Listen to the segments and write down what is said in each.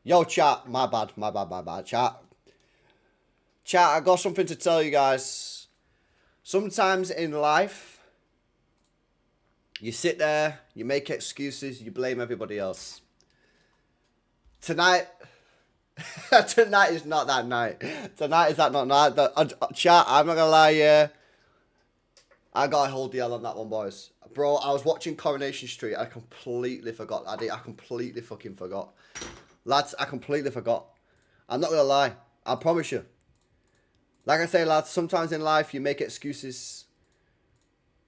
Yo, chat. My bad. My bad. My bad. Chat. Chat, I got something to tell you guys. Sometimes in life, you sit there, you make excuses, you blame everybody else. Tonight, tonight is not that night. Tonight is that not night. Chat, I'm not gonna lie, yeah. I got a hold the L on that one, boys. Bro, I was watching Coronation Street. I completely forgot. I completely fucking forgot. Lads, I completely forgot. I'm not gonna lie. I promise you. Like I say, lads, sometimes in life you make excuses.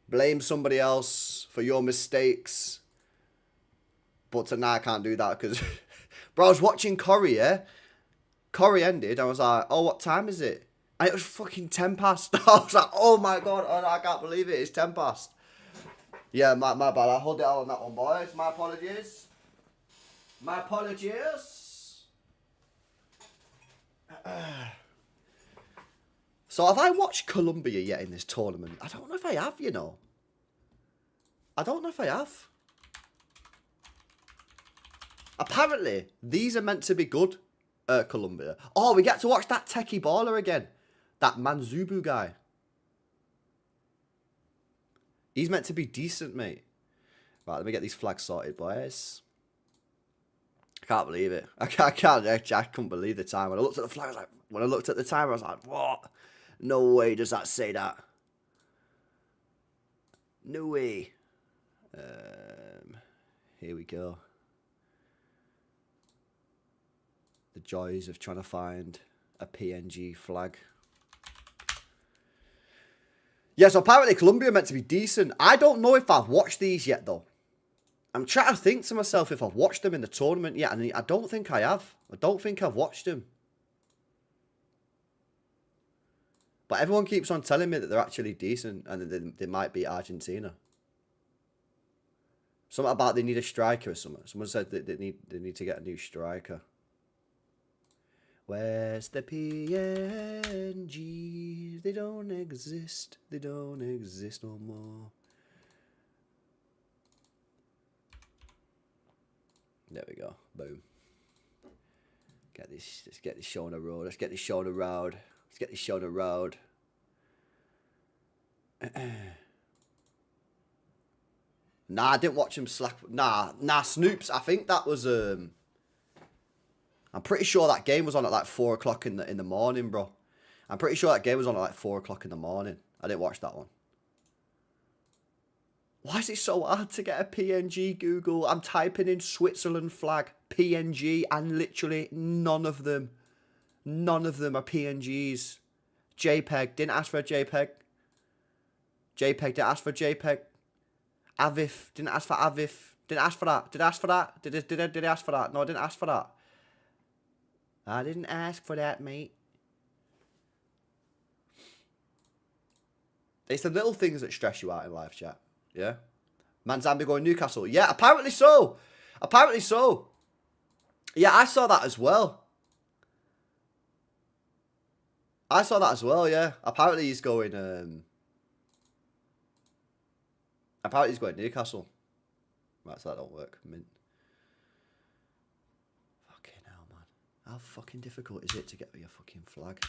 Blame somebody else for your mistakes. But tonight I can't do that because... Bro, I was watching Corrie, yeah? Corrie ended. I was like, oh, what time is it? And it was fucking 10 past. I was like, oh my god, oh, no, I can't believe it. It's 10 past. Yeah, my bad. I hold it out on that one, boys. My apologies. My apologies. So have I watched Colombia yet in this tournament? I don't know if I have, you know. I don't know if I have. Apparently, these are meant to be good, Colombia. Oh, we get to watch that techie baller again. That Manzubu guy. He's meant to be decent, mate. Right, let me get these flags sorted, boys. I can't believe it. I couldn't believe the time. When I looked at the flag, I was like, when I looked at the time, I was like, what? No way does that say that. No way. Here we go. The joys of trying to find a PNG flag. Yeah, so apparently Colombia are meant to be decent. I don't know if I've watched these yet, though. I'm trying to think to myself if I've watched them in the tournament yet, and I don't think I have. I don't think I've watched them. But everyone keeps on telling me that they're actually decent and that they might beat Argentina. Something about they need a striker or something. Someone said that they need to get a new striker. Where's the PNGs? They don't exist. They don't exist no more. There we go. Boom. Let's get this show on the road. Let's get this show on the road. Let's get this show on the road. Nah, I didn't watch him slack. Nah, Snoops. I think that was I'm pretty sure that game was on at like 4 o'clock in the morning, bro. I'm pretty sure that game was on at like 4 o'clock in the morning. I didn't watch that one. Why is it so hard to get a PNG, Google? I'm typing in Switzerland flag, PNG, and literally none of them are PNGs. JPEG, didn't ask for a JPEG. JPEG, didn't ask for a JPEG. AVIF, didn't ask for AVIF. Didn't ask for that. Did I ask for that? Did I ask for that? No, I didn't ask for that. I didn't ask for that, mate. It's the little things that stress you out in life, chat. Yeah? Manzambi going Newcastle. Yeah, apparently so. Apparently so. Yeah, I saw that as well. I saw that as well, yeah. Apparently he's going apparently he's going Newcastle. Right, so that don't work. Mint. Fucking hell, man. How fucking difficult is it to get your fucking flag?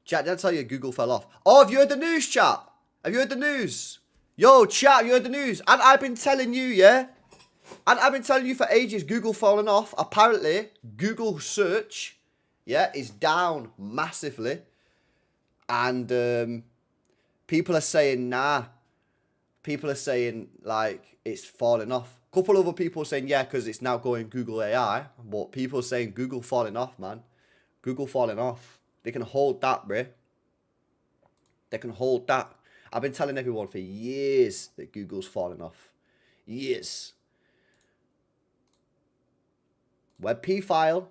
Chat, did I tell you Google fell off? Oh, have you heard the news, chat? Have you heard the news? Yo, chat, have you heard the news? And I've been telling you, yeah? And I've been telling you for ages, Google falling off. Apparently, Google search, yeah, is down massively. And people are saying, nah. People are saying, like, it's falling off. A couple other people are saying, yeah, because it's now going Google AI. But people are saying Google falling off, man. Google falling off. They can hold that, bruh. They can hold that. I've been telling everyone for years that Google's falling off. Years. WebP file.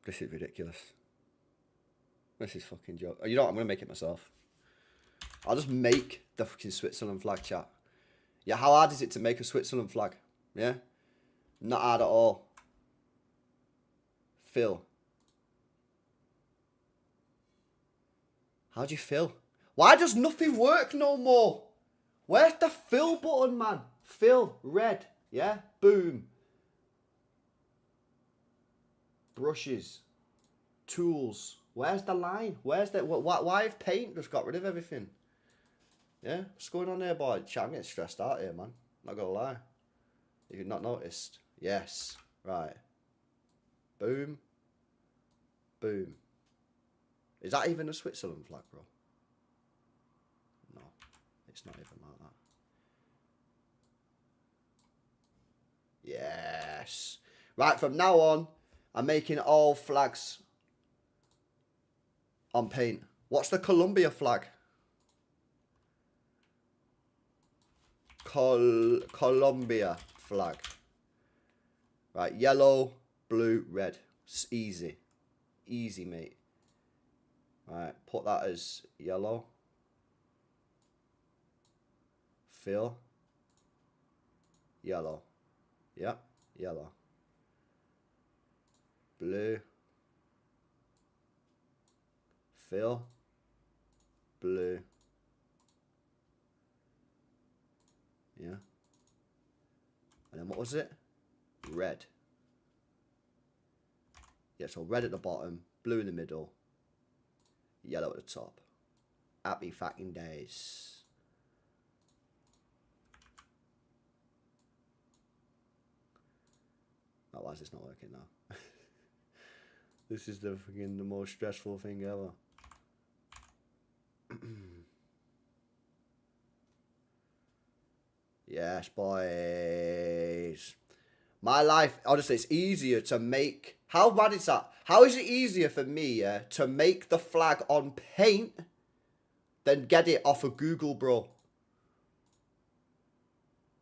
This is ridiculous. This is fucking joke. You know what? I'm going to make it myself. I'll just make the fucking Switzerland flag, chat. Yeah, how hard is it to make a Switzerland flag? Yeah? Not hard at all. Fill. How do you fill? Why does nothing work no more? Where's the fill button, man? Fill, red, yeah? Boom. Brushes. Tools. Where's the line? Where's the... Why have paint just got rid of everything? Yeah? What's going on there, boy? Chat, I'm getting stressed out here, man. Not gonna lie. If you've not noticed. Yes. Right. Boom. Boom. Is that even a Switzerland flag, bro? No. It's not even like that. Yes. Right, from now on, I'm making all flags on paint. What's the Colombia flag? Colombia flag. Right, yellow, blue, red. It's easy. Easy, mate. Right, put that as yellow. Fill. Yellow. Yep, yellow. Blue. Fill. Blue. Yeah. And then what was it? Red. Yeah, so red at the bottom, blue in the middle, yellow at the top. Happy fucking days. Oh, why is this not working now? This is the most stressful thing ever. Yes, boys. My life, honestly, it's easier to make... How bad is that? How is it easier for me, yeah, to make the flag on paint than get it off of Google, bro?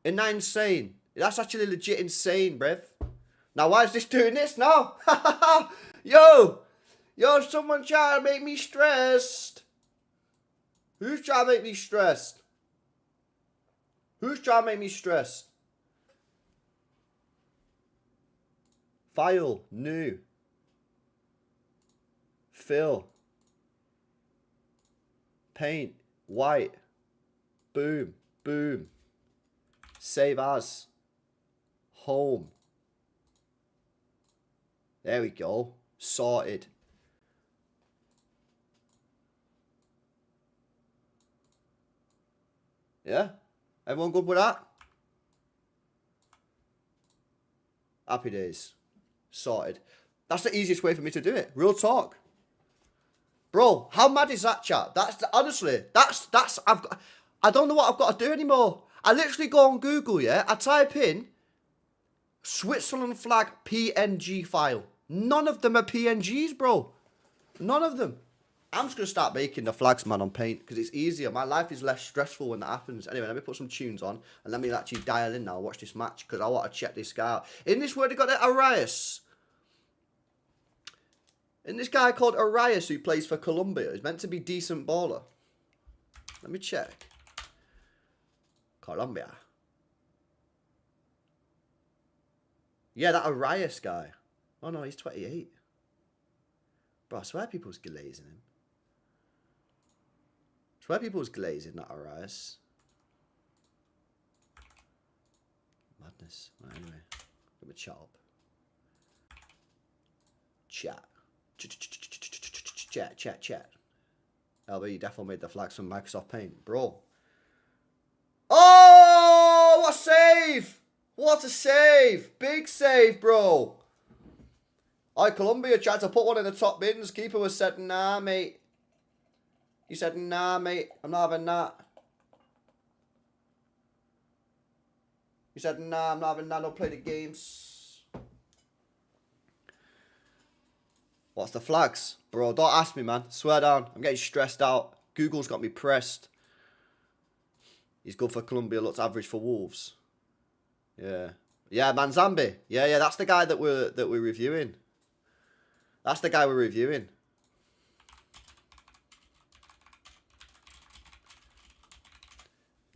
Isn't that insane? That's actually legit insane, bruv. Now, why is this doing this now? Yo! Yo, someone trying to make me stressed. Who's trying to make me stressed? Who's trying to make me stressed? File, new. Fill. Paint, white. Boom, boom. Save as. Home. There we go. Sorted. Yeah? Everyone good with that? Happy days. Sorted. That's the easiest way for me to do it. Real talk. Bro, how mad is that, chat? Honestly, I don't know what I've got to do anymore. I literally go on Google, yeah? I type in Switzerland flag PNG file. None of them are PNGs, bro. None of them. I'm just going to start making the flags, man, on paint because it's easier. My life is less stressful when that happens. Anyway, let me put some tunes on and let me actually dial in now, watch this match because I want to check this guy out. In this word, they got Arias. And this guy called Arias who plays for Colombia is meant to be decent baller. Let me check. Colombia. Yeah, that Arias guy. Oh no, he's 28. Bro, I swear people was glazing him. I swear people was glazing that Arias. Madness. Right, anyway, let me chat up. Chat. Chat. LB, you definitely made the flags from Microsoft Paint. Bro. Oh, what a save! What a save! Big save, bro. Alright, Colombia tried to put one in the top bins. Keeper was said, nah, mate. He said, nah, mate. I'm not having that. He said, nah, I'm not having that. Don't play the games. What's the flags? Bro, don't ask me, man. Swear down. I'm getting stressed out. Google's got me pressed. He's good for Colombia. Looks average for Wolves. Yeah. Yeah, Manzambi. Yeah, that's the guy that we're reviewing. That's the guy we're reviewing.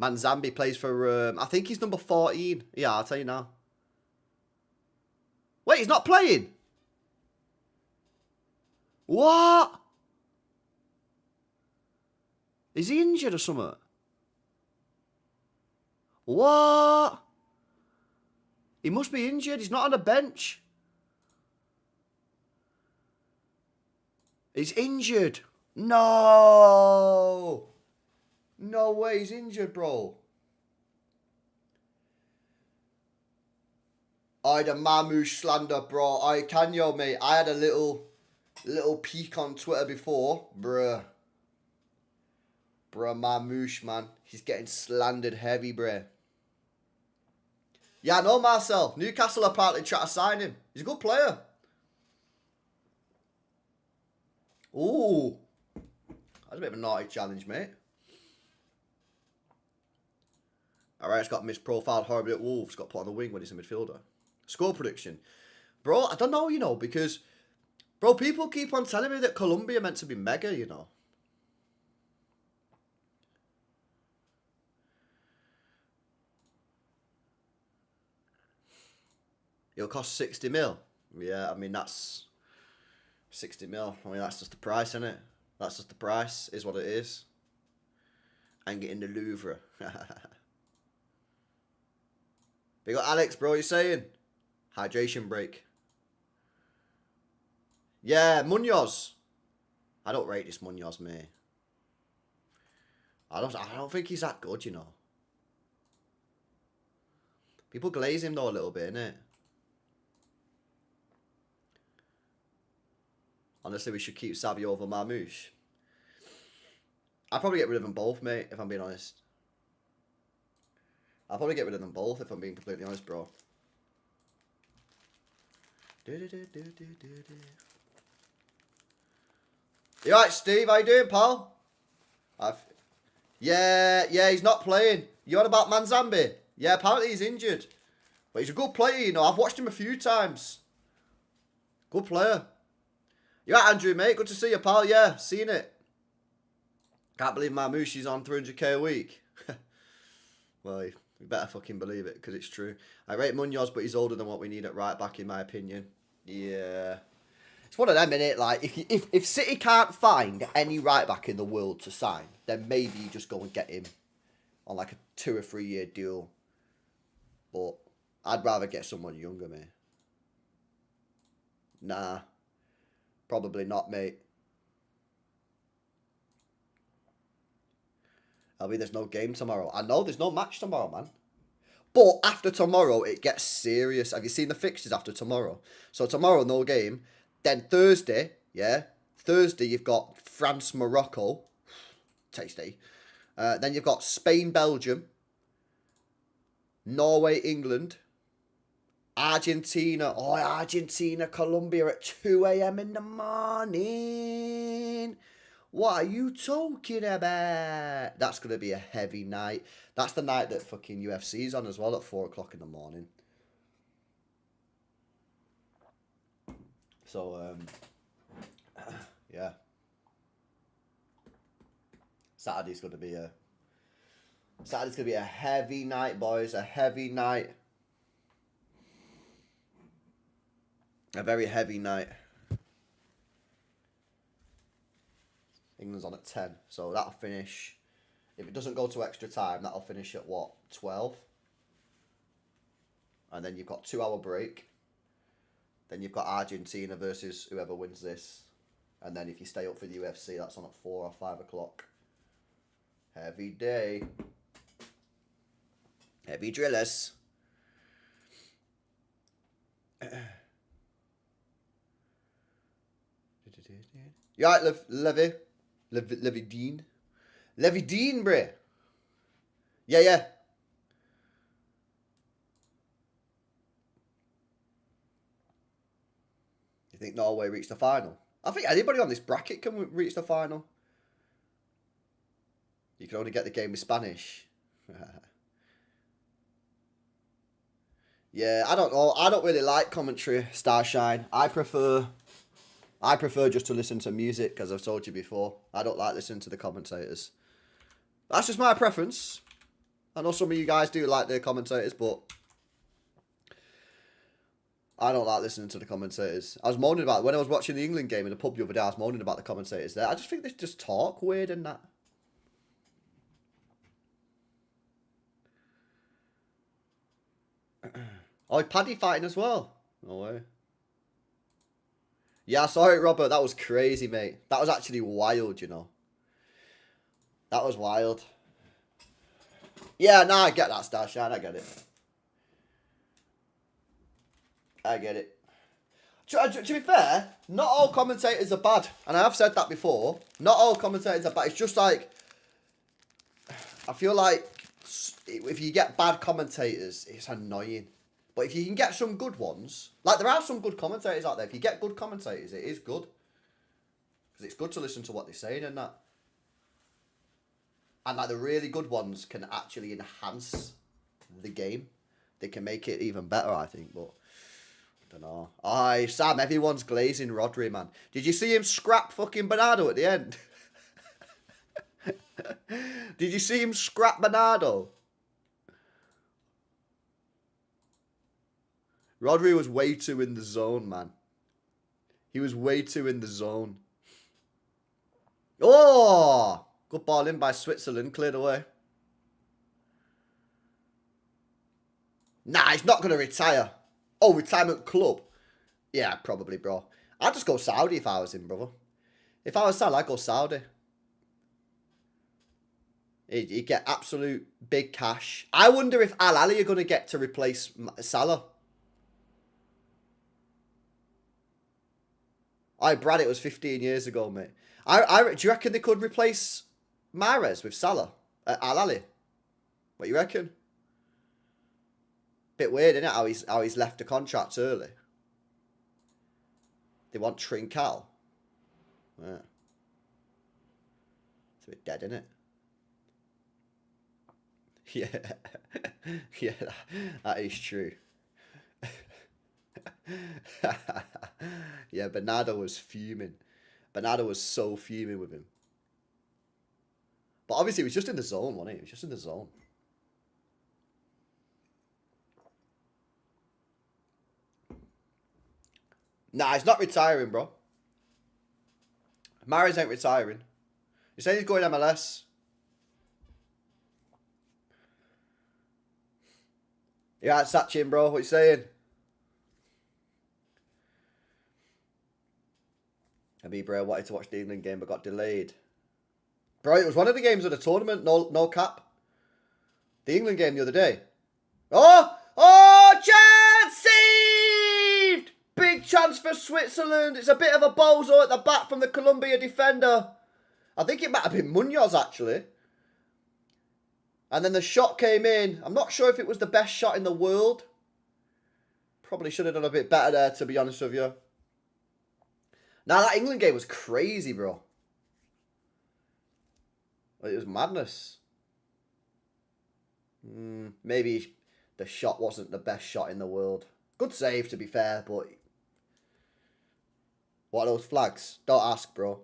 Manzambi plays for, I think he's number 14. Yeah, I'll tell you now. Wait, he's not playing? What? Is he injured or something? What? He must be injured. He's not on the bench. He's injured. No. No way. He's injured, bro. I the Mamouche slander, bro. I can yo, mate. I had a little peek on Twitter before, bruh. Bruh, Mamouche, man. He's getting slandered heavy, bruh. Yeah, I know, Marcel. Newcastle apparently trying to sign him. He's a good player. Ooh. That's a bit of a naughty challenge, mate. Alright, it's got misprofiled horribly at Wolves. Got put on the wing when he's a midfielder. Score prediction. Bro, I don't know, you know, because... Bro, people keep on telling me that Colombia meant to be mega, you know. It'll cost 60 mil. Yeah, I mean, that's... 60 mil. I mean, that's just the price, isn't it? That's just the price, is what it is. And get in the Louvre. Big up Alex, bro, you saying? Hydration break. Yeah, Munoz. I don't rate this Munoz, mate. I don't think he's that good, you know. People glaze him though a little bit, innit? Honestly, we should keep Savio over Mamouche. I'd probably get rid of them both, mate, if I'm being honest. I'll probably get rid of them both if I'm being completely honest, bro. You alright, Steve? How you doing, pal? Yeah, he's not playing. You on about Manzambi? Yeah, apparently he's injured. But he's a good player, you know. I've watched him a few times. Good player. You alright, Andrew, mate? Good to see you, pal. Yeah, seen it. Can't believe Mamouche's on 300k a week. Well, you better fucking believe it, because it's true. I rate Munoz, but he's older than what we need at right back, in my opinion. Yeah. It's one of them, innit? Like, if City can't find any right back in the world to sign, then maybe you just go and get him on like a 2 or 3 year deal. But I'd rather get someone younger, mate. Nah. Probably not, mate. There's no game tomorrow. I know there's no match tomorrow, man. But after tomorrow, it gets serious. Have you seen the fixtures after tomorrow? So tomorrow, no game. Then Thursday, yeah. Thursday, you've got France-Morocco. Tasty. Then you've got Spain-Belgium. Norway-England. Argentina. Oh, Argentina-Colombia at 2 a.m. in the morning. What are you talking about? That's going to be a heavy night. That's the night that fucking UFC's on as well at 4 o'clock in the morning. So, yeah. Saturday's going to be a heavy night, boys. A heavy night. A very heavy night. England's on at 10, so that'll finish. If it doesn't go to extra time, that'll finish at what, 12? And then you've got 2-hour break. Then you've got Argentina versus whoever wins this. And then if you stay up for the UFC, that's on at 4 or 5 o'clock. Heavy day. Heavy drillers. You alright, Levy? Levy Dean? Levy Dean, bruh. Yeah. You think Norway reached the final? I think anybody on this bracket can reach the final. You can only get the game with Spanish. Yeah, I don't know. I don't really like commentary, Starshine. I prefer just to listen to music, as I've told you before. I don't like listening to the commentators. That's just my preference. I know some of you guys do like the commentators, but I don't like listening to the commentators. I was moaning about it when I was watching the England game in the pub the other day. I was moaning about the commentators there. I just think they just talk weird and that. Oh, Paddy fighting as well. No way. Yeah, sorry, Robert. That was crazy, mate. That was actually wild, you know. That was wild. Yeah, nah, I get that, Starshine. I get it. I get it. To be fair, not all commentators are bad. And I have said that before. Not all commentators are bad. It's just like, I feel like if you get bad commentators, it's annoying. But if you can get some good ones, like there are some good commentators out there. If you get good commentators, it is good. Because it's good to listen to what they're saying and that. And like the really good ones can actually enhance the game. They can make it even better, I think. But I don't know. Aye, Sam, everyone's glazing Rodri, man. Did you see him scrap fucking Bernardo at the end? Did you see him scrap Bernardo? Rodri was way too in the zone, man. He was way too in the zone. Oh! Good ball in by Switzerland. Cleared away. Nah, he's not going to retire. Oh, retirement club. Yeah, probably, bro. I'd just go Saudi if I was him, brother. If I was Salah, I'd go Saudi. He'd get absolute big cash. I wonder if Al Ali are going to get to replace Salah. Brad, it was 15 years ago, mate. Do you reckon they could replace Mahrez with Salah at Al Ali? What do you reckon? Bit weird, isn't it? How he's left the contract early. They want Trincao. Yeah. It's a bit dead, isn't it? Yeah. Yeah, that is true. Yeah, Bernardo was fuming. Bernardo was so fuming with him. But obviously, he was just in the zone, wasn't he? He was just in the zone. Nah, he's not retiring, bro. Mahrez ain't retiring. You say he's going MLS. You right, Sachin, bro? What you saying? Bro wanted to watch the England game but got delayed. Bro, it was one of the games of the tournament. No cap. The England game the other day. Oh! Chance saved! Big chance for Switzerland. It's a bit of a bozo at the back from the Colombia defender. I think it might have been Munoz, actually. And then the shot came in. I'm not sure if it was the best shot in the world. Probably should have done a bit better there, to be honest with you. Now, that England game was crazy, bro. It was madness. Maybe the shot wasn't the best shot in the world. Good save, to be fair, but... What are those flags? Don't ask, bro.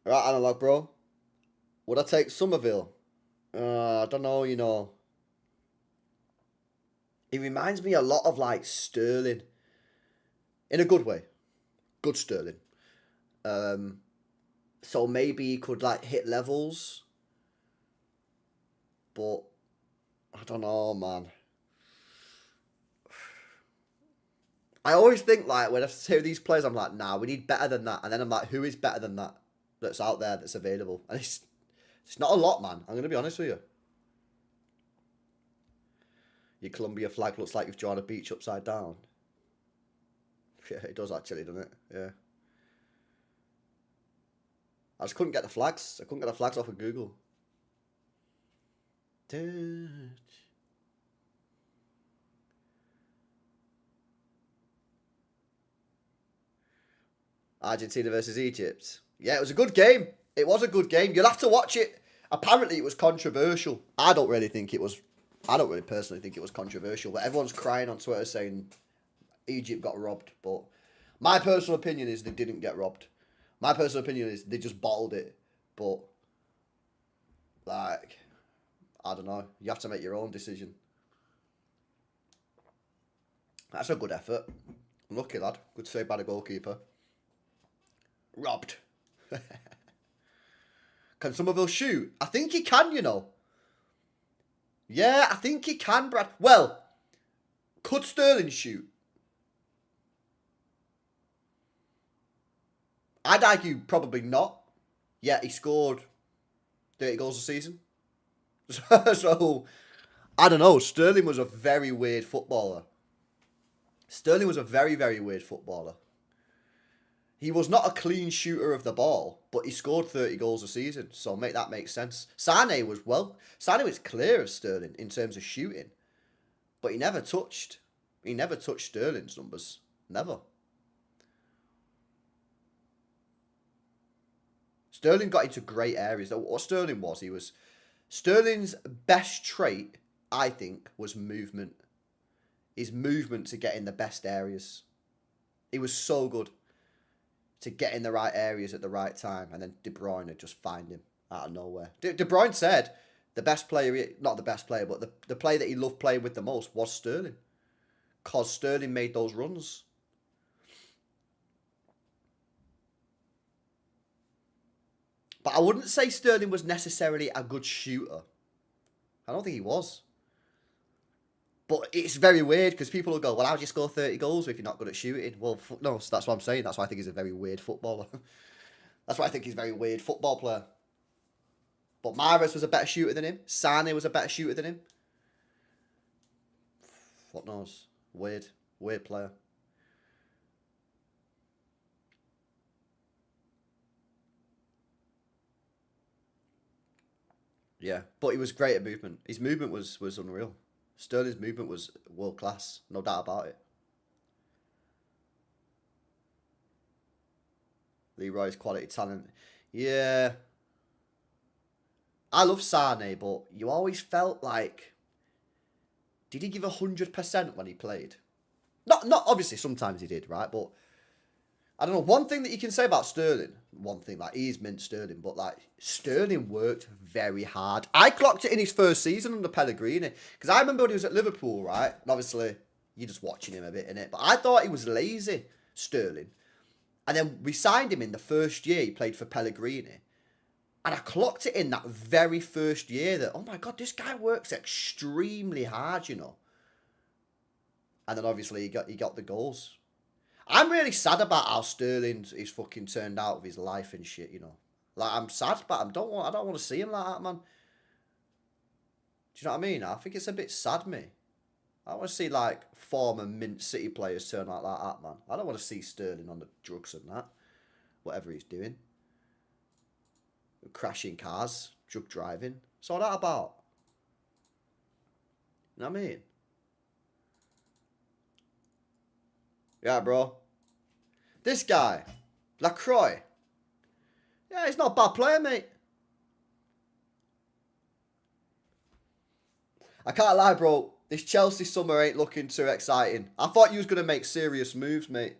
Right, analog, bro. Would I take Somerville? I don't know, you know. He reminds me a lot of, like, Sterling. In a good way. Good Sterling. So maybe he could, like, hit levels. But, I don't know, man. I always think, like, when I hear these players, I'm like, nah, we need better than that. And then I'm like, who is better than that that's out there that's available? And it's not a lot, man. I'm going to be honest with you. Your Colombia flag looks like you've drawn a beach upside down. Yeah, it does actually, doesn't it? Yeah. I just couldn't get the flags. I couldn't get the flags off of Google. Argentina versus Egypt. Yeah, it was a good game. It was a good game. You'll have to watch it. Apparently, it was controversial. I don't really personally think it was controversial, but everyone's crying on Twitter saying Egypt got robbed. But my personal opinion is they didn't get robbed. My personal opinion is they just bottled it. But, like, I don't know. You have to make your own decision. That's a good effort. Lucky lad. Good save by the goalkeeper. Robbed. Can Somerville shoot? I think he can, you know. Yeah, I think he can, Brad. Well, could Sterling shoot? I'd argue probably not. Yet he scored 30 goals a season. So, I don't know. Sterling was a very weird footballer. Sterling was a very, very weird footballer. He was not a clean shooter of the ball, but he scored 30 goals a season. So that makes sense. Sane was clear of Sterling in terms of shooting. But he never touched Sterling's numbers. Never. Sterling got into great areas. What Sterling was, Sterling's best trait, I think, was movement. His movement to get in the best areas. He was so good to get in the right areas at the right time, and then De Bruyne would just find him out of nowhere. De Bruyne said the best player, not the best player, but the player that he loved playing with the most was Sterling. Because Sterling made those runs. But I wouldn't say Sterling was necessarily a good shooter. I don't think he was. But it's very weird because people will go, well, how do you score 30 goals if you're not good at shooting? Well, no, so that's what I'm saying. That's why I think he's a very weird footballer. That's why I think he's a very weird football player. But Mahrez was a better shooter than him. Sane was a better shooter than him. What knows? Weird player. Yeah, but he was great at movement. His movement was unreal. Sterling's movement was world class, no doubt about it. Leroy's quality talent. Yeah. I love Sane, but you always felt like, did he give 100% when he played? Not obviously, sometimes he did, right? But I don't know. One thing that you can say about Sterling, he's mint Sterling, but Sterling worked very hard. I clocked it in his first season under Pellegrini, because I remember when he was at Liverpool, right? And obviously, you're just watching him a bit, innit? But I thought he was lazy, Sterling. And then we signed him in the first year he played for Pellegrini. And I clocked it in that very first year that, oh my God, this guy works extremely hard, you know. And then obviously he got the goals. I'm really sad about how Sterling is fucking turned out of his life and shit, you know. I'm sad, but I don't want to see him like that, man. Do you know what I mean? I think it's a bit sad, me. I don't want to see former Mint City players turn out like that, man. I don't want to see Sterling on the drugs and that. Whatever he's doing. Crashing cars, drug driving. What's all that about? You know what I mean? Yeah, bro. This guy, Lacroix. Yeah, he's not a bad player, mate. I can't lie, bro. This Chelsea summer ain't looking too exciting. I thought you was going to make serious moves, mate.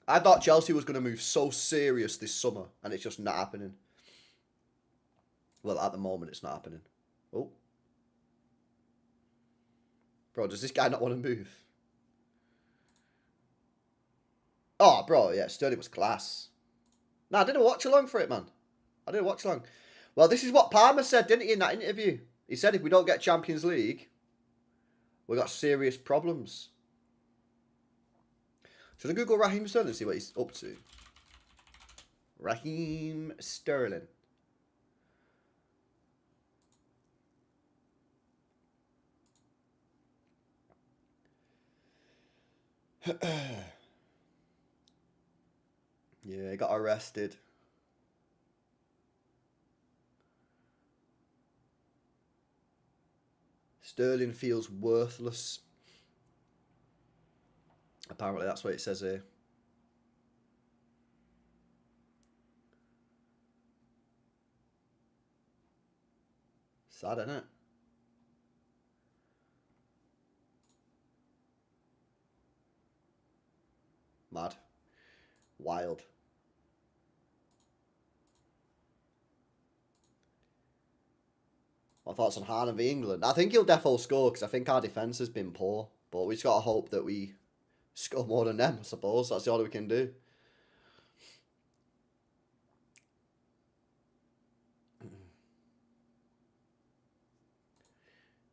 I thought Chelsea was going to move so serious this summer, and it's just not happening. Well, at the moment, it's not happening. Oh. Bro, does this guy not want to move? Oh, bro, yeah, Sterling was class. Nah, I did a watch-along for it, man. I did a watch-along. Well, this is what Palmer said, didn't he, in that interview? He said if we don't get Champions League, we got serious problems. Should I Google Raheem Sterling and see what he's up to? Raheem Sterling. Yeah, he got arrested. Sterling feels worthless. Apparently, that's what it says here. Sad, isn't it? Mad. Wild. My thoughts on Haaland v England. I think he'll defo score because I think our defence has been poor. But we just got to hope that we score more than them, I suppose. That's the only we can do.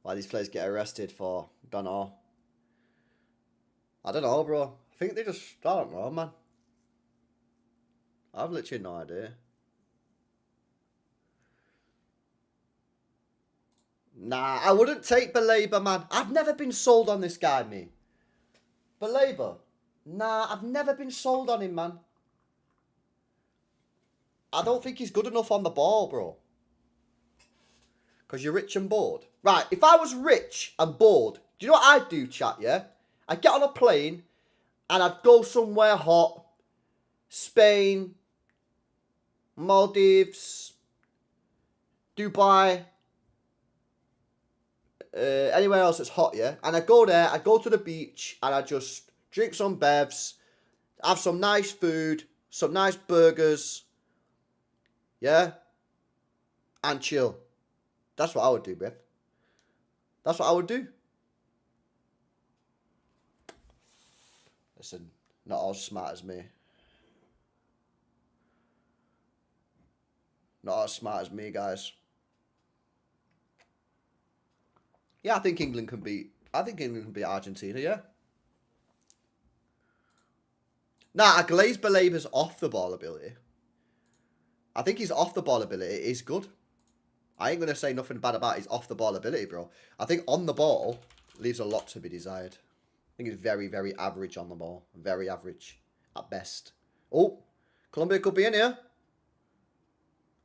Why these players get arrested for, don't know. I don't know, bro. I think they just, I don't know, man. I've literally no idea. Nah, I wouldn't take Belabor, man. I've never been sold on this guy, me. Belabor? Nah, I've never been sold on him, man. I don't think he's good enough on the ball, bro. Because you're rich and bored. Right, if I was rich and bored, do you know what I'd do, chat, yeah? I'd get on a plane and I'd go somewhere hot. Spain, Maldives, Dubai, anywhere else that's hot, yeah? And I'd go there, I'd go to the beach and I'd just drink some bevs, have some nice food, some nice burgers, yeah? And chill. That's what I would do, bruv. That's what I would do. Listen, not all as smart as me. Not as smart as me, guys. Yeah, I think England can beat Argentina, yeah. Nah, Glaze Belabor's off the ball ability. I think his off the ball ability is good. I ain't going to say nothing bad about his off the ball ability, bro. I think on the ball leaves a lot to be desired. I think he's very, very average on the ball. Very average at best. Oh, Colombia could be in here.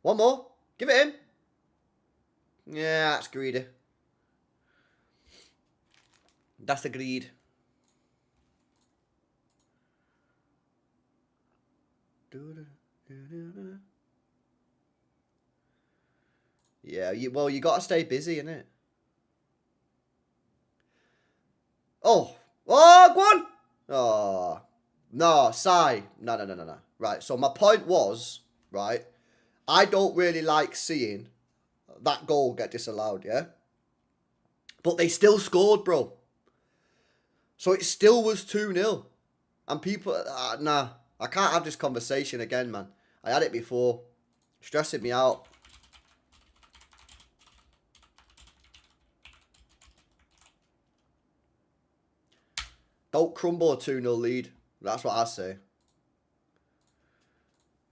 One more. Give it in. Yeah, that's greedy. That's the greed. Yeah, well, you got to stay busy, innit? Oh, go on. Oh, no, sigh. No. Right, so my point was, right, I don't really like seeing that goal get disallowed, yeah? But they still scored, bro. So it still was 2-0. And people, nah, I can't have this conversation again, man. I had it before. Stressing me out. Don't crumble a 2-0 lead. That's what I say.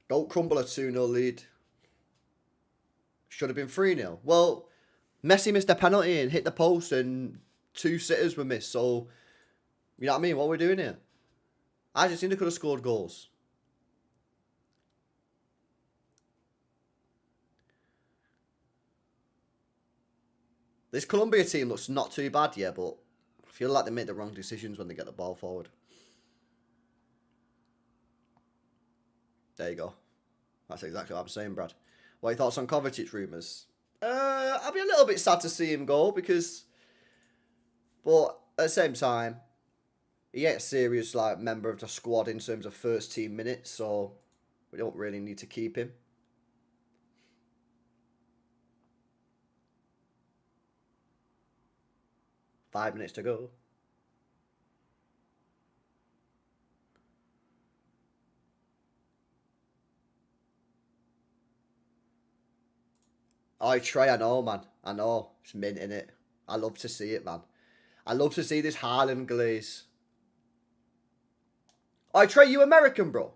Don't crumble a 2-0 lead. Should have been 3-0. Well, Messi missed a penalty and hit the post and 2 sitters were missed. So, you know what I mean? What are we doing here? Argentina could have scored goals. This Colombia team looks not too bad, yeah, but I feel like they make the wrong decisions when they get the ball forward. There you go. That's exactly what I'm saying, Brad. What are your thoughts on Kovacic rumours? I'll be a little bit sad to see him go because... But at the same time, he ain't a serious like member of the squad in terms of first team minutes, so we don't really need to keep him. Five minutes to go. Oh, Trey, I know, man. I know. It's mint, innit? I love to see it, man. I love to see this Haaland glaze. Oh, Trey, you American, bro?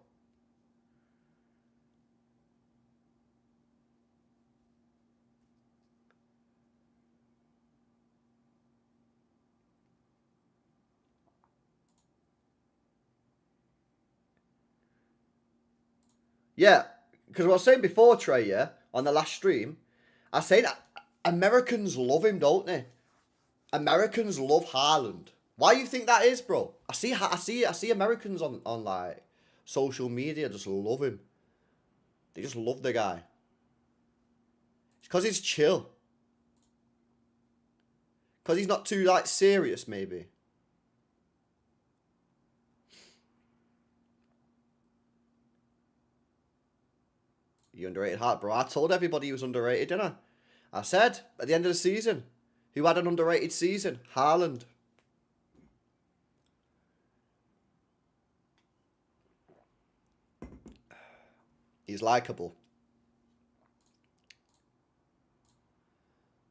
Yeah, because what I was saying before, Trey, yeah, on the last stream, I say that Americans love him, don't they? Americans love Haaland. Why do you think that is, bro? I see Americans on like social media just love him. They just love the guy. It's because he's chill. Because he's not too like serious, maybe. You underrated Haaland, bro. I told everybody he was underrated, didn't I? I said at the end of the season, who had an underrated season? Haaland. He's likable.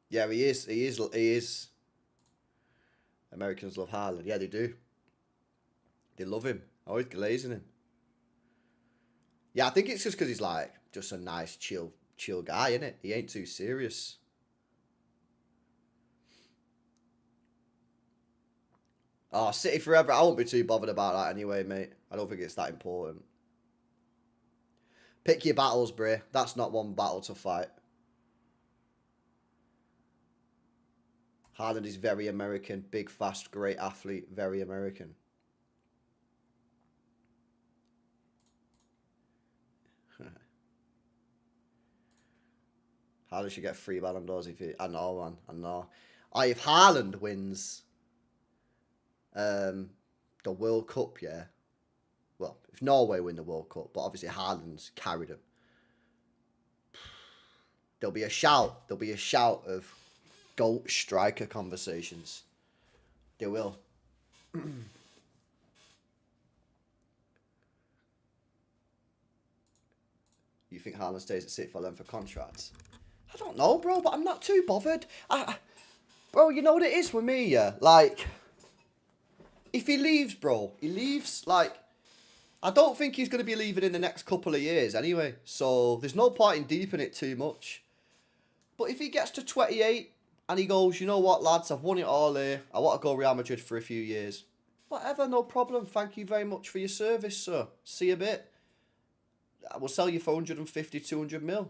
Yeah, he is. He is. He is. Americans love Haaland. Yeah, they do. They love him. Always glazing him. Yeah, I think it's just because he's like just a nice, chill guy, isn't it? He ain't too serious. Oh, City forever. I won't be too bothered about that anyway, mate. I don't think it's that important. Pick your battles, Bray. That's not one battle to fight. Haaland is very American. Big, fast, great athlete. Very American. Haaland should get 3 Ballon d'Ors if he... I know, man. I know. If Haaland wins the World Cup, yeah. Well, if Norway win the World Cup, but obviously Haaland's carried them. There'll be a shout. There'll be a shout of GOAT striker conversations. There will. You think Haaland stays at City for length of contracts? I don't know, bro, but I'm not too bothered. Bro, you know what it is with me, yeah? Like, if he leaves, bro, he leaves, like, I don't think he's going to be leaving in the next couple of years anyway. So, there's no point in deepening it too much. But if he gets to 28 and he goes, you know what, lads, I've won it all here. I want to go Real Madrid for a few years. Whatever, no problem. Thank you very much for your service, sir. See you a bit. I will sell you for 150, 200 mil.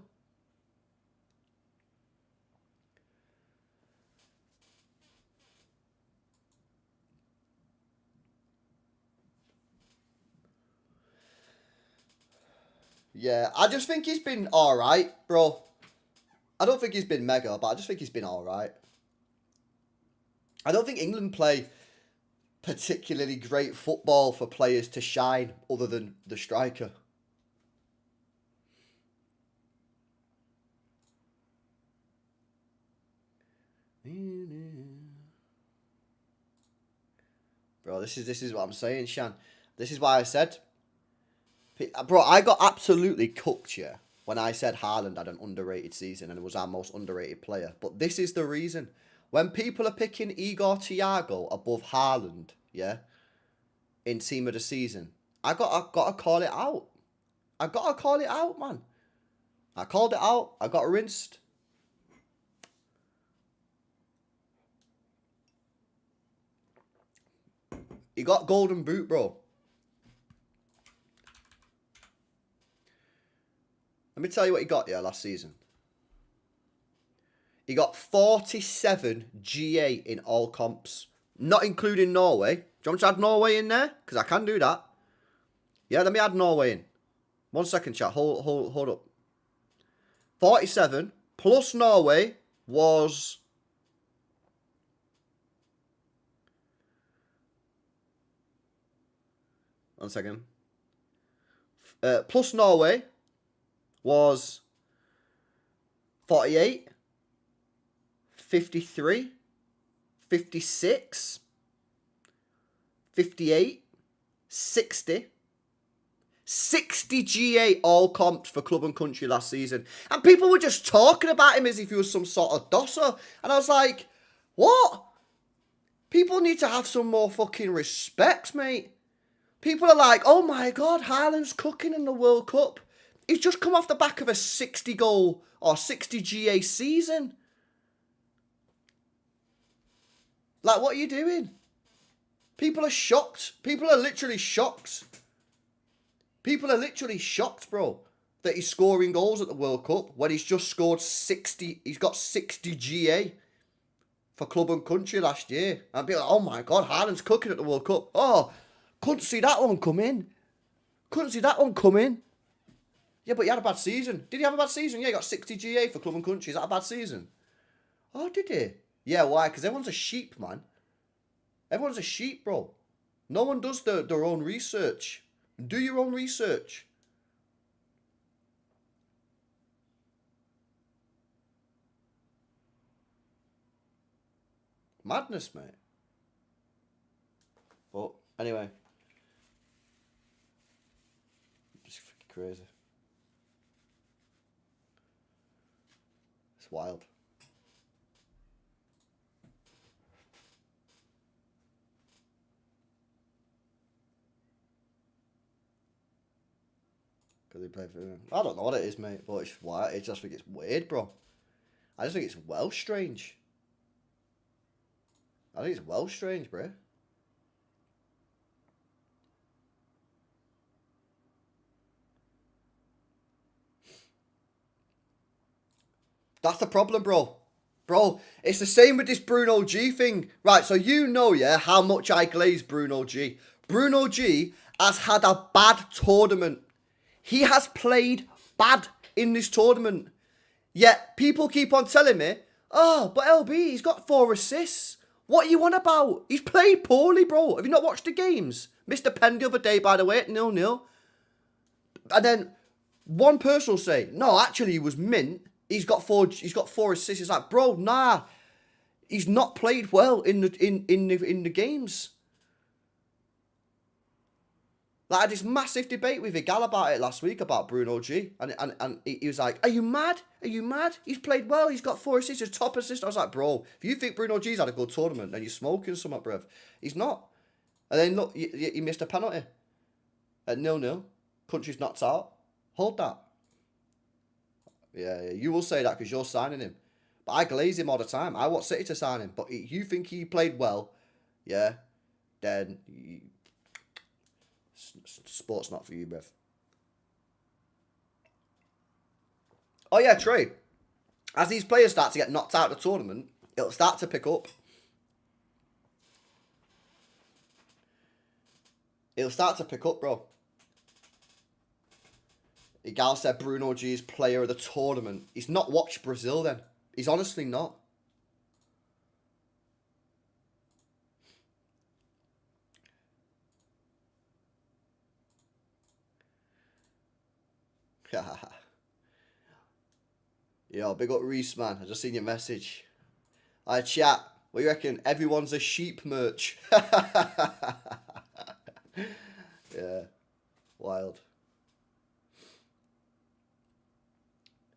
Yeah, I just think he's been alright, bro. I don't think he's been mega, but I just think he's been alright. I don't think England play particularly great football for players to shine other than the striker. Bro, this is what I'm saying, Shan. This is why I said, bro, I got absolutely cooked, yeah, when I said Haaland had an underrated season and was our most underrated player. But this is the reason. When people are picking Igor Thiago above Haaland, yeah, in team of the season, I gotta call it out. I gotta call it out, man. I called it out. I got rinsed. He got golden boot, bro. Let me tell you what he got, yeah, last season. He got 47 GA in all comps. Not including Norway. Do you want me to add Norway in there? Because I can do that. Yeah, let me add Norway in. 1 second, chat. Hold up. 47 plus Norway was... One second. Plus Norway was 48, 53, 56, 58, 60. 60 GA all comped for club and country last season. And people were just talking about him as if he was some sort of dosser. And I was like, what? People need to have some more fucking respect, mate. People are like, oh my God, Haaland's cooking in the World Cup. He's just come off the back of a 60 goal or 60 GA season. Like, what are you doing? People are shocked. People are literally shocked. People are literally shocked, bro, that he's scoring goals at the World Cup when he's just scored 60. He's got 60 GA for club and country last year. And people are like, oh my God, Haaland's cooking at the World Cup. Oh, couldn't see that one coming. Couldn't see that one coming. Yeah, but he had a bad season. Did he have a bad season? Yeah, he got 60 GA for club and country. Is that a bad season? Oh, did he? Yeah, why? Because everyone's a sheep, man. Everyone's a sheep, bro. No one does their own research. Do your own research. Madness, mate. But anyway. Just freaking crazy. It's wild. Because he played for... I don't know what it is, mate. But it's why. I just think it's weird, bro. I just think it's well strange. I think it's well strange, bro. That's the problem, bro. Bro, it's the same with this Bruno G thing. Right, so you know, yeah, how much I glaze Bruno G. Bruno G has had a bad tournament. He has played bad in this tournament. Yet, people keep on telling me, oh, but LB, he's got 4 assists. What are you on about? He's played poorly, bro. Have you not watched the games? Missed a pen the other day, by the way, at 0-0. And then, one person will say, no, actually, he was mint. He's got 4 assists. It's like, bro, nah. He's not played well in the games. Like, I had this massive debate with Igal about it last week about Bruno G. And he was like, are you mad? Are you mad? He's played well. He's got 4 assists. He's top assist. I was like, bro, if you think Bruno G's had a good tournament, then you're smoking something, bruv. He's not. And then, look, he missed a penalty. At 0-0. Country's knocked out. Hold that. Yeah, you will say that because you're signing him. But I glaze him all the time. I want City to sign him. But you think he played well, yeah, then... sport's not for you, bruv. Oh yeah, Trey. As these players start to get knocked out of the tournament, it'll start to pick up. It'll start to pick up, bro. Igal said Bruno G is player of the tournament. He's not watched Brazil then. He's honestly not. Yo, big up Reese, man. I just seen your message. Alright, chat. What do you reckon? Everyone's a sheep merch. Yeah. Wild.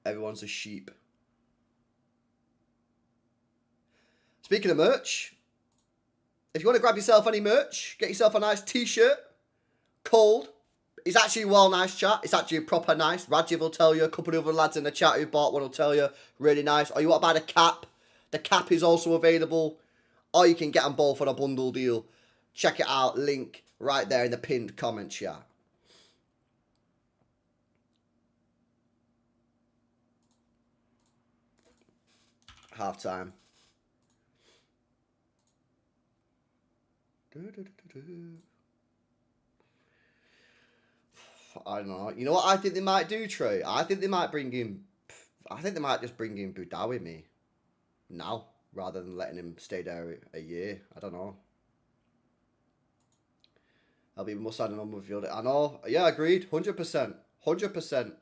Everyone's a sheep. Speaking of merch, if you want to grab yourself any merch, get yourself a nice t-shirt. Cold. It's actually well nice, chat. It's actually proper nice. Rajiv will tell you. A couple of other lads in the chat who bought one will tell you. Really nice. Or you want to buy the cap. The cap is also available. Or you can get them both on a bundle deal. Check it out. Link right there in the pinned comment, chat. Half time. I don't know. You know what I think they might do, Trey? I think they might bring in... I think they might just bring in Budao with me now, rather than letting him stay there a year. I don't know. I'll be more signing on with you. I know. Yeah, agreed. 100%. 100%.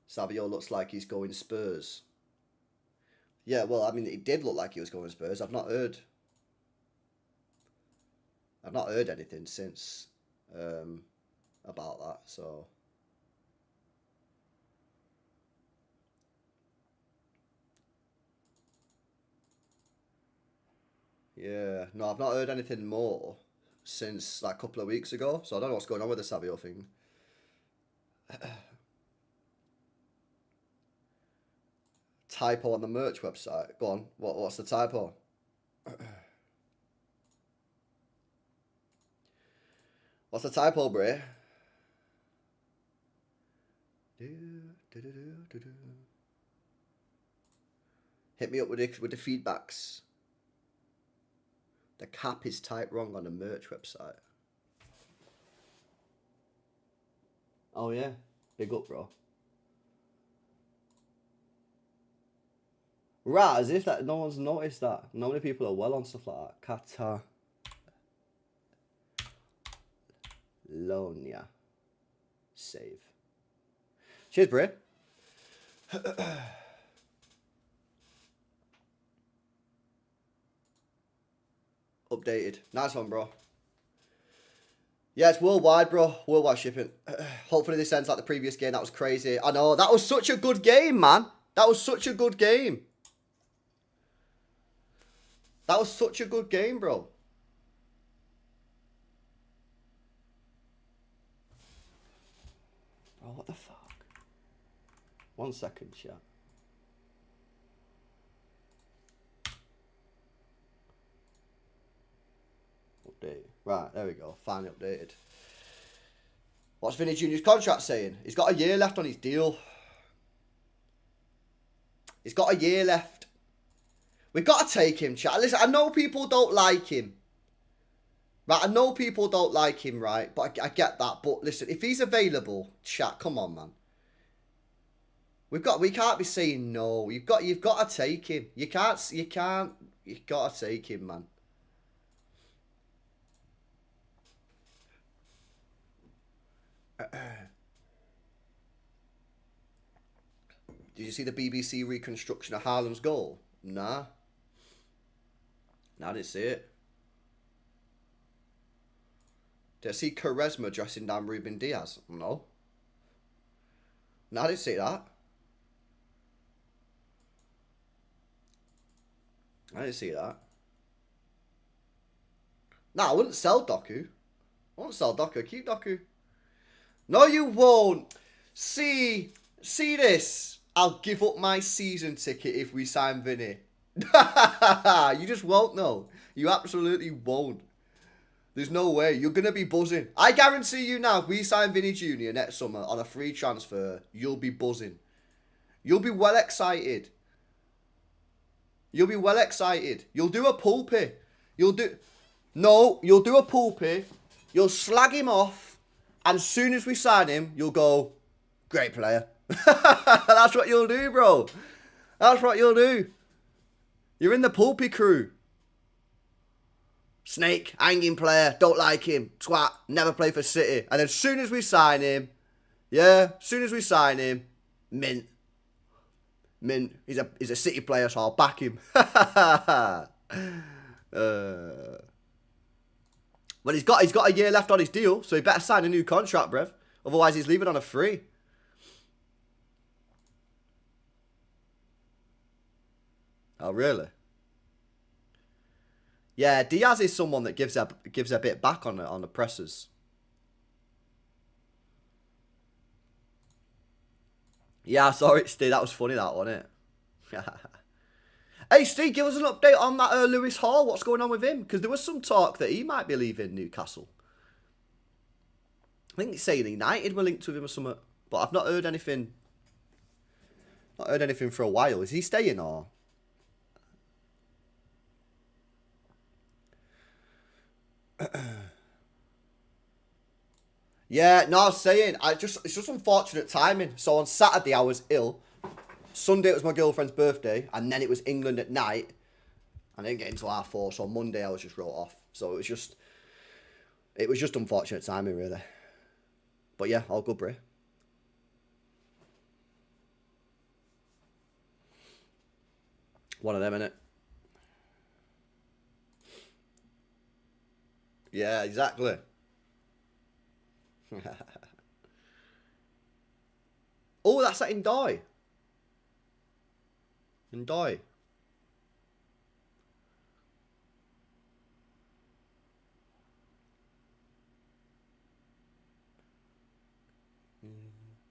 Savio looks like he's going Spurs. Yeah, well, I mean, it did look like he was going Spurs. I've not heard anything since about that, so... Yeah, no, I've not heard anything more since, like, a couple of weeks ago, so I don't know what's going on with the Savio thing. Typo on the merch website. Go on, what's the typo? What's the typo, Bray? Hit me up with the feedbacks. The cap is typed wrong on the merch website. Oh yeah, big up, bro. Right, as if that no one's noticed that. Not many people are well on stuff like that. Catalonia. Save. Cheers, Bray. Updated. Nice one, bro. Yeah, it's worldwide, bro. Worldwide shipping. Hopefully this ends like the previous game. That was crazy. I know. That was such a good game, man. That was such a good game. That was such a good game, bro. Oh, what the fuck? 1 second, chat. Update. Right, there we go. Finally updated. What's Vinny Jr.'s contract saying? He's got a year left on his deal. He's got a year left. We've got to take him, chat. Listen, I know people don't like him. Right, I know people don't like him, right? But I get that. But listen, if he's available, chat, come on, man. We can't be saying no. You've got to take him. You've got to take him, man. Did you see the BBC reconstruction of Haaland's goal? Nah. Nah, I didn't see it. Did I see Quaresma dressing down Ruben Diaz? No. Nah, I didn't see that. I didn't see that. Nah, I wouldn't sell Doku. I wouldn't sell Doku. Keep Doku. No, you won't. See this. I'll give up my season ticket if we sign Vinny. You just won't, no. You absolutely won't. There's no way. You're going to be buzzing. I guarantee you now, if we sign Vinny Jr. next summer on a free transfer, you'll be buzzing. You'll be well excited. You'll be well excited. You'll do a pulpy. You'll do a pulpy. You'll slag him off. And as soon as we sign him, you'll go, great player. That's what you'll do, bro. That's what you'll do. You're in the pulpy crew. Snake, hanging player, don't like him, twat, never play for City. And then as soon as we sign him, mint. He's a City player, so I'll back him. But he's got a year left on his deal, so he better sign a new contract, bruv. Otherwise, he's leaving on a free. Oh, really? Yeah, Diaz is someone that gives a bit back on the pressers. Yeah, sorry, Steve. That was funny, that, wasn't it? Hey, Steve, give us an update on that Lewis Hall. What's going on with him? Because there was some talk that he might be leaving Newcastle. I think it's saying United were linked with him or something. But I've not heard anything. Not heard anything for a while. Is he staying or? Yeah, no, I was saying, it's just unfortunate timing. So on Saturday I was ill. Sunday it was my girlfriend's birthday, and then it was England at night. And I didn't get until 4:30, so on Monday I was just wrote off. So it was just unfortunate timing, really. But yeah, all good, bro. One of them, innit? Yeah, exactly. Oh, that's that Ndai. Ndai.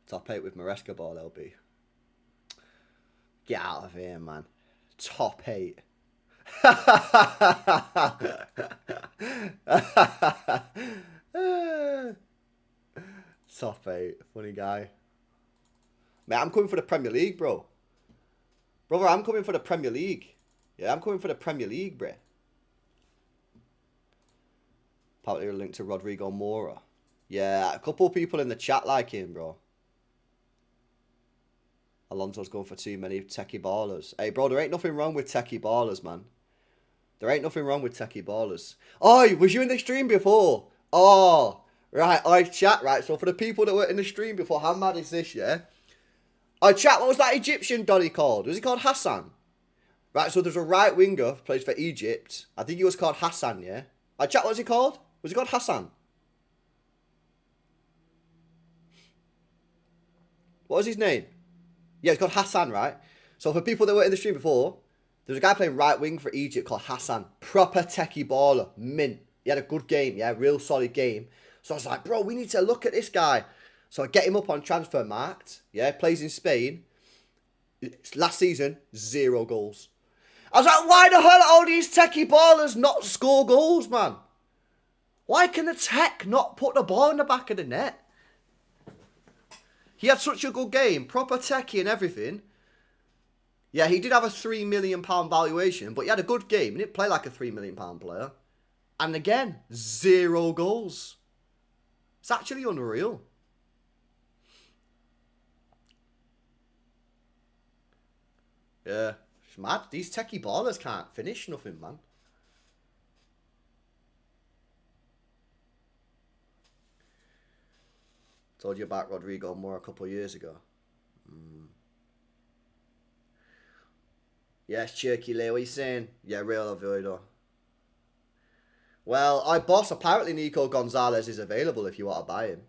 Top 8 with Maresca ball, LB. Get out of here, man. Top 8. Top 8. Funny guy. Mate, I'm coming for the Premier League, bro. Brother, I'm coming for the Premier League. Yeah, I'm coming for the Premier League, bro. Apparently a link to Rodrigo Mora. Yeah, a couple of people in the chat like him, bro. Alonso's going for too many techie ballers. Hey, bro, there ain't nothing wrong with techie ballers, man. There ain't nothing wrong with techie ballers. Oh, was you in the stream before? Oh, right. I chat, right. So for the people that were in the stream before, how mad is this, yeah? I chat, what was that Egyptian Donny called? Was he called Hassan? Right, so there's a right winger who plays for Egypt. I think he was called Hassan, yeah? I chat, what was he called? Was he called Hassan? What was his name? Yeah, it's called Hassan, right? So for people that were in the stream before, there was a guy playing right wing for Egypt called Hassan. Proper techie baller. Mint. He had a good game, yeah? Real solid game. So I was like, bro, we need to look at this guy. So I get him up on Transfermarkt. Yeah, plays in Spain. Last season, 0 goals. I was like, why the hell are all these techie ballers not score goals, man? Why can the tech not put the ball in the back of the net? He had such a good game, proper techie and everything. Yeah, he did have a £3 million valuation, but he had a good game. He didn't play like a £3 million player. And again, 0 goals. It's actually unreal. Yeah, it's mad. These techie ballers can't finish nothing, man. Told you about Rodrigo more a couple of years ago. Yes, Cherky Lee, what are you saying? Yeah, Real Oviedo. Well, boss, apparently Nico Gonzalez is available if you want to buy him.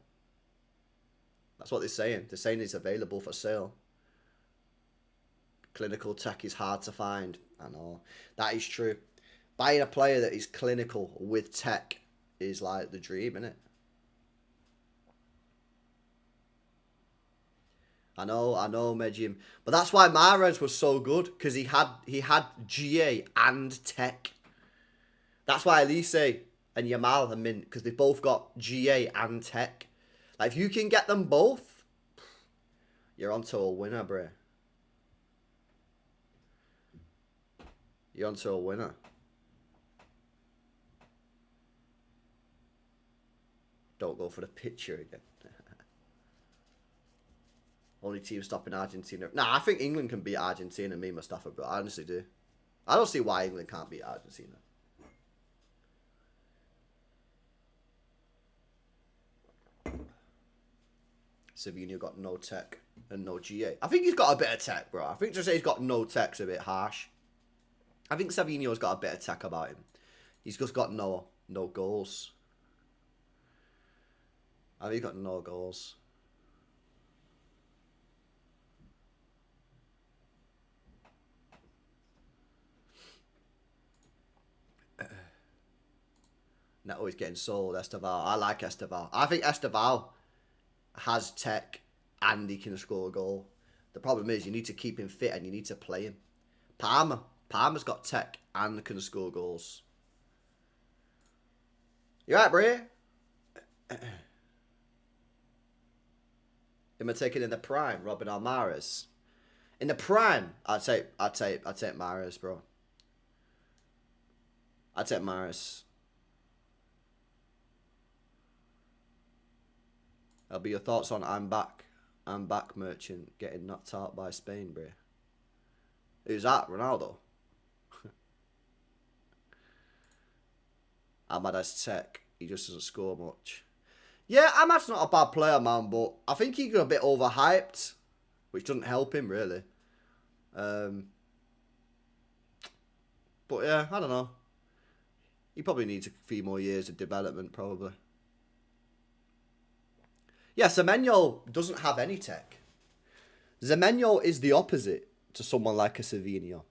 That's what they're saying. They're saying he's available for sale. Clinical tech is hard to find. I know. That is true. Buying a player that is clinical with tech is like the dream, isn't it? I know, Medjim. But that's why Mahrez was so good, because he had GA and tech. That's why Elise and Yamal are mint, because they've both got GA and tech. Like, if you can get them both, you're onto a winner, bro. You're onto a winner. Don't go for the picture again. Only team stopping Argentina. Nah, I think England can beat Argentina, me, Mustafa, bro. I honestly do. I don't see why England can't beat Argentina. Savinho got no tech and no GA. I think he's got a bit of tech, bro. I think to say he's got no tech's a bit harsh. I think Savinho's got a bit of tech about him. He's just got no goals. I think he's got no goals. Neto is getting sold, Esteval. I like Esteval. I think Esteval has tech and he can score a goal. The problem is you need to keep him fit and you need to play him. Palmer's got tech and can score goals. You right, bro? Am I taking in the prime, Robin Almares? In the prime, I'd take Mahrez, bro. I'd take Mahrez. That'll be your thoughts on I'm back merchant getting knocked out by Spain, bro. Who's that? Ronaldo? Ahmad has tech. He just doesn't score much. Yeah, Ahmad's not a bad player, man, but I think he got a bit overhyped, which doesn't help him, really. But yeah, I don't know. He probably needs a few more years of development, probably. Yeah, Semenyo doesn't have any tech. Semenyo is the opposite to someone like a Savinho,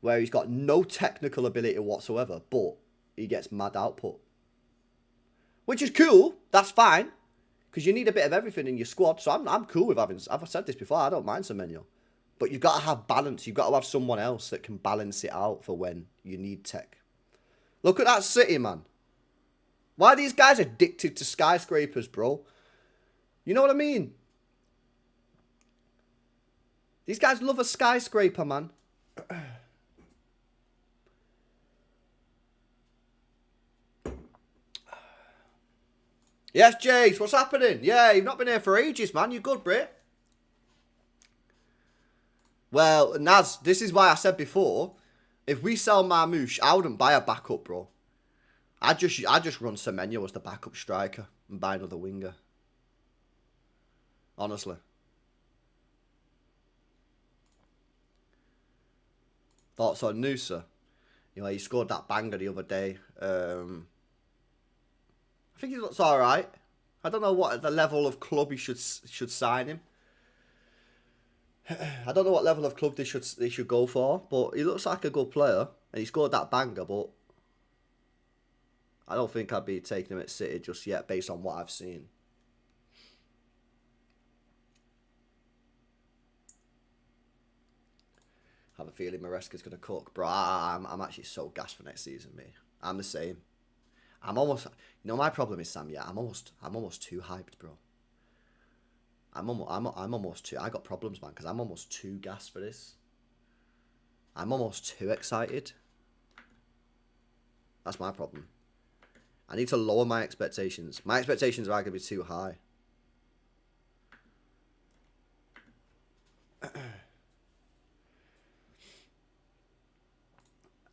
where he's got no technical ability whatsoever, but he gets mad output. Which is cool. That's fine. Because you need a bit of everything in your squad. So I'm cool with having... I've said this before. I don't mind Semenyo. But you've got to have balance. You've got to have someone else that can balance it out for when you need tech. Look at that City, man. Why are these guys addicted to skyscrapers, bro? You know what I mean? These guys love a skyscraper, man. Yes, Jace, what's happening? Yeah, you've not been here for ages, man. You good, bro? Well, Naz, this is why I said before, if we sell Marmouche, I wouldn't buy a backup, bro. I'd just run Semenyo as the backup striker and buy another winger. Honestly. Thoughts on Noosa? You know, he scored that banger the other day. I think he looks alright. I don't know what the level of club he should sign him. I don't know what level of club they should go for, but he looks like a good player. And he scored that banger, but I don't think I'd be taking him at City just yet based on what I've seen. have a feeling Maresca's going to cook. Bro, I'm actually so gassed for next season, mate. I'm the same. I'm almost... You know, my problem is, Sam, yeah, I'm almost too hyped, bro. I'm almost too... I got problems, man, because I'm almost too gassed for this. I'm almost too excited. That's my problem. I need to lower my expectations. My expectations are going to be too high.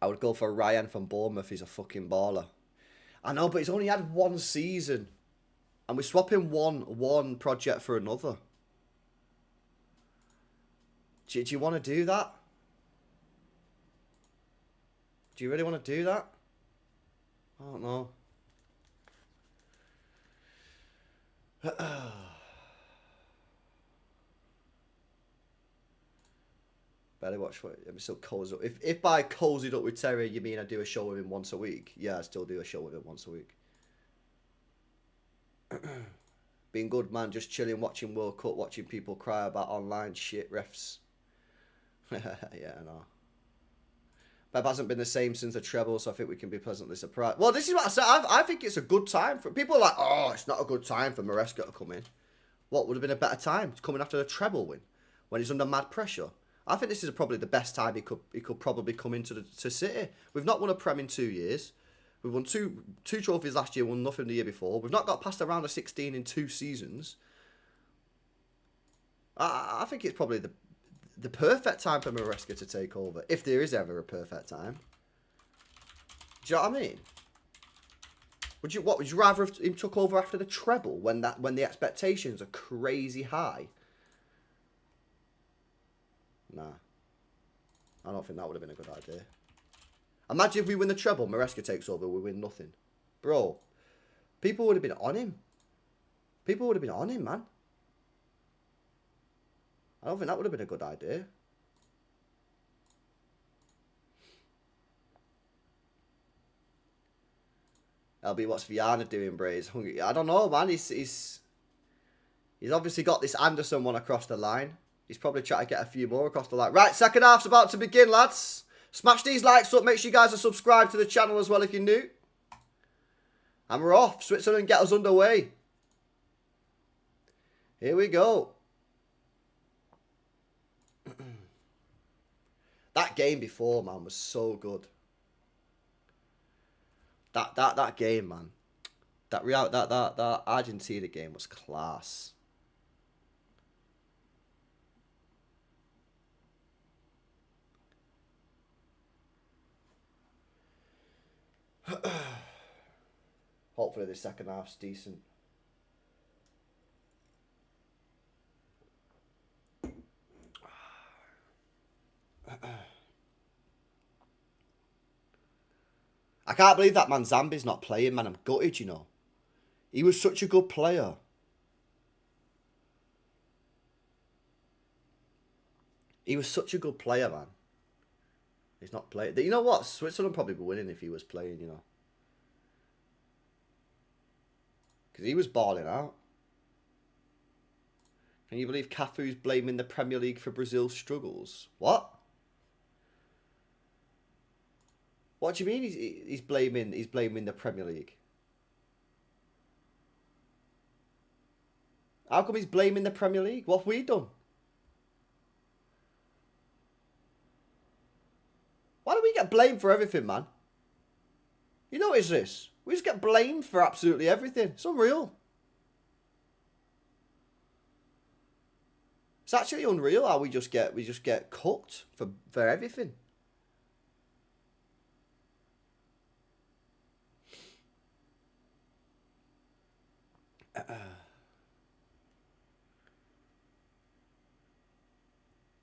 I would go for Ryan from Bournemouth. He's a fucking baller. I know, but he's only had one season. And we're swapping one project for another. Do you want to do that? Do you really want to do that? I don't know. Better watch for it. I'm still cozy up. If by cozied up with Terry you mean I do a show with him once a week, yeah, I still do a show with him once a week. Being good, man. Just chilling, watching World Cup, watching people cry about online shit refs. Yeah, I know. Pep hasn't been the same since the treble, so I think we can be pleasantly surprised. Well, this is what I said. I think it's a good time for... People are like, oh, it's not a good time for Maresca to come in. What would have been a better time? Coming after the treble win, when he's under mad pressure. I think this is probably the best time he could probably come into to City. We've not won a Prem in 2 years. We won two trophies last year, won nothing the year before. We've not got past the round of 16 in 2 seasons. I think it's probably the perfect time for Maresca to take over, if there is ever a perfect time. Do you know what I mean? Would you rather have him took over after the treble when the expectations are crazy high? Nah. I don't think that would have been a good idea. Imagine if we win the treble, Maresca takes over, we win nothing. Bro, people would have been on him. People would have been on him, man. I don't think that would have been a good idea. LB, what's Viana doing, Braze? I don't know, man. He's obviously got this Anderson one across the line. He's probably trying to get a few more across the line. Right, second half's about to begin, lads. Smash these likes up. Make sure you guys are subscribed to the channel as well if you're new. And we're off. Switzerland, get us underway. Here we go. That game before, man, was so good. That game, man. That Argentina game was class. Hopefully the second half's decent. I can't believe that man Zambi's not playing, man. I'm gutted, you know. He was such a good player. He was such a good player, man. He's not playing. You know what? Switzerland probably be winning if he was playing, you know. Because he was balling out. Can you believe Cafu's blaming the Premier League for Brazil's struggles? What? What do you mean he's blaming the Premier League? How come he's blaming the Premier League? What have we done? Why do we get blamed for everything, man? You notice this? We just get blamed for absolutely everything. It's unreal. It's actually unreal how we just get cooked for everything.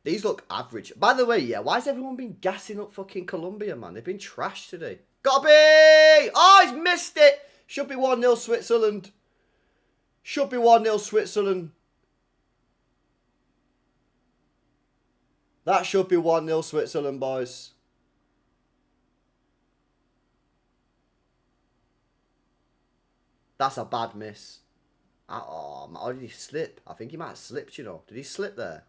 These look average. By the way, yeah, why has everyone been gassing up fucking Colombia, man? They've been trashed today. Gotta be! Oh, he's missed it! Should be 1-0 Switzerland. Should be 1-0 Switzerland. That should be 1-0 Switzerland, boys. That's a bad miss. Oh, did he slip? I think he might have slipped, you know. Did he slip there?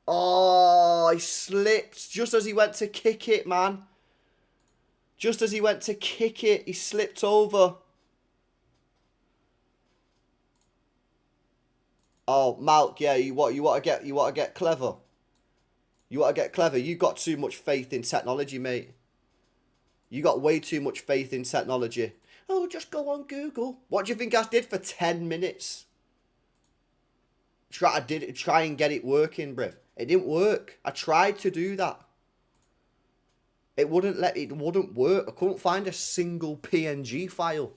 Oh, he slipped just as he went to kick it, man. Just as he went to kick it, he slipped over. Oh, Malk, yeah, you want to get clever. You want to get clever. You got too much faith in technology, mate. You got way too much faith in technology. Oh, just go on Google. What do you think I did for 10 minutes? Try and get it working, bruv. It didn't work. I tried to do that. It wouldn't work. I couldn't find a single PNG file.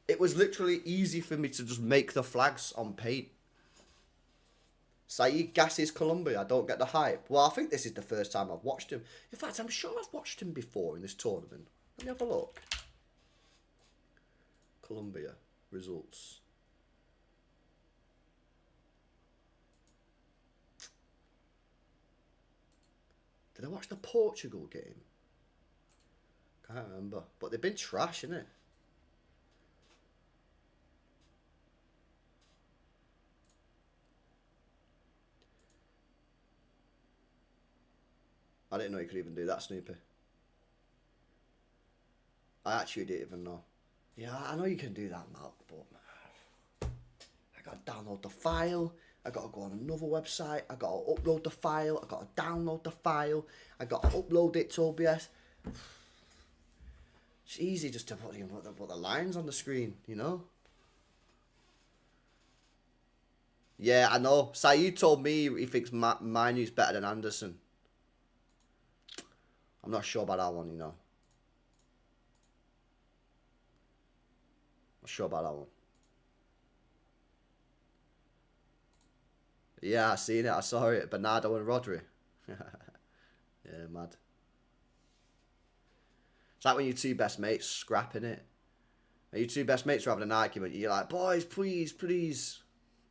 It was literally easy for me to just make the flags on paint. Saeed gasses Colombia. I don't get the hype. Well, I think this is the first time I've watched him. In fact, I'm sure I've watched him before in this tournament. Let me have a look. Colombia results. Did I watch the Portugal game? Can't remember. But they've been trash, innit? I didn't know you could even do that, Snoopy. I actually didn't even know. Yeah, I know you can do that, Mark, but I got to download the file. I got to go on another website. I got to upload the file. I got to download the file. I got to upload it to OBS. It's easy just to put the lines on the screen, you know? Yeah, I know. Saeed told me he thinks Mainu's better than Anderson. I'm not sure about that one, you know. Not sure about that one. Yeah, I seen it. I saw it. Bernardo and Rodri. Yeah, mad. It's like when your two best mates scrapping it. When your two best mates are having an argument, you're like, boys, please, please.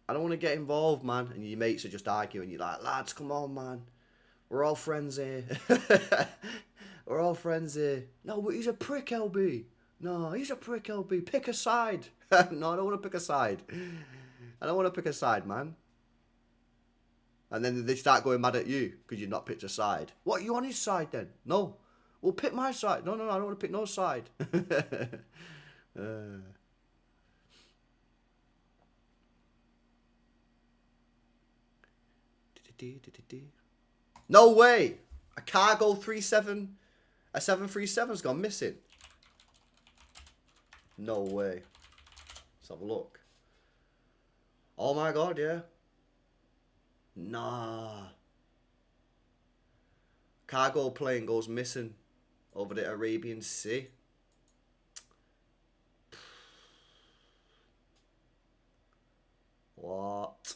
I don't want to get involved, man. And your mates are just arguing. You're like, lads, come on, man. We're all friends here. We're all friends here. No, but he's a prick, LB. No, he's a prick, LB. Pick a side. No, I don't want to pick a side. I don't want to pick a side, man. And then they start going mad at you because you've not picked a side. What, are you on his side then? No. Well, pick my side. No, I don't want to pick no side. No way. A cargo 737's gone missing. No way. Let's have a look. Oh my god, yeah. Nah. Cargo plane goes missing over the Arabian Sea. What?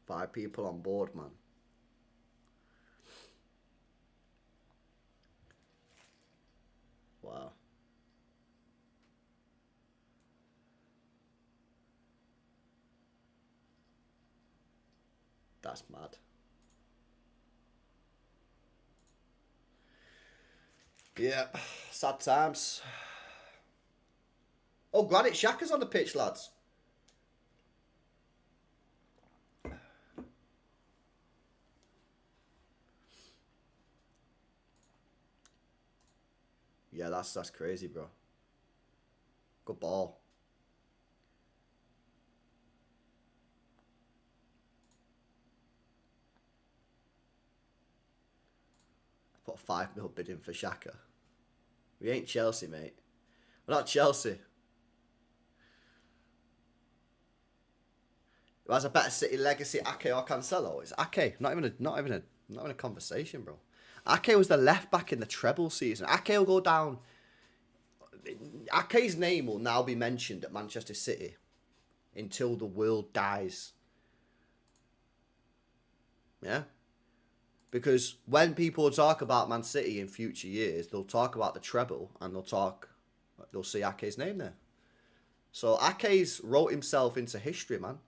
5 people on board, man. Wow. That's mad. Yeah, sad times. Oh, Granite Xhaka's on the pitch, lads. Yeah, that's crazy, bro. Good ball. I put a 5 mil bid in for Xhaka. We ain't Chelsea, mate. We're not Chelsea. Who has a better City legacy, Ake or Cancelo? It's Ake. Not even a conversation, bro. Ake was the left back in the treble season. Ake will go down. Ake's name will now be mentioned at Manchester City until the world dies. Yeah? Because when people talk about Man City in future years, they'll talk about the treble and they'll see Ake's name there. So Ake's wrote himself into history, man.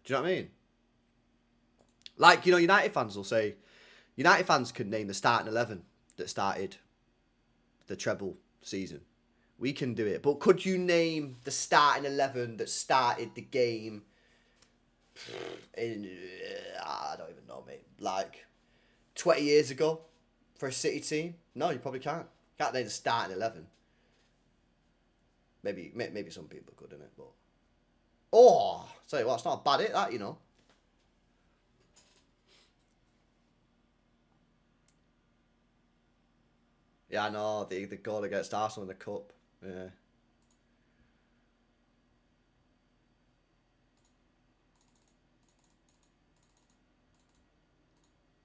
Do you know what I mean? Like, you know, United fans will say, United fans can name the starting 11 that started the treble season. We can do it. But could you name the starting 11 that started the game I don't even know, mate. Like 20 years ago for a City team? No, you probably can't. Can't name the starting 11. Maybe some people could, innit? But oh, tell you what, it's not a bad hit, that, you know. Yeah, I know, the goal against Arsenal in the cup. Yeah.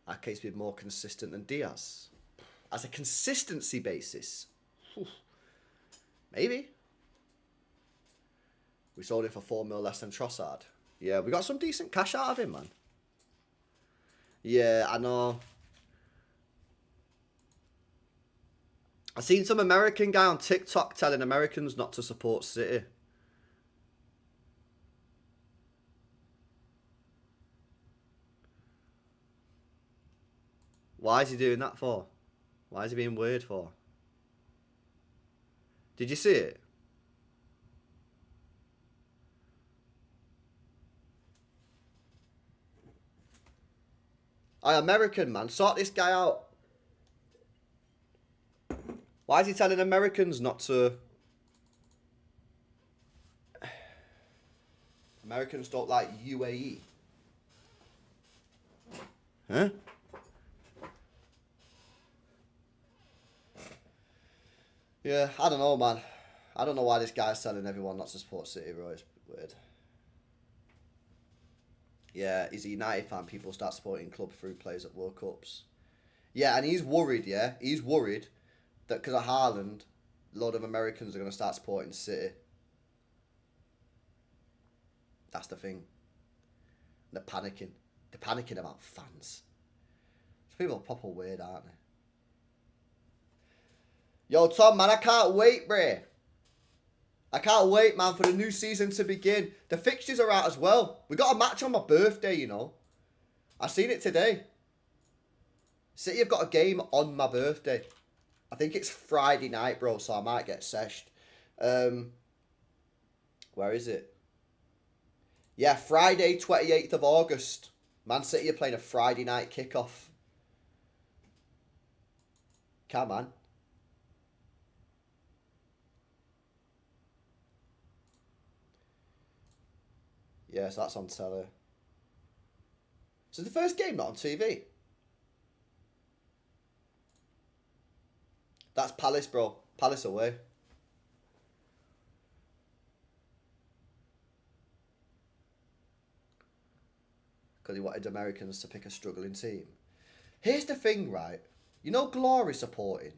That case be more consistent than Diaz. As a consistency basis. Maybe. We sold him for 4 mil less than Trossard. Yeah, we got some decent cash out of him, man. Yeah, I know. I seen some American guy on TikTok telling Americans not to support City. Why is he doing that for? Why is he being weird for? Did you see it? American, man. Sort this guy out. Why is he telling Americans not to... Americans don't like UAE. Huh? Yeah, I don't know, man. I don't know why this guy's telling everyone not to support City, bro. It's weird. Yeah, he's a United fan. People start supporting club through plays at World Cups. Yeah, and he's worried, yeah? He's worried that because of Haaland, a lot of Americans are going to start supporting City. That's the thing. They're panicking. They're panicking about fans. These people are proper weird, aren't they? Yo, Tom, man, I can't wait, bruh. I can't wait, man, for the new season to begin. The fixtures are out as well. We got a match on my birthday, you know. I seen it today. City have got a game on my birthday. I think it's Friday night, bro, so I might get seshed. Where is it? Yeah, Friday, 28th of August. Man City are playing a Friday night kickoff. Come on. Yeah, so that's on telly. So the first game not on TV. That's Palace, bro. Palace away. Because he wanted Americans to pick a struggling team. Here's the thing, right? You know Glory supporting?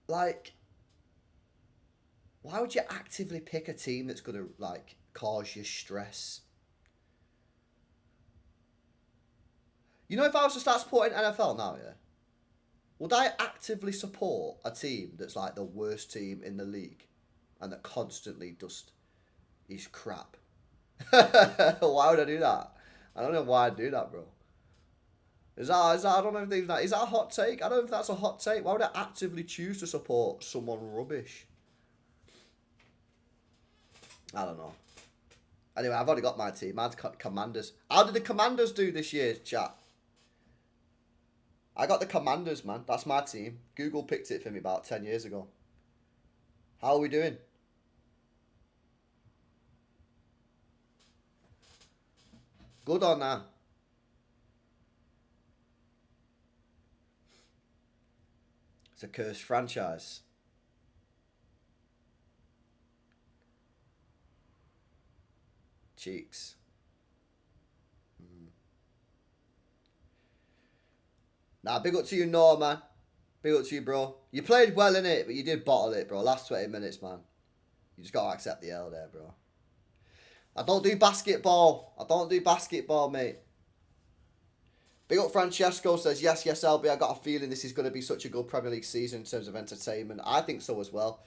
Like, why would you actively pick a team that's going to, like, cause you stress? You know, if I was to start supporting NFL now, yeah? Would I actively support a team that's like the worst team in the league and that constantly just is crap? Why would I do that? I don't know why I'd do that, bro. Is that I don't know if is that a hot take? I don't know if that's a hot take. Why would I actively choose to support someone rubbish? I don't know. Anyway, I've already got my team. Mine's Commanders. How did the Commanders do this year, chat? I got the Commanders, man. That's my team. Google picked it for me about 10 years ago. How are we doing? Good or nah? It's a cursed franchise. Cheeks. Nah, big up to you, Noah, man. Big up to you, bro. You played well in it, but you did bottle it, bro. Last 20 minutes, man. You just got to accept the L there, bro. I don't do basketball. I don't do basketball, mate. Big up Francesco says, yes, LB. I got a feeling this is going to be such a good Premier League season in terms of entertainment. I think so as well.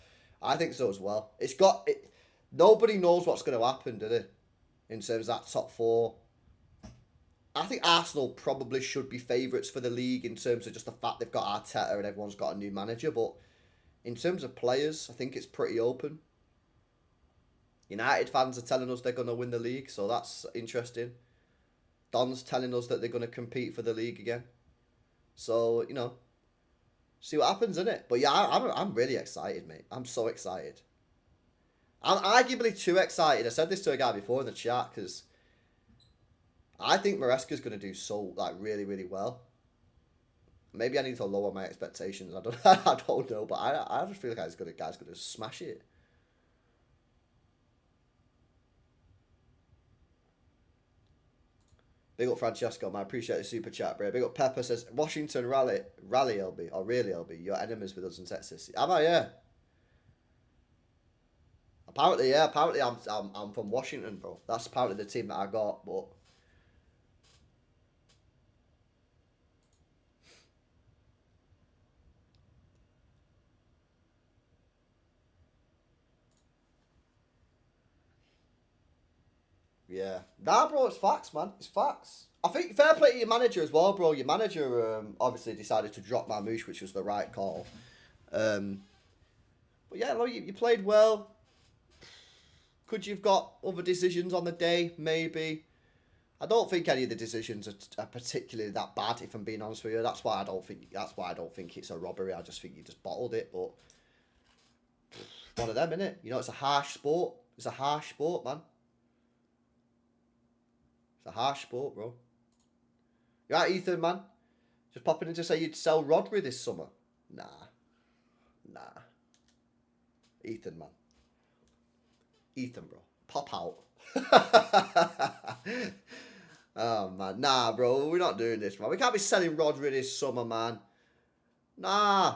It's got... Nobody knows what's going to happen, do they? In terms of that top four. I think Arsenal probably should be favourites for the league in terms of just the fact they've got Arteta and everyone's got a new manager. But in terms of players, I think it's pretty open. United fans are telling us they're going to win the league, so that's interesting. Don's telling us that they're going to compete for the league again. So, you know, see what happens, innit? But yeah, I'm really excited, mate. I'm so excited. I'm arguably too excited. I said this to a guy before in the chat because I think Maresca's going to do so, like, really, really well. Maybe I need to lower my expectations. I don't, I don't know, but I just feel like this guy's going to smash it. Big up Francesco, man. I appreciate the super chat, bro. Big up Pepper says Washington rally LB or really LB. You're enemies with us in Texas. Am I? Yeah. Apparently, yeah. Apparently, I'm from Washington, bro. That's apparently the team that I got, but. Yeah. Nah, bro, it's facts, man. It's facts. I think fair play to your manager as well, bro. Your manager obviously decided to drop Marmouche, which was the right call. But yeah, look, you played well. Could you have got other decisions on the day? Maybe. I don't think any of the decisions are particularly that bad. If I'm being honest with you, that's why I don't think it's a robbery. I just think you just bottled it. But one of them, innit? You know, it's a harsh sport. It's a harsh sport, man. It's a harsh sport, bro. You right, Ethan, man? Just popping in to say you'd sell Rodri this summer. Nah. Ethan, man. Ethan, bro. Pop out. Oh, man. Nah, bro. We're not doing this, man. We can't be selling Rodri this summer, man. Nah.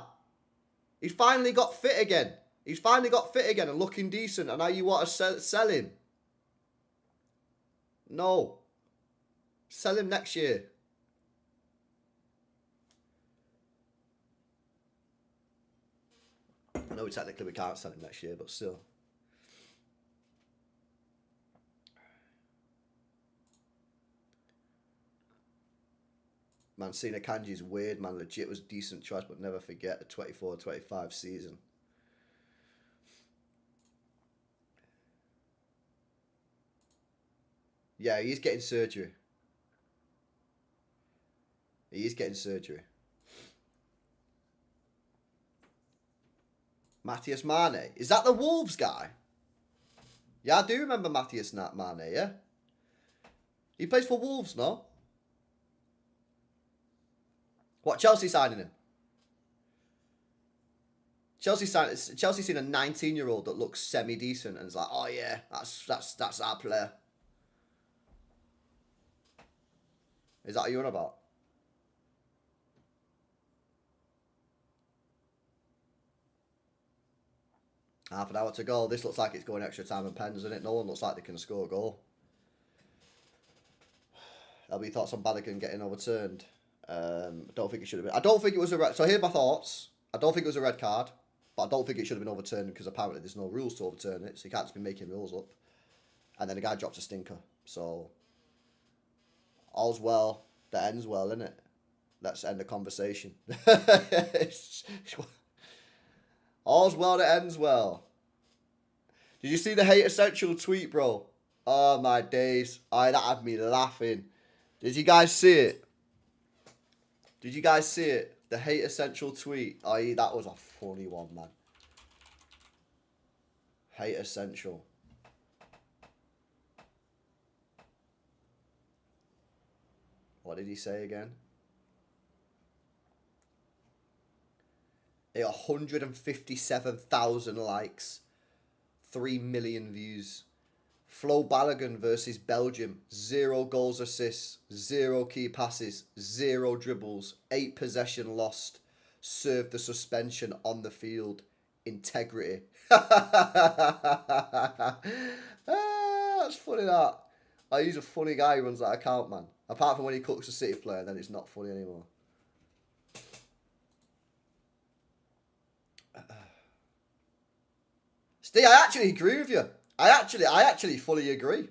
He's finally got fit again. And looking decent. And now you want to sell him. No. Sell him next year. I know technically we can't sell him next year, but still. Mancina Kanji's weird, man. Legit was decent choice, but never forget the 24-25 season. Yeah, he's getting surgery. Matthias Mane. Is that the Wolves guy? Yeah, I do remember Matthias Mane, yeah? He plays for Wolves, no? What, Chelsea signing him? Chelsea seen a 19-year-old that looks semi-decent and is like, oh yeah, that's our player. Is that what you're on about? Half an hour to go. This looks like it's going extra time and pens, isn't it? No one looks like they can score a goal. LB thoughts on Balogun getting overturned. I don't think it should have been. I don't think it was a red. So here are my thoughts. I don't think it was a red card, but I don't think it should have been overturned because apparently there's no rules to overturn it, so you can't just be making rules up. And then the guy drops a stinker. So all's well that ends well, innit? Let's end the conversation. All's well that ends well. Did you see the Hate Essential tweet, bro? Oh my days. That had me laughing. Did you guys see it? The Hate Essential tweet. That was a funny one, man. Hate Essential. What did he say again? 157,000 likes. 3 million views. Flo Balogun versus Belgium. 0 goals assists. 0 key passes. 0 dribbles. 8 possession lost. Served the suspension on the field. Integrity. That's funny, that. He's a funny guy who runs that account, man. Apart from when he cooks a City player, then it's not funny anymore. Steve, I actually agree with you. I actually fully agree.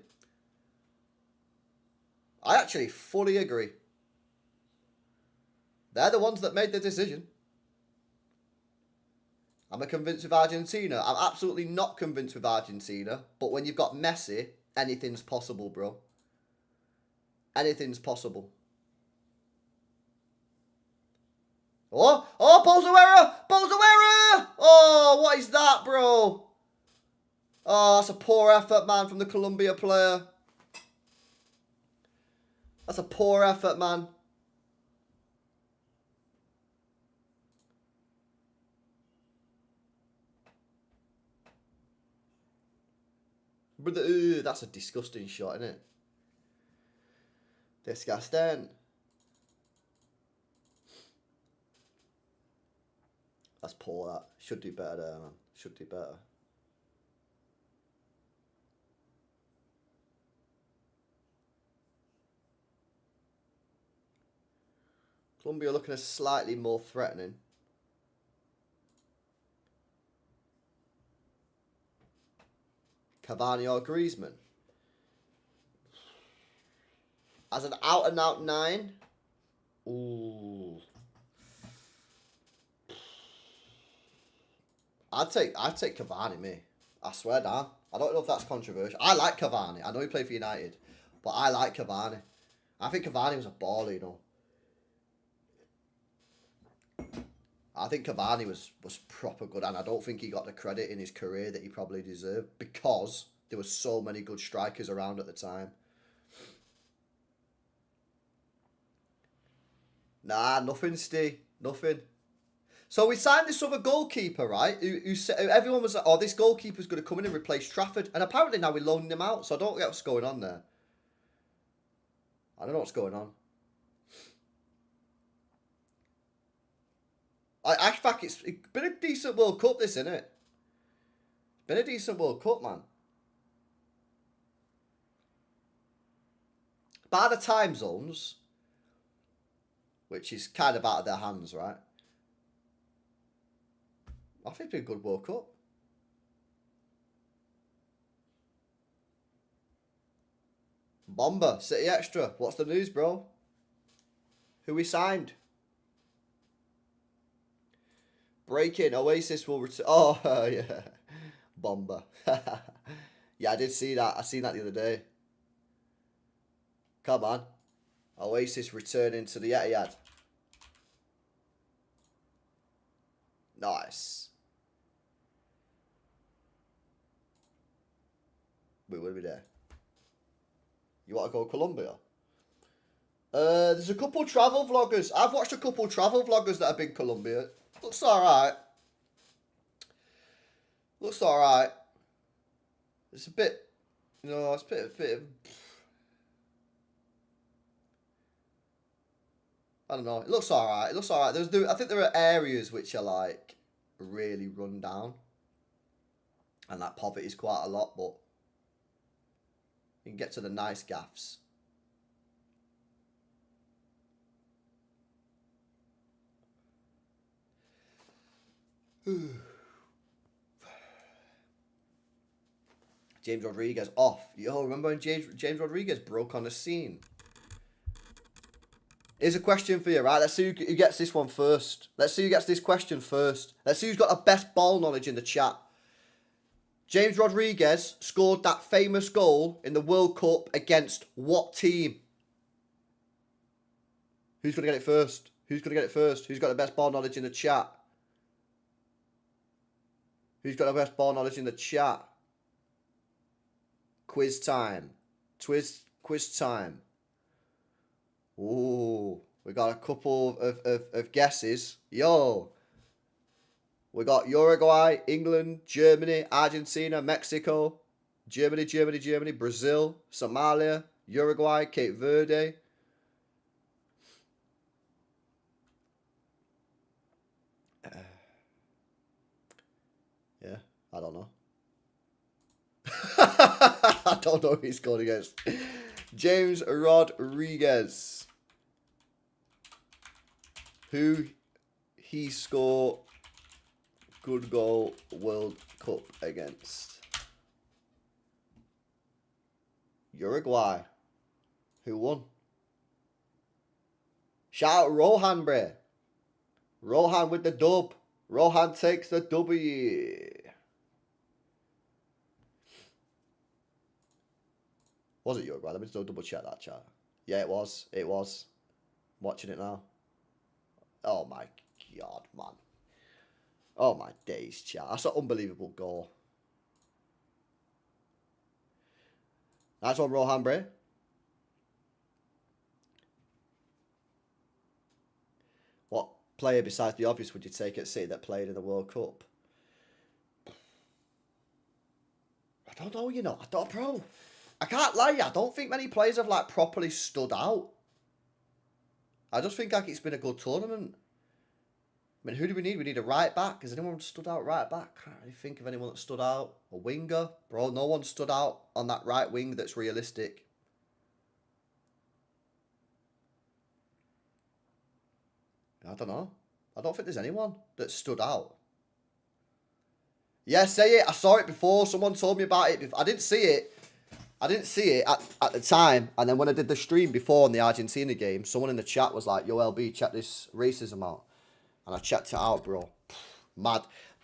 They're the ones that made the decision. Am I convinced with Argentina? I'm absolutely not convinced with Argentina. But when you've got Messi, anything's possible, bro. Anything's possible. Oh, Bolsonaro! Oh, what is that, bro? Oh, that's a poor effort, man, from the Colombia player. That's a poor effort, man. Brother, that's a disgusting shot, isn't it? Disgusting. That's poor, that. Should do better there, man. Should do better. Colombia looking slightly more threatening. Cavani or Griezmann? As an out-and-out 9? Ooh. I'd take Cavani, me. I swear down. I don't know if that's controversial. I like Cavani. I know he played for United, but I like Cavani. I think Cavani was a baller, you know. I think Cavani was proper good, and I don't think he got the credit in his career that he probably deserved because there were so many good strikers around at the time. Nah, nothing, Steve. Nothing. So we signed this other goalkeeper, right? Who everyone was like, oh, this goalkeeper's going to come in and replace Trafford. And apparently now we're loaning him out, so I don't get what's going on there. I don't know what's going on. I fact, it's been a decent World Cup, this, isn't it? Been a decent World Cup, man. By the time zones, which is kind of out of their hands, right? I think it's been a good World Cup. Bomber, City Extra. What's the news, bro? Who we signed? Breaking, Oasis will return. Oh, yeah. Bomber. Yeah, I did see that. I seen that the other day. Come on. Oasis returning to the Etihad. Nice. We will be there. You want to go to Colombia? There's a couple travel vloggers. I've watched a couple travel vloggers that have been Colombia. Looks alright. Looks alright. It's a bit, you know, it's a bit of, I don't know. It looks alright. It looks alright. I think there are areas which are like really run down, and that poverty is quite a lot, but you can get to the nice gaffs. James Rodriguez off. Yo, remember when James Rodriguez broke on the scene? Here's a question for you, right? Let's see who gets this one first. Let's see who gets this question first. Let's see who's got the best ball knowledge in the chat. James Rodriguez scored that famous goal in the World Cup against what team? Who's going to get it first? Who's going to get it first? Who's got the best ball knowledge in the chat? Who's got the best ball knowledge in the chat? Quiz time. Quiz time. Ooh, we got a couple of guesses. Yo. We got Uruguay, England, Germany, Argentina, Mexico, Germany, Brazil, Somalia, Uruguay, Cape Verde. Yeah, I don't know. I don't know who he's scored against. James Rodriguez. Who he scored good goal World Cup against? Uruguay. Who won? Shout out Rohan, bre. Rohan with the dub. Rohan takes the W. Was it Uruguay? Let me just double check that, chat. Yeah, it was. It was. I'm watching it now. Oh my God, man. Oh my days, chat. That's an unbelievable goal. That's on Rohan Bray. What player besides the obvious would you take at City that played in the World Cup? I don't know, you know. I don't, bro. I can't lie, I don't think many players have like properly stood out. I just think like it's been a good tournament. I mean, who do we need? We need a right back. Has anyone stood out right back? Can't really think of anyone that stood out. A winger? Bro, no one stood out on that right wing that's realistic. I don't know. I don't think there's anyone that stood out. Yeah, say it. I saw it before. Someone told me about it. I didn't see it. I didn't see it at the time. And then when I did the stream before on the Argentina game, someone in the chat was like, yo, LB, check this racism out. And I checked it out, bro. Mad.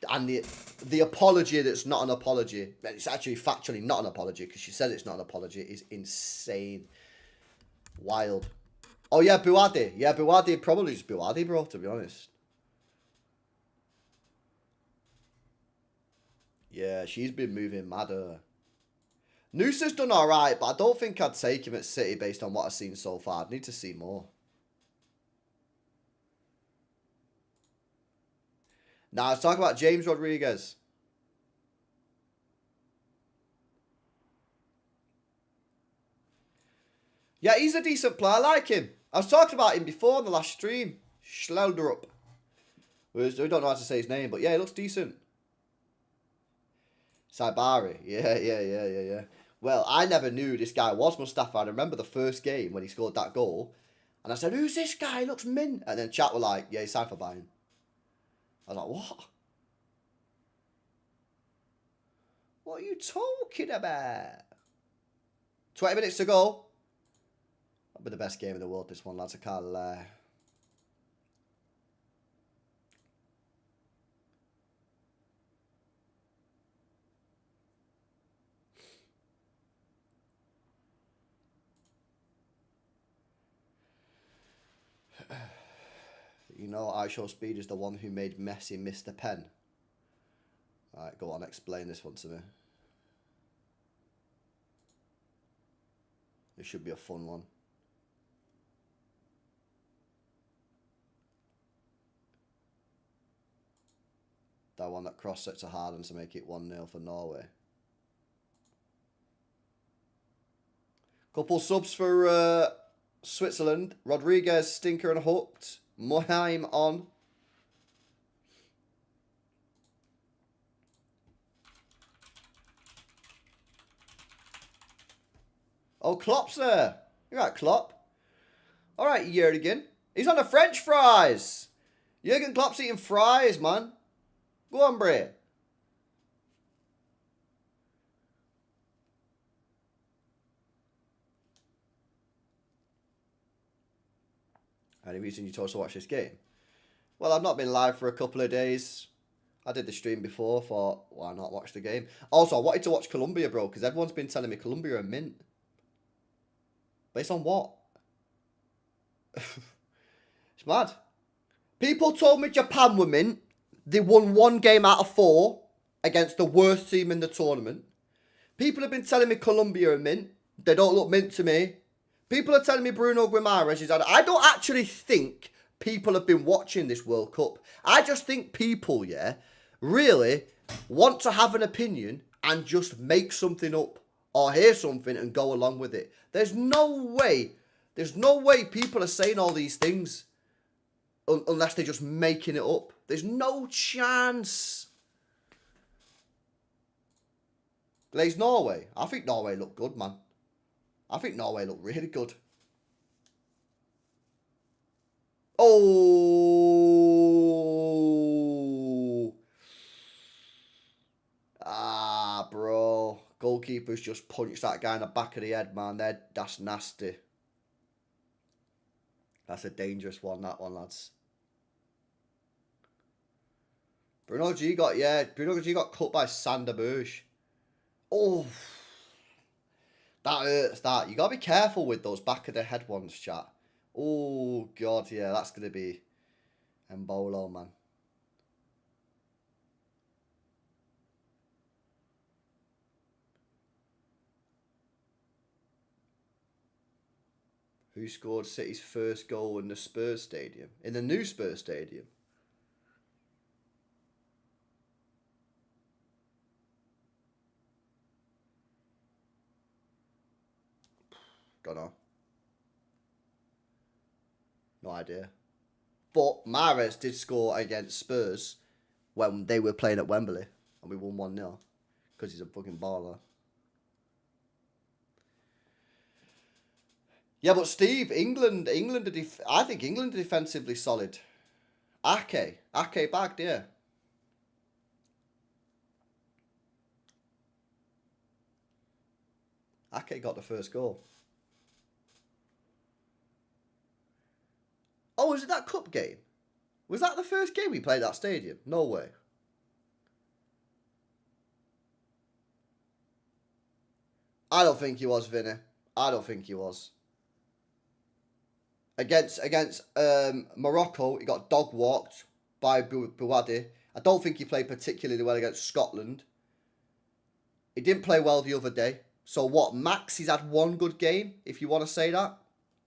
And the apology that's not an apology, it's actually factually not an apology because she says it's not an apology, is insane. Wild. Oh, yeah, Buadi. Yeah, Buadi. Probably just Buadi, bro, to be honest. Yeah, she's been moving madder. Noosa's done alright, but I don't think I'd take him at City based on what I've seen so far. I'd need to see more. Now, let's talk about James Rodriguez. Yeah, he's a decent player. I like him. I was talking about him before on the last stream. Schlelderup. We don't know how to say his name, but yeah, he looks decent. Saibari. Yeah. Well, I never knew this guy was Mustafa. I remember the first game when he scored that goal. And I said, who's this guy? He looks mint. And then chat were like, yeah, he's signed for Bayern. I was like, what? What are you talking about? 20 minutes to go. That'll be the best game in the world, this one, lads. I can't lie. You know, I Show Speed is the one who made Messi miss the pen. Alright, go on, explain this one to me. It should be a fun one. That one that crossed it to Harden to make it 1-0 for Norway. Couple subs for Switzerland. Rodriguez, stinker and hooked. Moheim on. Oh, Klopp's there. You're right, Klopp. All right, Jurgen. He's on the French fries. Jurgen Klopp's eating fries, man. Go on, Bray. Any reason you chose to watch this game? Well, I've not been live for a couple of days. I did the stream before, thought, why not watch the game? Also, I wanted to watch Colombia, bro, because everyone's been telling me Colombia are mint. Based on what? It's mad. People told me Japan were mint. They won 1 game out of 4 against the worst team in the tournament. People have been telling me Colombia are mint. They don't look mint to me. People are telling me Bruno Guimaraes is out. I don't actually think people have been watching this World Cup. I just think people, yeah, really want to have an opinion and just make something up or hear something and go along with it. There's no way people are saying all these things unless they're just making it up. There's no chance. Glaze Norway. I think Norway look good, man. I think Norway look really good. Oh. Ah, bro. Goalkeeper's just punched that guy in the back of the head, man. That's nasty. That's a dangerous one, that one, lads. Bruno G got cut by Sander Berge. Oh, that hurts. That you gotta be careful with those back of the head ones, chat. Oh god, yeah, that's gonna be Embolo, man. Who scored City's first goal in the Spurs stadium? In the new Spurs stadium? Don't know. No idea. But Mahrez did score against Spurs when they were playing at Wembley. And we won 1-0. Because he's a fucking baller. Yeah, but Steve, England I think England are defensively solid. Ake bagged, yeah. Ake got the first goal. Oh, was it that cup game? Was that the first game we played at that stadium? No way. I don't think he was, Vinny. I don't think he was. Against Morocco, he got dog walked by Bouadi. I don't think he played particularly well against Scotland. He didn't play well the other day. So what? Max, he's had one good game, if you want to say that.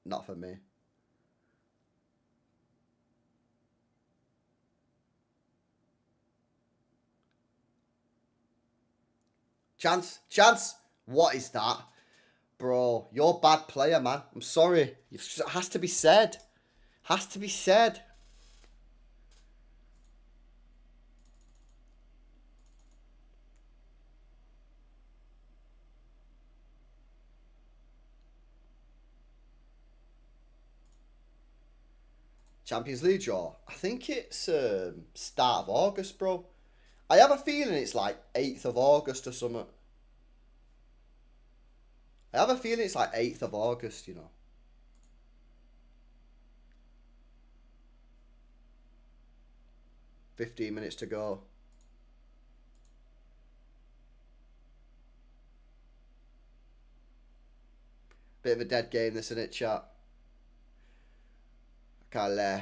Not for me. Chance. What is that? Bro, you're a bad player, man. I'm sorry. It has to be said. Has to be said. Champions League draw. I think it's start of August, bro. I have a feeling it's like 8th of August or something. I have a feeling it's like 8th of August, you know. $15 to go. Bit of a dead game, this, isn't it, chat? Karl.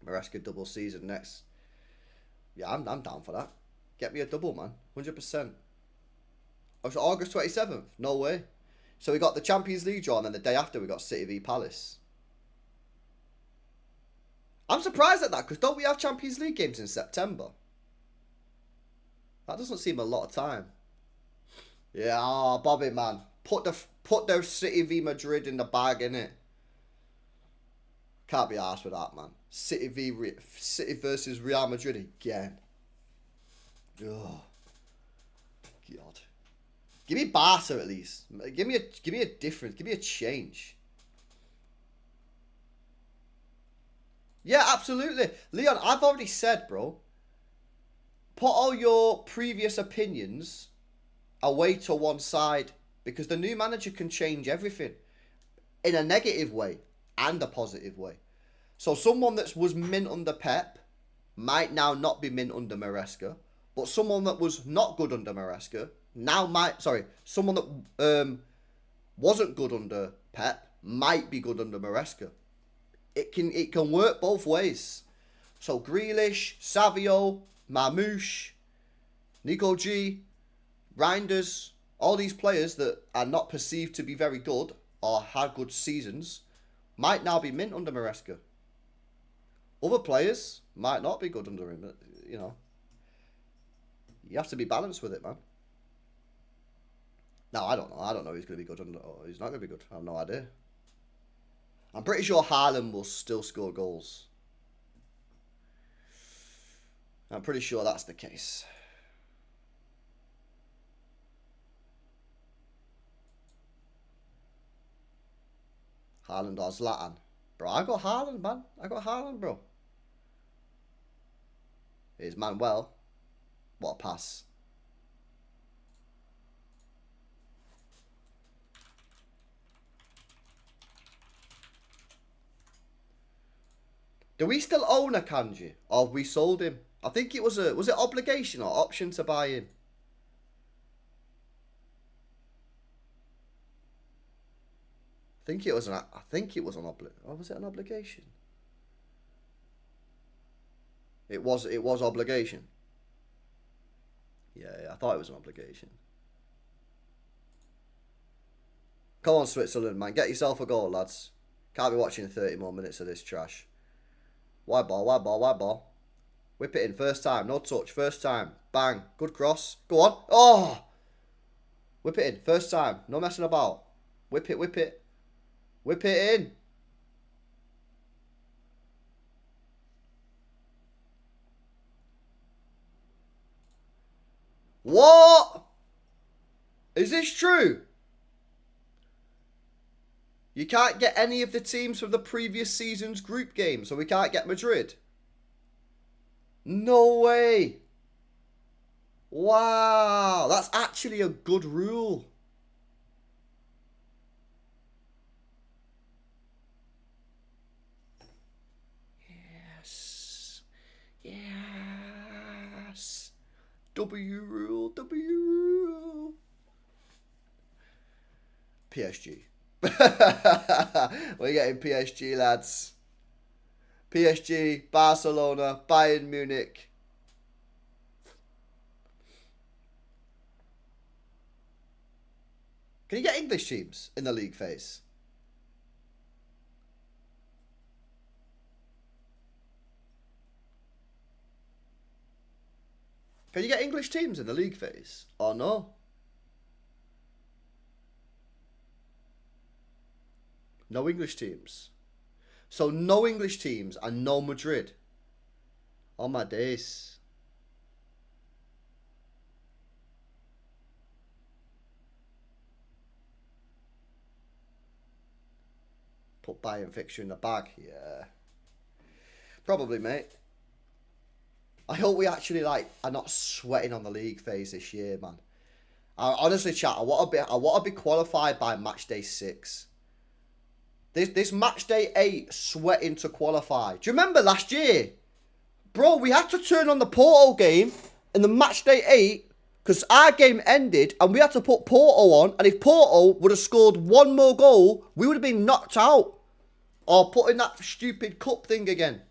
Maresca double season next. Yeah, I'm down for that. Get me a double, man. 100%. Oh, so August 27th? No way. So we got the Champions League draw, and then the day after we got City v Palace. I'm surprised at that, because don't we have Champions League games in September? That doesn't seem a lot of time. Yeah, oh, Bobby, man. Put the City v Madrid in the bag, innit? Can't be arsed with that, man. City versus Real Madrid again. Oh, God. Give me Barca at least. Give me a difference. Give me a change. Yeah, absolutely. Leon, I've already said, bro. Put all your previous opinions away to one side, because the new manager can change everything in a negative way and a positive way. So someone that was mint under Pep might now not be mint under Maresca, but someone that was not good under Maresca now might, someone that wasn't good under Pep might be good under Maresca. It can work both ways. So Grealish, Savio, Marmouche, Nico G, Reinders, all these players that are not perceived to be very good or had good seasons might now be mint under Maresca. Other players might not be good under him, but, you know. You have to be balanced with it, man. No, I don't know. I don't know who's going to be good under, or who's not going to be good. I have no idea. I'm pretty sure Haaland will still score goals. I'm pretty sure that's the case. Haaland or Zlatan. Bro, I got Haaland, man. I got Haaland, bro. Here's Manuel. What a pass. Do we still own a Kanji? Or have we sold him? I think it was it obligation or option to buy him? I think it was an or was it an obligation? It was obligation. Yeah, I thought it was an obligation. Come on, Switzerland, man. Get yourself a goal, lads. Can't be watching 30 more minutes of this trash. Wide ball, wide ball, wide ball. Whip it in. First time. No touch. First time. Bang. Good cross. Go on. Oh! Whip it in. First time. No messing about. Whip it, whip it. Whip it in. What? Is this true? You can't get any of the teams from the previous season's group game, so we can't get Madrid. No way. Wow, that's actually a good rule. Yes. Yes. W rule, W rule. PSG. We're getting PSG, lads. PSG, Barcelona, Bayern Munich. Can you get English teams in the league phase? Can you get English teams in the league phase? Or no? No English teams. So no English teams and no Madrid. Oh my days. Put Bayern fixture in the bag. Yeah. Probably, mate. I hope we actually are not sweating on the league phase this year, man. Honestly, chat, I want to be qualified by match day 6. This match day 8 sweating to qualify. Do you remember last year? Bro, we had to turn on the Porto game in the match day 8 because our game ended and we had to put Porto on. And if Porto would have scored one more goal, we would have been knocked out. Or put in that stupid cup thing again.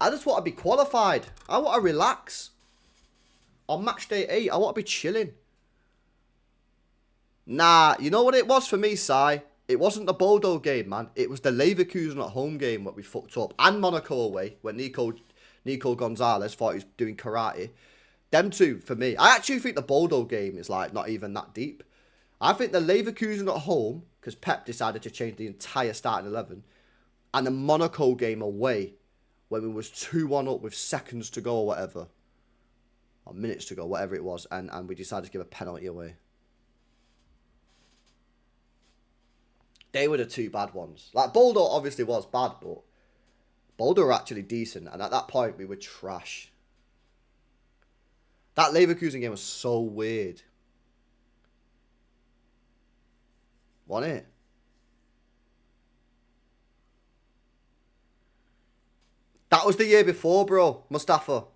I just want to be qualified. I want to relax. On match day 8, I want to be chilling. Nah, you know what it was for me, Si? It wasn't the Bodo game, man. It was the Leverkusen at home game what we fucked up. And Monaco away, when Nico Gonzalez thought he was doing karate. Them two, for me. I actually think the Bodo game is not even that deep. I think the Leverkusen at home, because Pep decided to change the entire starting 11. And the Monaco game away, when we was 2-1 up with seconds to go or whatever. Or minutes to go, whatever it was. And we decided to give a penalty away. They were the two bad ones. Boulder obviously was bad, but Boulder were actually decent. And at that point, we were trash. That Leverkusen game was so weird. Wasn't it? That was the year before, bro. Mustafa.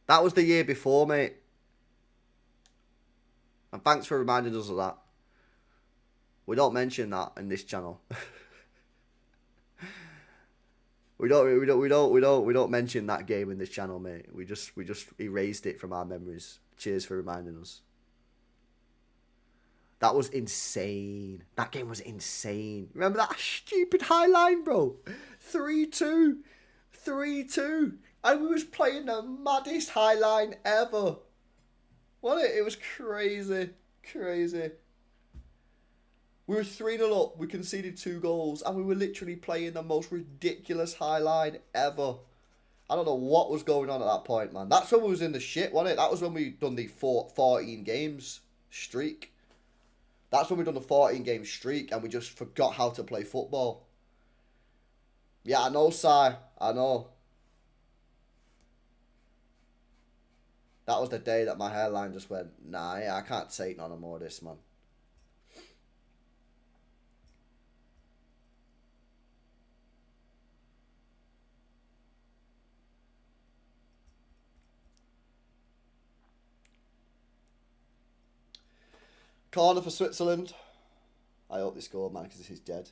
That was the year before, mate. And thanks for reminding us of that. We don't mention that in this channel. we don't mention that game in this channel, mate. We just erased it from our memories. Cheers for reminding us. That was insane. That game was insane. Remember that stupid high line, bro? 3-2. 3-2. And we was playing the maddest high line ever. Wasn't it? It was crazy. Crazy. We were 3-0 up, we conceded 2 goals, and we were literally playing the most ridiculous high line ever. I don't know what was going on at that point, man. That's when we was in the shit, wasn't it? That was when we done the 14 games streak. That's when we done the 14 game streak, and we just forgot how to play football. Yeah, I know, Si. I know. That was the day that my hairline just went, nah, I can't take none more of this, man. Corner for Switzerland. I hope they score, man, because he's dead.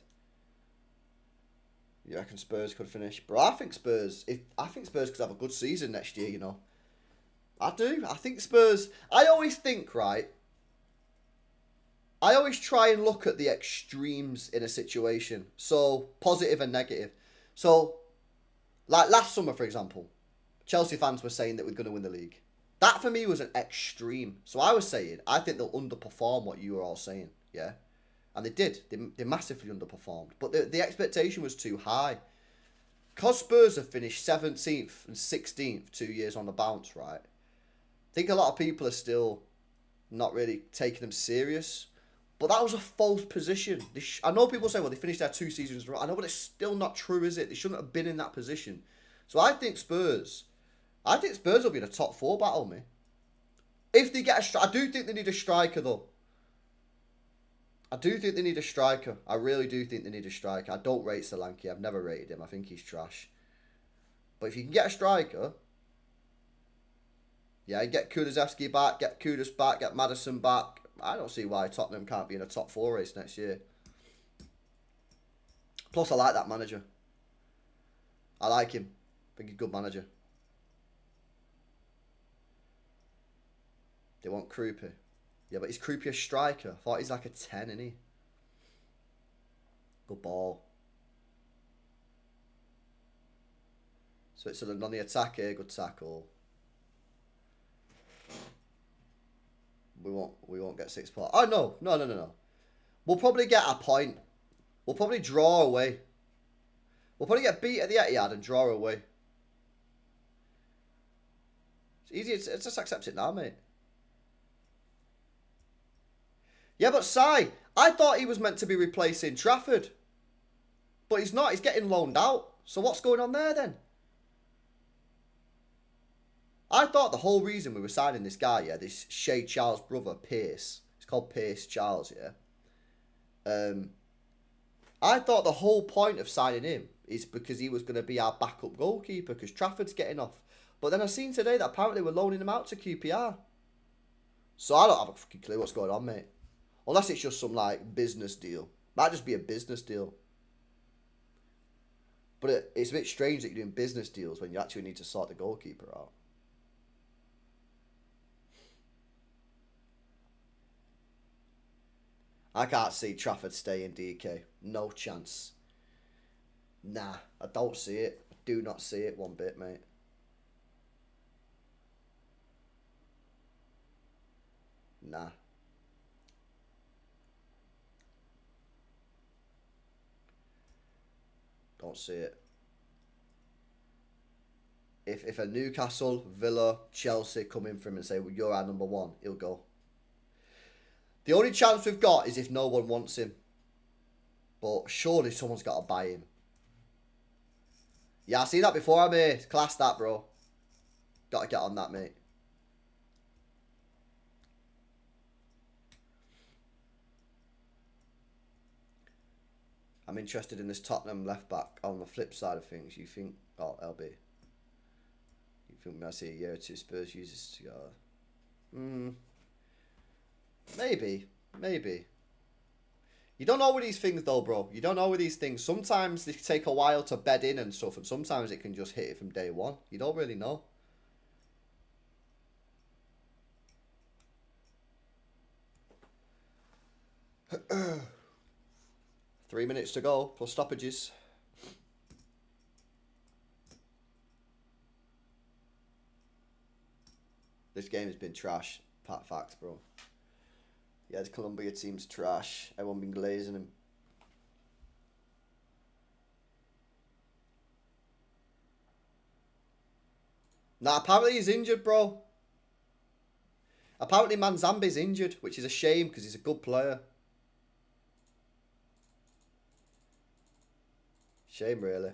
You reckon Spurs could finish? Bro, I think Spurs could have a good season next year, you know. I do. I think Spurs... I always think, right... I always try and look at the extremes in a situation. So, positive and negative. So, like last summer, for example, Chelsea fans were saying that we're going to win the league. That, for me, was an extreme. So, I was saying, I think they'll underperform what you were all saying, yeah? And they did. They massively underperformed. But the expectation was too high. Because Spurs have finished 17th and 16th 2 years on the bounce, right? I think a lot of people are still not really taking them serious. But that was a false position. I know people say, well, they finished their 2 seasons in a row. I know, but it's still not true, is it? They shouldn't have been in that position. So I think Spurs will be in a top 4 battle, mate. If they get a striker. I do think they need a striker, though. I do think they need a striker. I really do think they need a striker. I don't rate Solanke. I've never rated him. I think he's trash. But if you can get a striker... Yeah, get Kulusevski back, get Kudus back, get Maddison back. I don't see why Tottenham can't be in a top 4 race next year. Plus, I like that manager. I like him. I think he's a good manager. They want Krupa. Yeah, but he's Krupa a striker. I thought he's like a 10, isn't he? Good ball. Switzerland on the attack here. Good tackle. We won't get 6 points. Oh, no. We'll probably get a point. We'll probably draw away. We'll probably get beat at the Etihad and draw away. It's easy. It's just accept it now, mate. Yeah, but Si, I thought he was meant to be replacing Trafford. But he's not. He's getting loaned out. So what's going on there then? I thought the whole reason we were signing this guy, yeah, this Shay Charles' brother, Pierce. It's called Pierce Charles, yeah. I thought the whole point of signing him is because he was going to be our backup goalkeeper because Trafford's getting off. But then I seen today that apparently we're loaning him out to QPR. So I don't have a fucking clue what's going on, mate. Unless it's just some, like, business deal. Might just be a business deal. But it's a bit strange that you're doing business deals when you actually need to sort the goalkeeper out. I can't see Trafford staying DK. No chance. Nah, I don't see it. I do not see it one bit, mate. Nah. Don't see it. If a Newcastle, Villa, Chelsea come in for him and say, well, you're our number 1, he'll go. The only chance we've got is if no one wants him. But surely someone's got to buy him. Yeah, I seen that before, mate. Class that, bro. Got to get on that, mate. I'm interested in this Tottenham left back. On the flip side of things, you think... Oh, LB. You think we might see a year or 2 Spurs users together? Maybe. You don't know with these things though, bro. You don't know with these things. Sometimes they take a while to bed in and stuff, and sometimes it can just hit it from day one. You don't really know. Three minutes to go, plus stoppages. This game has been trash. Facts, bro. Yeah, the Colombia team's trash. Everyone been glazing him. Nah, apparently he's injured, bro. Apparently Manzambi's injured, which is a shame because he's a good player. Shame, really.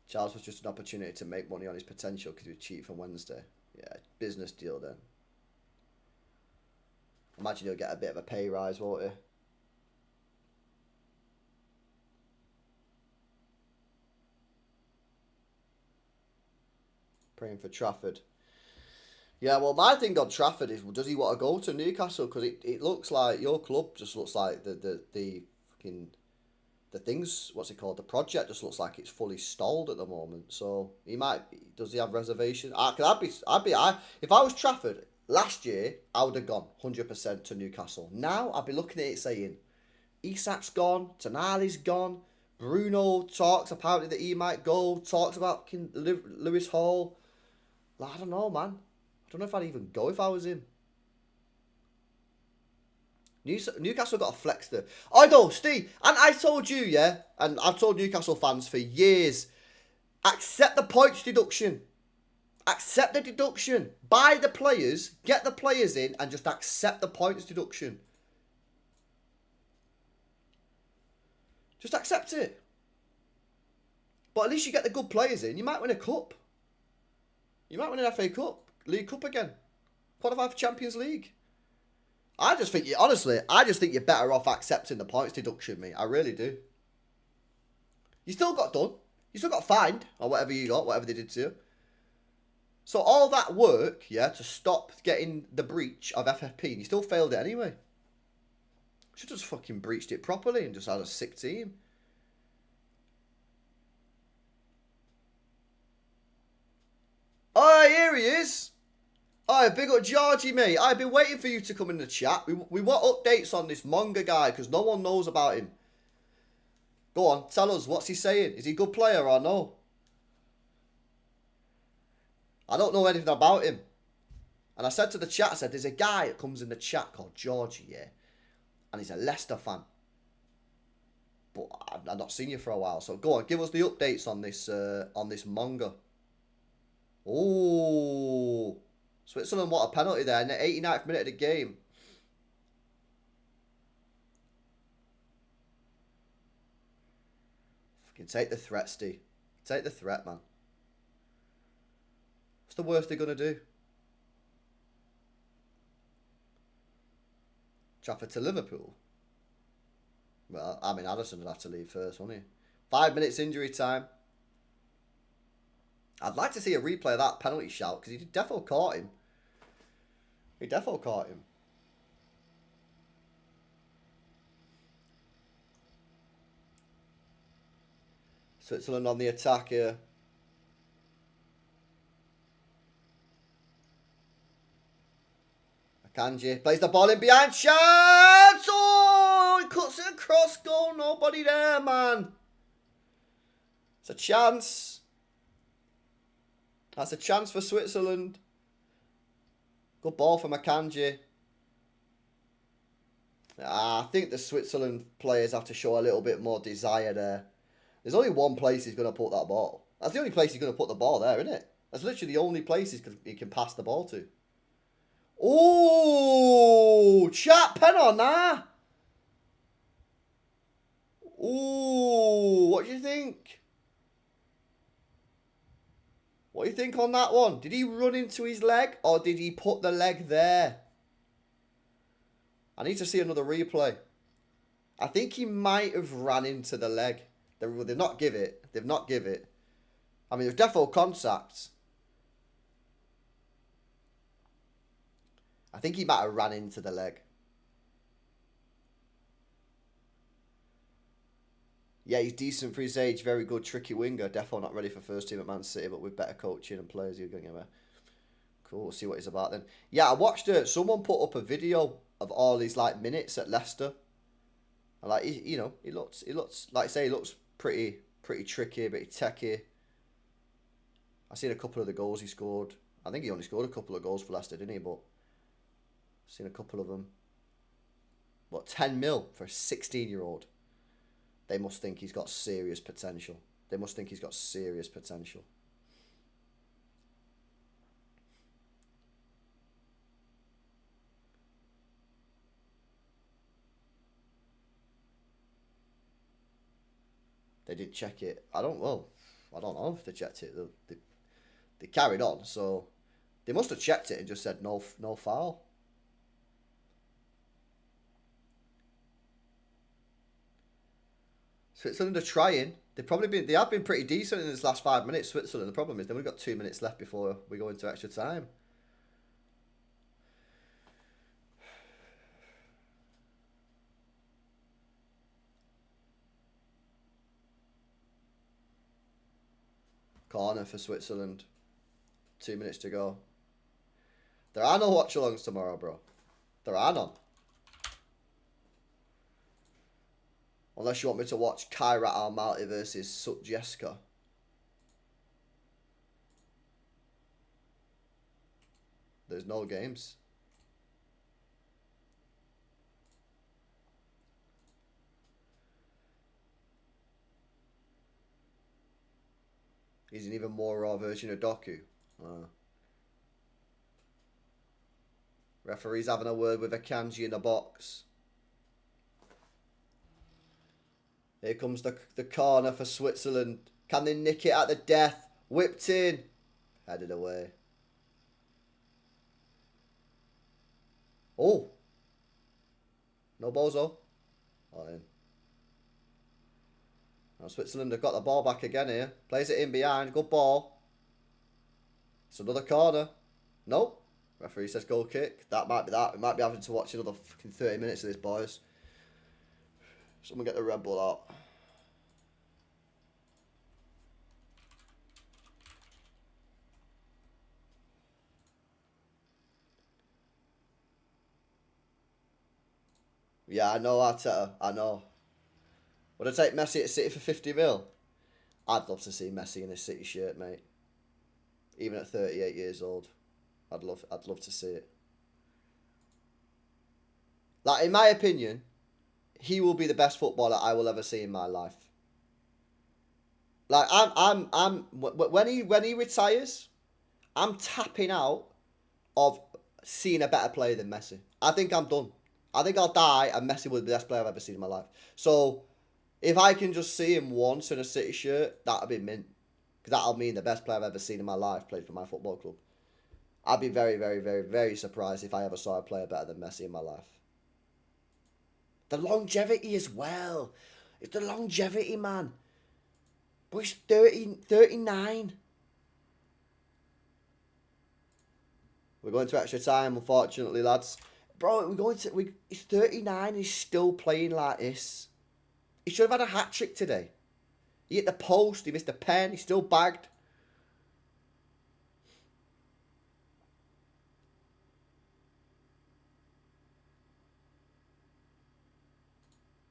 Charles was just an opportunity to make money on his potential because he was cheap from Wednesday. Yeah, business deal then. Imagine he'll get a bit of a pay rise, won't he? Praying for Trafford. Yeah, well, my thing on Trafford is, does he want to go to Newcastle? Because it looks like your club just looks like the fucking the things. What's it called? The project just looks like it's fully stalled at the moment. So he might. Does he have reservations? If I was Trafford last year, I would have gone 100% to Newcastle. Now I'd be looking at it saying, Isak's gone, Tonali's gone. Bruno talks apparently that he might go. Talks about Lewis Hall. Like, I don't know, man. I don't know if I'd even go if I was him. Newcastle got to flex there. I know, Steve. And I told you, yeah, and I've told Newcastle fans for years, accept the points deduction. Accept the deduction. Buy the players, get the players in, and just accept the points deduction. Just accept it. But at least you get the good players in. You might win a cup. You might win an FA Cup. League Cup again. Qualify for Champions League. I just think you're better off accepting the points deduction, mate. I really do. You still got done. You still got fined, or whatever you got, whatever they did to you. So all that work, yeah, to stop getting the breach of FFP, and you still failed it anyway. Should have just fucking breached it properly and just had a sick team. Oh, here he is. Oh, big up Georgie, mate. I've been waiting for you to come in the chat. We want updates on this manga guy because no one knows about him. Go on, tell us. What's he saying? Is he a good player or no? I don't know anything about him. And I said to the chat, I said, there's a guy that comes in the chat called Georgie, yeah? And he's a Leicester fan. But I've not seen you for a while. So go on, give us the updates on this manga. Oh, Switzerland, what a penalty there in the 89th minute of the game. Fucking take the threat, Steve. Take the threat, man. What's the worst they're going to do? Trafford to Liverpool. Well, I mean, Addison would have to leave first, wouldn't he? 5 minutes injury time. I'd like to see a replay of that penalty shout because he defo caught him. He defo caught him. Switzerland on the attack here. Akanji plays the ball in behind. Chance! Oh, he cuts it across goal. Nobody there, man. It's a chance. That's a chance for Switzerland. Good ball from Akanji. I think the Switzerland players have to show a little bit more desire there. There's only one place he's going to put that ball. That's the only place he's going to put the ball there, isn't it? That's literally the only place he can pass the ball to. Oh, chat pen on that. Oh, what do you think? What do you think on that one? Did he run into his leg or did he put the leg there? I need to see another replay. I think he might have ran into the leg. They've not give it. They've not give it. I mean, there's defo contact. I think he might have ran into the leg. Yeah, he's decent for his age. Very good, tricky winger. Defo not ready for first team at Man City, but with better coaching and players, he's going to get cool. We'll see what he's about then. Yeah, I watched someone put up a video of all his like minutes at Leicester. And like he looks like I say, he looks pretty tricky, pretty techy. I seen a couple of the goals he scored. I think he only scored a couple of goals for Leicester, didn't he? But I've seen a couple of them. What, 10 mil for a 16-year-old? They must think he's got serious potential. They must think he's got serious potential. They did check it. I don't know if they checked it. They carried on, so they must have checked it and just said no foul. Switzerland are trying. They have been pretty decent in this last 5 minutes, Switzerland. The problem is then we've got 2 minutes left before we go into extra time. Corner for Switzerland. 2 minutes to go. There are no watch-alongs tomorrow, bro. There are none. Unless you want me to watch Kairat Almaty versus Sutjeska. There's no games. He's an even more raw version of Doku. Referee's having a word with Akanji in the box. Here comes the corner for Switzerland. Can they nick it at the death? Whipped in. Headed away. Oh. No bozo. Oh, in. Now Switzerland have got the ball back again here. Plays it in behind. Good ball. It's another corner. Nope. Referee says goal kick. That might be that. We might be having to watch another fucking 30 minutes of this, boys. Someone get the Red Bull out. Yeah, I know, Arteta. I know. Would I take Messi at City for 50 mil? I'd love to see Messi in a City shirt, mate. Even at 38 years old. I'd love to see it. Like, in my opinion, he will be the best footballer I will ever see in my life. Like, when he retires, I'm tapping out of seeing a better player than Messi. I think I'm done. I think I'll die and Messi will be the best player I've ever seen in my life. So, if I can just see him once in a City shirt, that'll be mint. Because that'll mean the best player I've ever seen in my life played for my football club. I'd be very, very, very, very surprised if I ever saw a player better than Messi in my life. The longevity as well. It's the longevity, man. But he's 39. We're going to extra time, unfortunately, lads. Bro, he's 39 and he's still playing like this. He should have had a hat-trick today. He hit the post, he missed a pen, he's still bagged.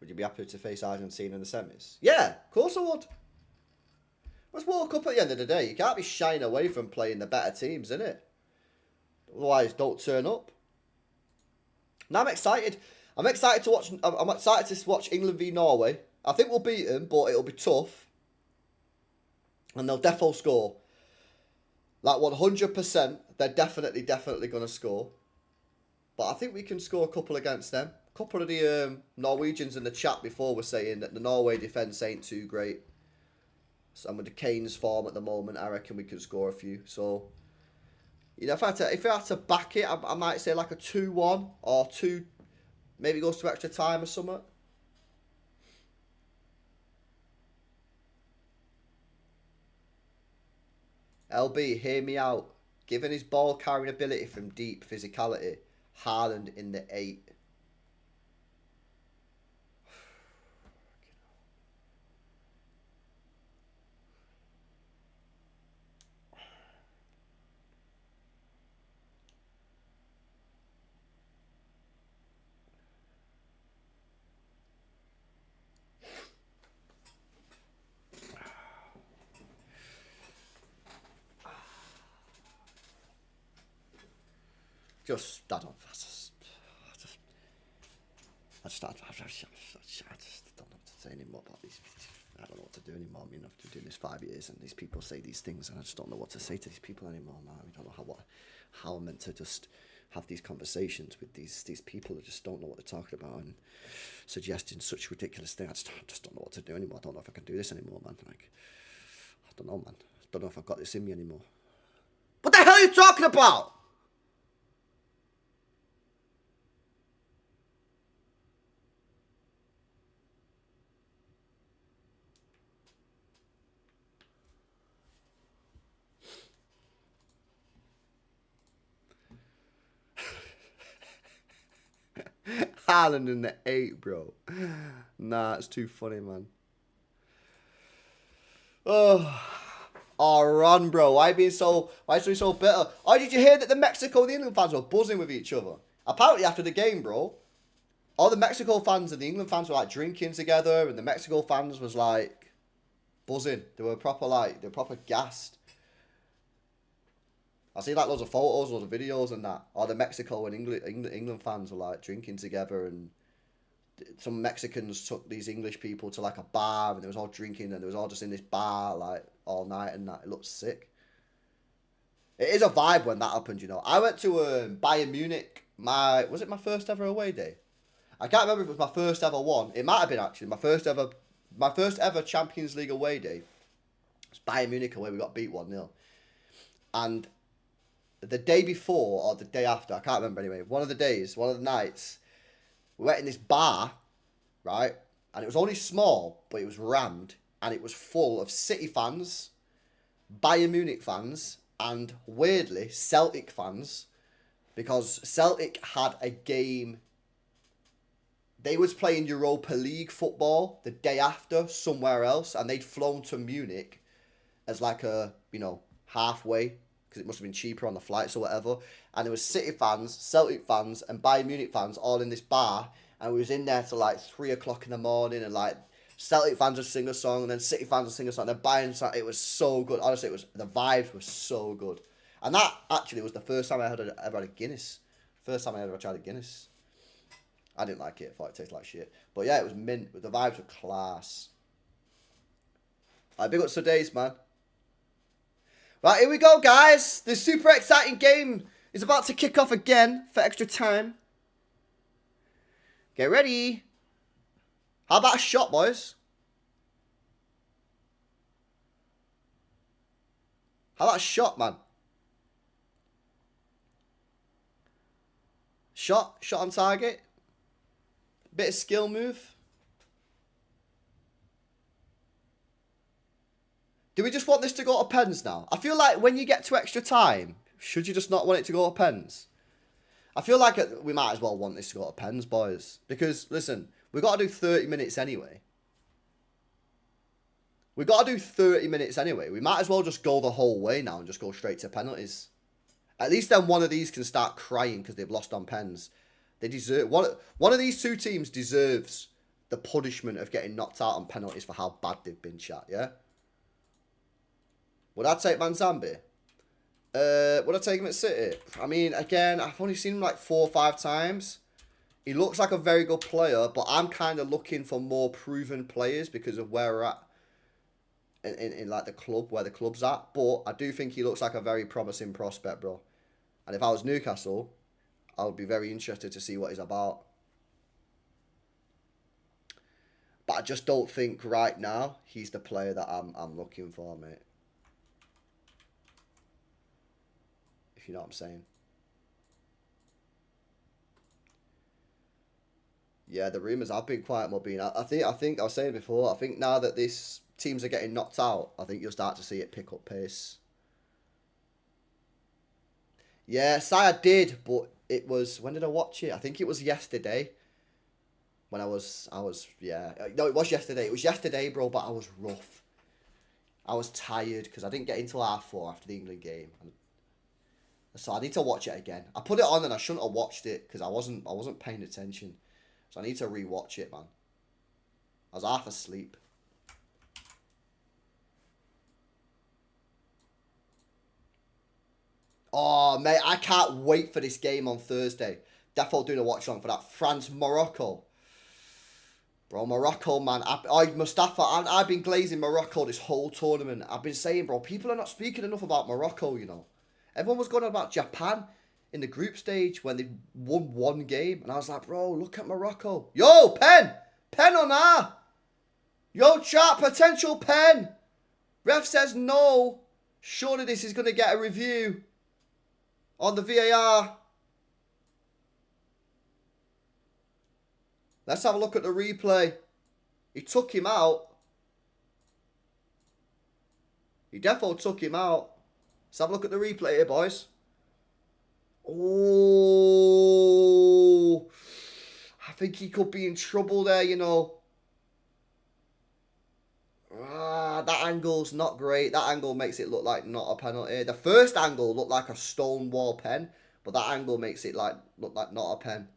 Would you be happy to face Argentina in the semis? Yeah, of course I would. Let's World Cup at the end of the day. You can't be shying away from playing the better teams, innit? Otherwise, don't turn up. Now I'm excited. I'm excited to watch England v Norway. I think we'll beat them, but it'll be tough. And they'll defo score. Like 100%, they're definitely going to score. But I think we can score a couple against them. A couple of the Norwegians in the chat before were saying that the Norway defence ain't too great. So with the Kane's form at the moment, I reckon we can score a few. So, you know, if I had to back it, I might say like a 2-1 or 2, maybe goes to extra time or something. LB, hear me out. Given his ball carrying ability from deep physicality, Haaland in the 8. I just don't know what to say anymore about these. I don't know what to do anymore. I mean, I've been doing this 5 years, and these people say these things, and I just don't know what to say to these people anymore, man. I don't know how I'm meant to just have these conversations with these people who just don't know what they're talking about and suggesting such ridiculous things. I just don't know what to do anymore. I don't know if I can do this anymore, man. Like, I don't know, man. I don't know if I've got this in me anymore. What the hell are you talking about? Haaland in the 8, bro. Nah, it's too funny, man. Oh, Ron, bro. Why is he so bitter? Oh, did you hear that the Mexico and the England fans were buzzing with each other? Apparently after the game, bro, all the Mexico fans and the England fans were like drinking together, and the Mexico fans was like buzzing. They were proper gassed. I see like loads of photos, loads of videos and that. All the Mexico and England fans were like drinking together, and some Mexicans took these English people to like a bar, and they was all drinking, and they was all just in this bar like all night and that. It looked sick. It is a vibe when that happened, you know. I went to Bayern Munich. Was it my first ever away day? I can't remember if it was my first ever one. It might have been actually my first ever Champions League away day. It's Bayern Munich away. We got beat 1-0, and the day before or the day after, I can't remember anyway, one of the nights, we went in this bar, right? And it was only small, but it was rammed. And it was full of City fans, Bayern Munich fans, and weirdly, Celtic fans. Because Celtic had a game. They was playing Europa League football the day after somewhere else. And they'd flown to Munich as like a, halfway, because it must have been cheaper on the flights or whatever. And there was City fans, Celtic fans, and Bayern Munich fans all in this bar. And we was in there till like 3 o'clock in the morning, and like Celtic fans would sing a song, and then City fans would sing a song, and then Bayern song. It was so good. Honestly, the vibes were so good. And that actually was the first time I ever had a Guinness. First time I ever tried a Guinness. I didn't like it. I thought it tasted like shit. But yeah, it was mint. The vibes were class. Alright, big up today's, man. Right, here we go, guys. The super exciting game is about to kick off again for extra time. Get ready. How about a shot, boys? How about a shot, man? Shot on target. Bit of skill move. Do we just want this to go to pens now? I feel like when you get to extra time, should you just not want it to go to pens? I feel like we might as well want this to go to pens, boys. Because, listen, we've got to do 30 minutes anyway. We've got to do 30 minutes anyway. We might as well just go the whole way now and just go straight to penalties. At least then one of these can start crying because they've lost on pens. They deserve... One of these two teams deserves the punishment of getting knocked out on penalties for how bad they've been, chat, yeah? Would I take Manzambi? Would I take him at City? I mean, again, I've only seen him like 4 or 5 times. He looks like a very good player, but I'm kind of looking for more proven players because of where we're at in like the club, where the club's at. But I do think he looks like a very promising prospect, bro. And if I was Newcastle, I would be very interested to see what he's about. But I just don't think right now he's the player that I'm looking for, mate. If you know what I'm saying. Yeah, the rumours have been quite Mobeen. I think I was saying before, I think now that these teams are getting knocked out, I think you'll start to see it pick up pace. Yeah, I did, but it was, when did I watch it? I think it was yesterday. When I was, yeah. No, it was yesterday. It was yesterday, bro, but I was rough. I was tired because I didn't get into R4 after the England game. So I need to watch it again. I put it on and I shouldn't have watched it because I wasn't paying attention. So I need to rewatch it, man. I was half asleep. Oh, mate, I can't wait for this game on Thursday. Definitely doing a watch along for that. France-Morocco. Bro, Morocco, man. Mustafa, I've been glazing Morocco this whole tournament. I've been saying, bro, people are not speaking enough about Morocco, you know. Everyone was going on about Japan in the group stage when they won 1 game. And I was like, bro, look at Morocco. Yo, pen! Pen or nah? Yo, chat, potential pen. Ref says no. Surely this is going to get a review on the VAR. Let's have a look at the replay. He took him out. He definitely took him out. Let's have a look at the replay here, boys. Oh, think he could be in trouble there, you know. That angle's not great. That angle makes it look like not a penalty. The first angle looked like a stone wall pen, but that angle makes it look like not a pen.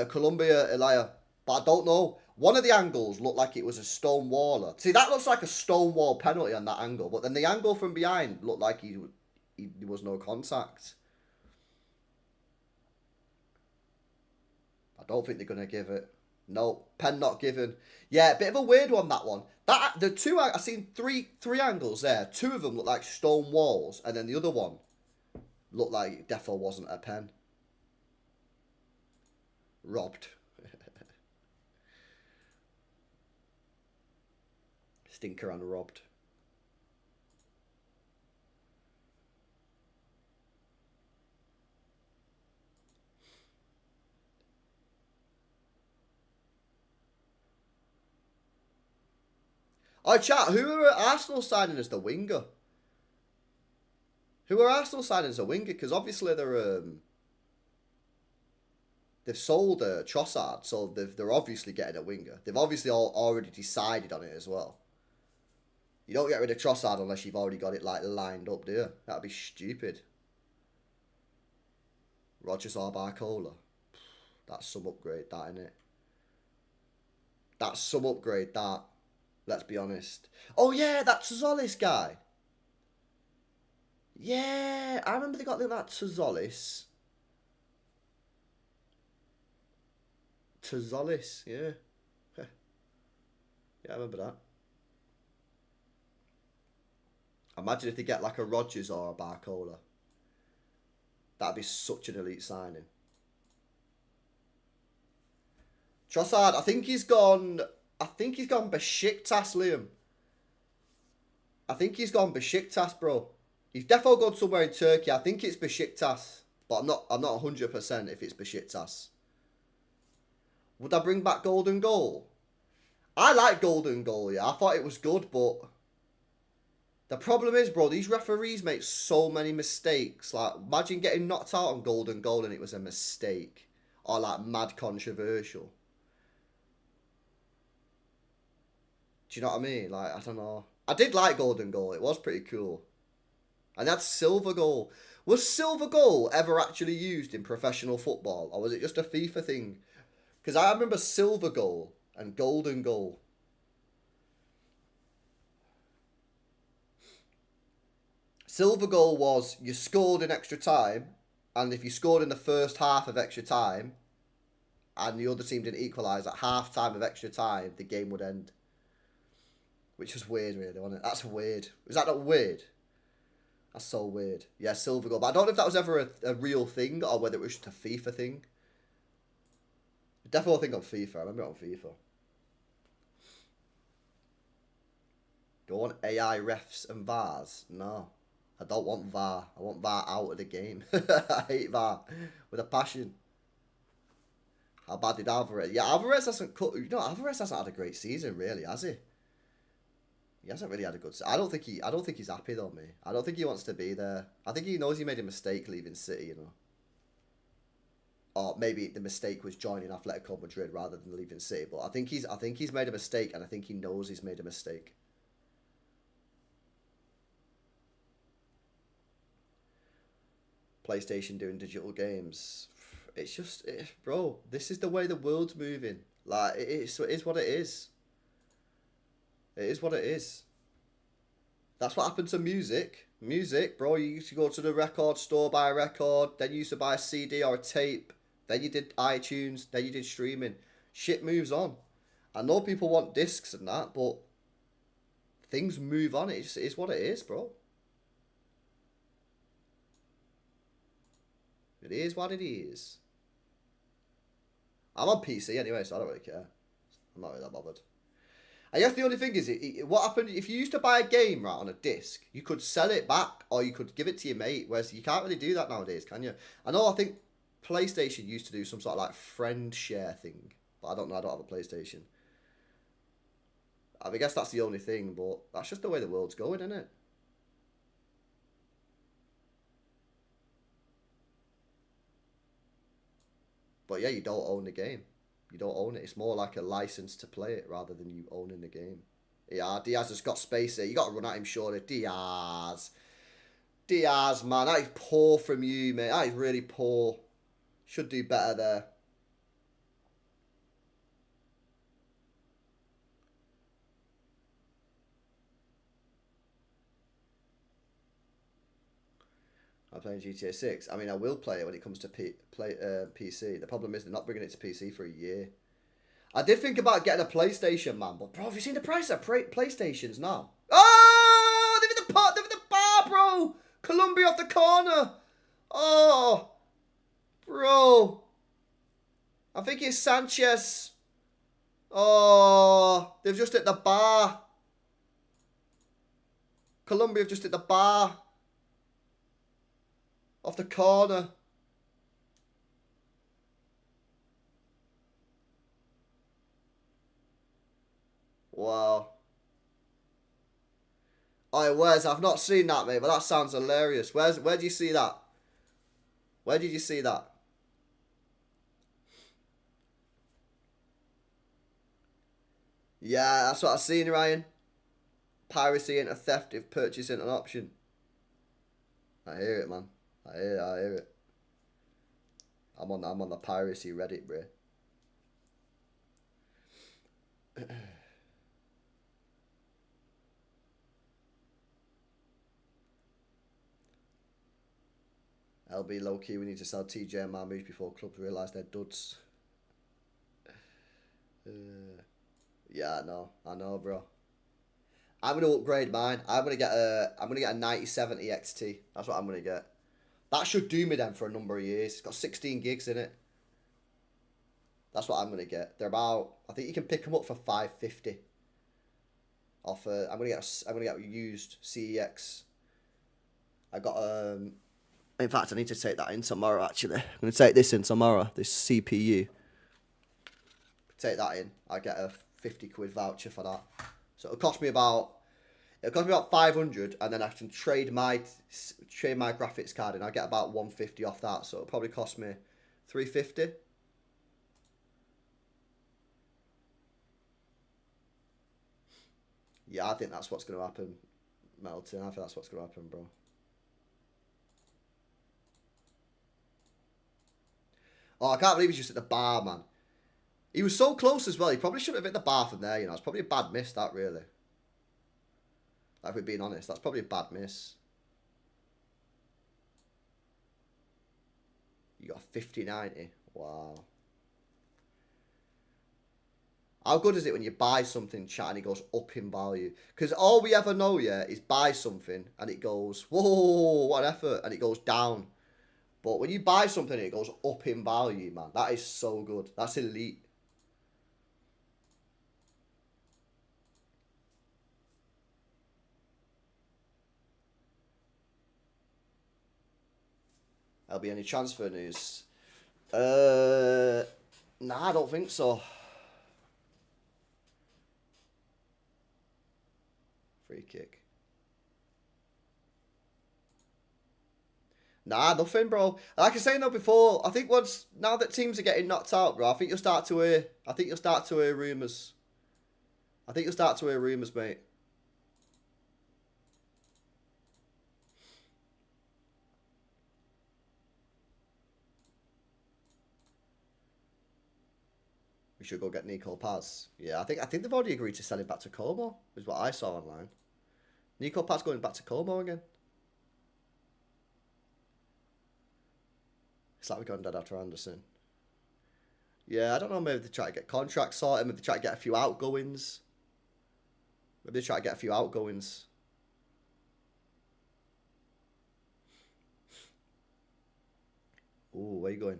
Colombia, Elia. But I don't know. One of the angles looked like it was a stone waller. See, that looks like a stone wall penalty on that angle. But then the angle from behind looked like there was no contact. I don't think they're going to give it. No, pen not given. Yeah, bit of a weird one, that one. The two, I've seen three angles there. Two of them look like stone walls. And then the other one looked like it defo wasn't a pen. Robbed. Stinker and robbed. Oh, chat, who are Arsenal signing as the winger? Who are Arsenal signing as a winger? Because obviously they've sold Trossard, so they're obviously getting a winger. They've obviously already decided on it as well. You don't get rid of Trossard unless you've already got it like lined up, do you? That'd be stupid. Rogers or Barcola. That's some upgrade, that, innit? That's some upgrade, that. Let's be honest. Oh, yeah, that Tzolis guy. Yeah, I remember they got that Tzolis. Tzolis, yeah. Yeah, I remember that. Imagine if they get like a Rogers or a Barcola. That'd be such an elite signing. Trossard, I think he's gone Besiktas, Liam. I think he's gone Besiktas, bro. He's definitely gone somewhere in Turkey. I think it's Besiktas. But I'm not 100% if it's Besiktas. Would I bring back Golden Goal? I like Golden Goal, yeah. I thought it was good, but the problem is, bro, these referees make so many mistakes. Like, imagine getting knocked out on Golden Goal and it was a mistake. Or, like, mad controversial. Do you know what I mean? Like, I don't know. I did like Golden Goal. It was pretty cool. And that's Silver Goal. Was Silver Goal ever actually used in professional football? Or was it just a FIFA thing? Because I remember Silver Goal and Golden Goal. Silver Goal was you scored in extra time. And if you scored in the first half of extra time and the other team didn't equalise at half time of extra time, the game would end. Which was weird, really, wasn't it? That's weird. Is that not weird? That's so weird. Yeah, Silver Goal. But I don't know if that was ever a real thing or whether it was just a FIFA thing. Definitely a thing on FIFA. I remember it on FIFA. Do I want AI refs and VARs? No. I don't want VAR. I want VAR out of the game. I hate VAR with a passion. How bad did Alvarez? Yeah, Alvarez hasn't cut. You know, Alvarez hasn't had a great season, really, has he? He hasn't really had a good. I don't think he's happy though, mate. I don't think he wants to be there. I think he knows he made a mistake leaving City, you know. Or maybe the mistake was joining Atletico Madrid rather than leaving City. But I think he's made a mistake, and I think he knows he's made a mistake. PlayStation doing digital games. It's just, bro. This is the way the world's moving. Like it is what it is. It is what it is. That's what happened to music. Music, bro. You used to go to the record store, buy a record. Then you used to buy a CD or a tape. Then you did iTunes. Then you did streaming. Shit moves on. I know people want discs and that, but things move on. It just is what it is, bro. It is what it is. I'm on PC anyway, so I don't really care. I'm not really that bothered. I guess the only thing is, what happened if you used to buy a game right on a disc, you could sell it back or you could give it to your mate. Whereas you can't really do that nowadays, can you? I think PlayStation used to do some sort of like friend share thing, but I don't know. I don't have a PlayStation. I guess that's the only thing, but that's just the way the world's going, isn't it? But yeah, you don't own the game. You don't own it. It's more like a license to play it rather than you owning the game. Yeah, Diaz has got space there. You got to run at him, surely. Diaz. Diaz, man. That is poor from you, mate. That is really poor. Should do better there. I'm playing GTA 6. I mean, I will play it when it comes to PC. The problem is they're not bringing it to PC for a year. I did think about getting a PlayStation, man. But, bro, have you seen the price of PlayStations now? Oh! They've hit the pot. They've hit the bar, bro. Colombia off the corner. Oh. Bro. I think it's Sanchez. Oh. They've just hit the bar. Colombia have just hit the bar. Off the corner. Wow. Oh, where's? I've not seen that, mate, but that sounds hilarious. Where do you see that? Where did you see that? Yeah, that's what I've seen, Ryan. Piracy ain't a theft if purchase ain't an option. I hear it, man. I hear it. I'm on the piracy Reddit, bro. LB low key, we need to sell TJ and Marmouche before clubs realise they're duds. Yeah, I know, bro. I'm gonna upgrade mine. I'm gonna get a 9070 XT. That's what I'm gonna get. That should do me then for a number of years. It's got 16 gigs in it. That's what I'm gonna get. They're about. I think you can pick them up for $550. Off. I'm gonna get a used CEX. I got In fact, I need to take that in tomorrow. Actually, I'm gonna take this in tomorrow. This CPU. Take that in. I get a 50 quid voucher for that. So it'll cost me about 500, and then I can trade my graphics card, and I get about 150 off that. So it'll probably cost me 350. Yeah, I think that's what's going to happen, Melton. I think that's what's going to happen, bro. Oh, I can't believe he's just at the bar, man. He was so close as well. He probably shouldn't have hit the bar from there, you know. It's probably a bad miss, that, really. Like, if we're being honest, that's probably a bad miss. You got a 50-90. Wow. How good is it when you buy something, chat, and it goes up in value? Because all we ever know, yeah, is buy something, and it goes, whoa, what an effort, and it goes down. But when you buy something, it goes up in value, man. That is so good. That's elite. There'll be any transfer news? Nah, I don't think so. Free kick. Nah, nothing, bro. Like I was saying though before, I think now that teams are getting knocked out, bro, I think you'll start to hear rumours. I think you'll start to hear rumours, mate. We should go get Nico Paz. Yeah, I think they've already agreed to sell him back to Como, is what I saw online. Nico Paz going back to Como again. It's like we're going dead after Anderson. Yeah, I don't know. Maybe they try to get contracts sorted. Maybe they try to get a few outgoings. Maybe they try to get a few outgoings. Ooh, where you going?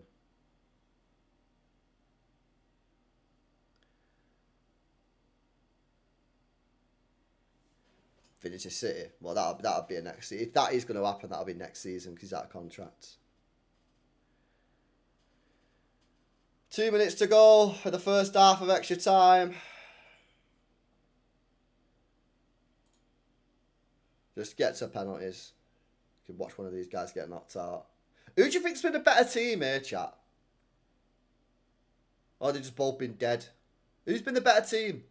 Vintage City. Well, that'll be a next season. If that is going to happen, that'll be next season because he's out of contract. 2 minutes to go for the first half of extra time. Just get to penalties. You can watch one of these guys get knocked out. Who do you think's been a better team here, chat? Or they've just both been dead. Who's been the better team?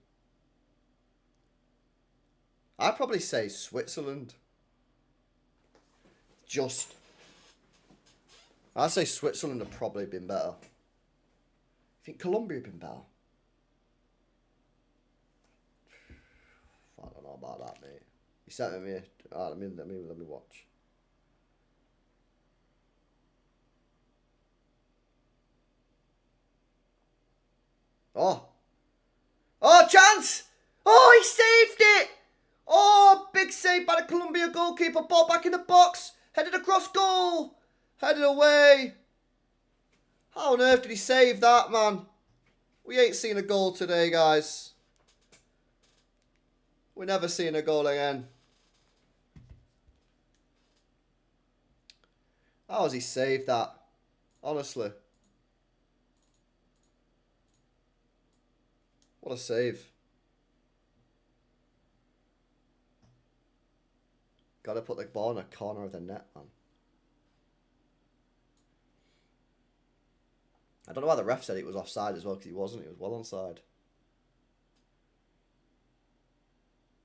I'd probably say Switzerland. I'd say Switzerland have probably been better. I think Colombia have been better. I don't know about that, mate. You sent me. Let me watch. Oh, chance! Oh, he saved it! Oh, big save by the Colombia goalkeeper. Ball back in the box. Headed across goal. Headed away. How on earth did he save that, man? We ain't seen a goal today, guys. We're never seeing a goal again. How has he saved that? Honestly. What a save. Gotta put the ball in the corner of the net, man. I don't know why the ref said it was offside as well, because he wasn't. He was well onside.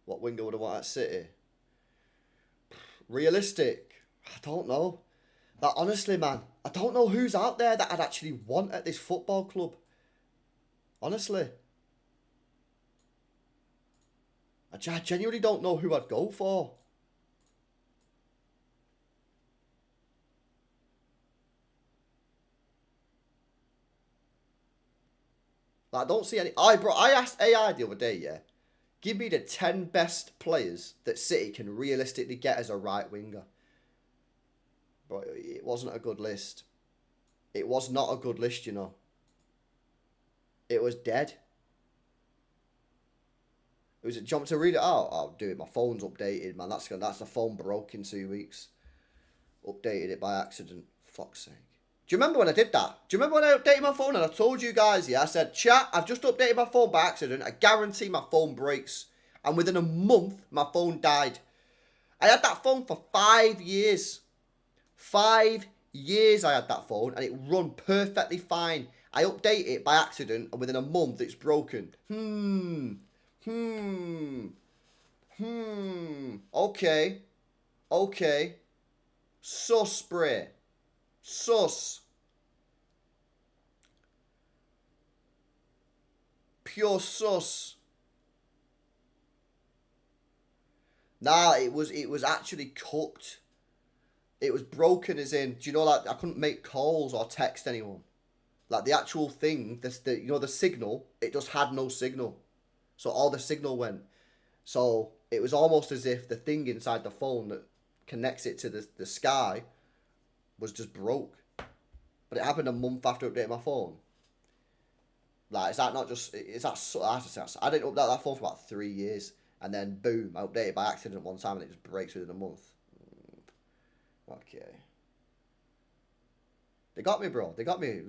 What winger would have wanted at City? Realistic? I don't know. Like, honestly, man, I don't know who's out there that I'd actually want at this football club. Honestly. I genuinely don't know who I'd go for. Like, I don't see any... I asked AI the other day, yeah. Give me the 10 best players that City can realistically get as a right winger. But it wasn't a good list. It was not a good list, you know. It was dead. Do you want me to read it out? I'll do it. My phone's updated, man. That's the phone broke in 2 weeks. Updated it by accident. Fuck's sake. Do you remember when I did that? Do you remember when I updated my phone and I told you guys, yeah, I said, chat, I've just updated my phone by accident. I guarantee my phone breaks. And within a month, my phone died. I had that phone for 5 years. 5 years I had that phone and it run perfectly fine. I update it by accident and within a month it's broken. Okay. Sus, Bray. Sus. Pure sus. Nah, it was actually cooked. It was broken as in, do you know, like, I couldn't make calls or text anyone. Like, the actual thing, the signal, it just had no signal. So all the signal went. So it was almost as if the thing inside the phone that connects it to the sky was just broke. But it happened a month after updating my phone. Like, is that not just... I didn't update that phone for about 3 years. And then, boom, I updated by accident one time and it just breaks within a month. Okay. They got me, bro. They got me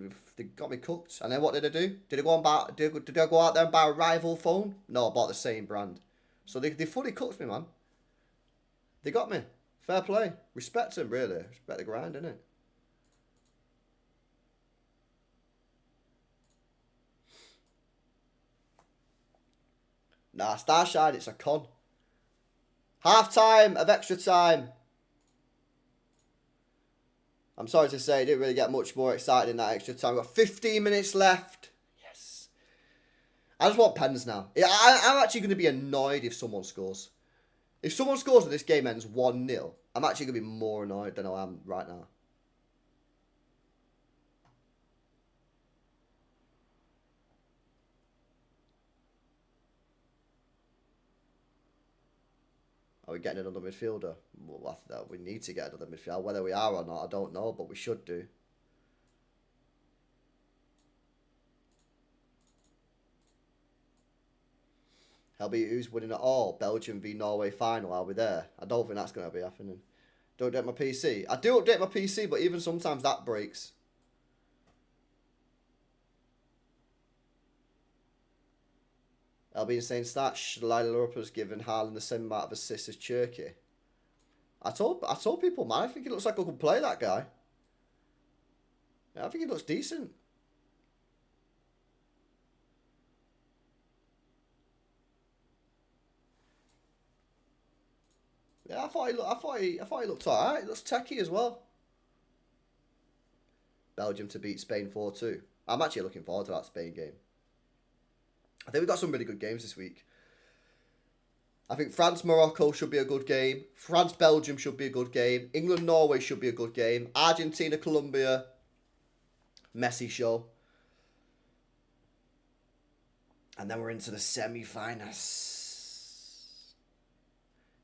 cooked. And then what did I do? Did I go out there and buy a rival phone? No, I bought the same brand. So they fully cooked me, man. They got me. Fair play. Respect them, really. Respect the grind, innit? Nah, Starshine, it's a con. Half time of extra time. I'm sorry to say, it didn't really get much more excited in that extra time. We've got 15 minutes left. Yes. I just want pens now. I'm actually going to be annoyed if someone scores. If someone scores and this game ends 1-0, I'm actually going to be more annoyed than I am right now. Are we getting another midfielder? Well, we need to get another midfielder. Whether we are or not, I don't know, but we should do. LB, who's winning it all? Belgium v Norway final. Are we there? I don't think that's going to be happening. Don't update my PC. I do update my PC, but even sometimes that breaks. LB saying that Schleiler-Europa's given Haaland the same amount of assists as Turkey. I told people, man, I think he looks like I could play, that guy. Yeah, I think he looks decent. Yeah, I thought he looked alright. He looks techie as well. Belgium to beat Spain 4-2. I'm actually looking forward to that Spain game. I think we've got some really good games this week. I think France-Morocco should be a good game. France-Belgium should be a good game. England-Norway should be a good game. Argentina-Colombia, messy show. And then we're into the semi-finals.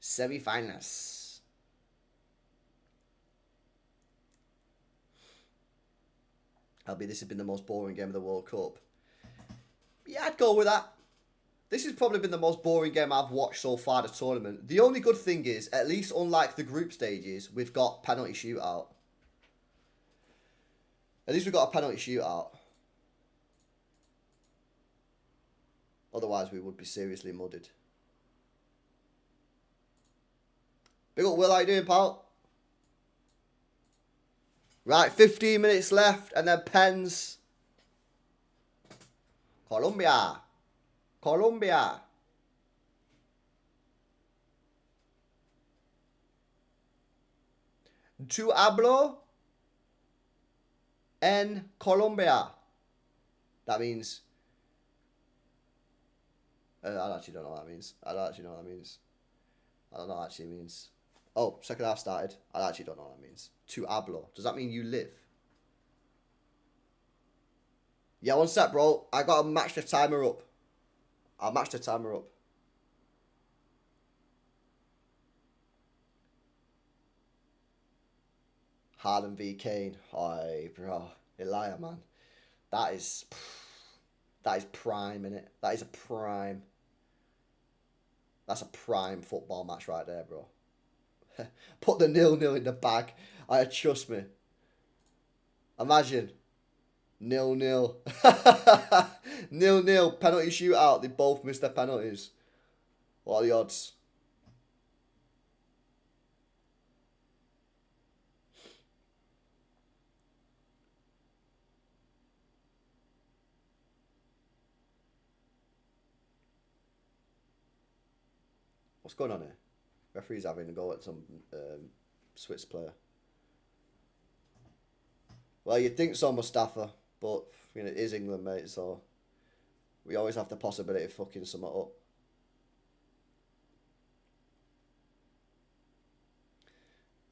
Semi-finals. This has been the most boring game of the World Cup. Yeah, I'd go with that. This has probably been the most boring game I've watched so far this tournament. The only good thing is, at least unlike the group stages, we've got penalty shootout. At least we've got a penalty shootout. Otherwise, we would be seriously mudded. Big up, Will. How you doing, pal? Right, 15 minutes left, and then pens. Colombia. Colombia. Tu hablo en Colombia. That means... I actually don't know what that means. I don't actually know what that means. I don't know what that actually means. Oh, second half started. I actually don't know what that means. Tu hablo. Does that mean you live? Yeah, one sec, bro. I got to match the timer up. I'll match the timer up. Haaland v Kane. Oi, bro. Elia, man. That is prime, innit? That is a prime. That's a prime football match right there, bro. Put the 0-0 in the bag. Trust me. Imagine. 0-0. 0-0. Penalty shootout. They both missed their penalties. What are the odds? What's going on here? Referee's having a go at some Swiss player. Well, you'd think so, Mustafa, but you know, it is England, mate, so we always have the possibility of fucking something up.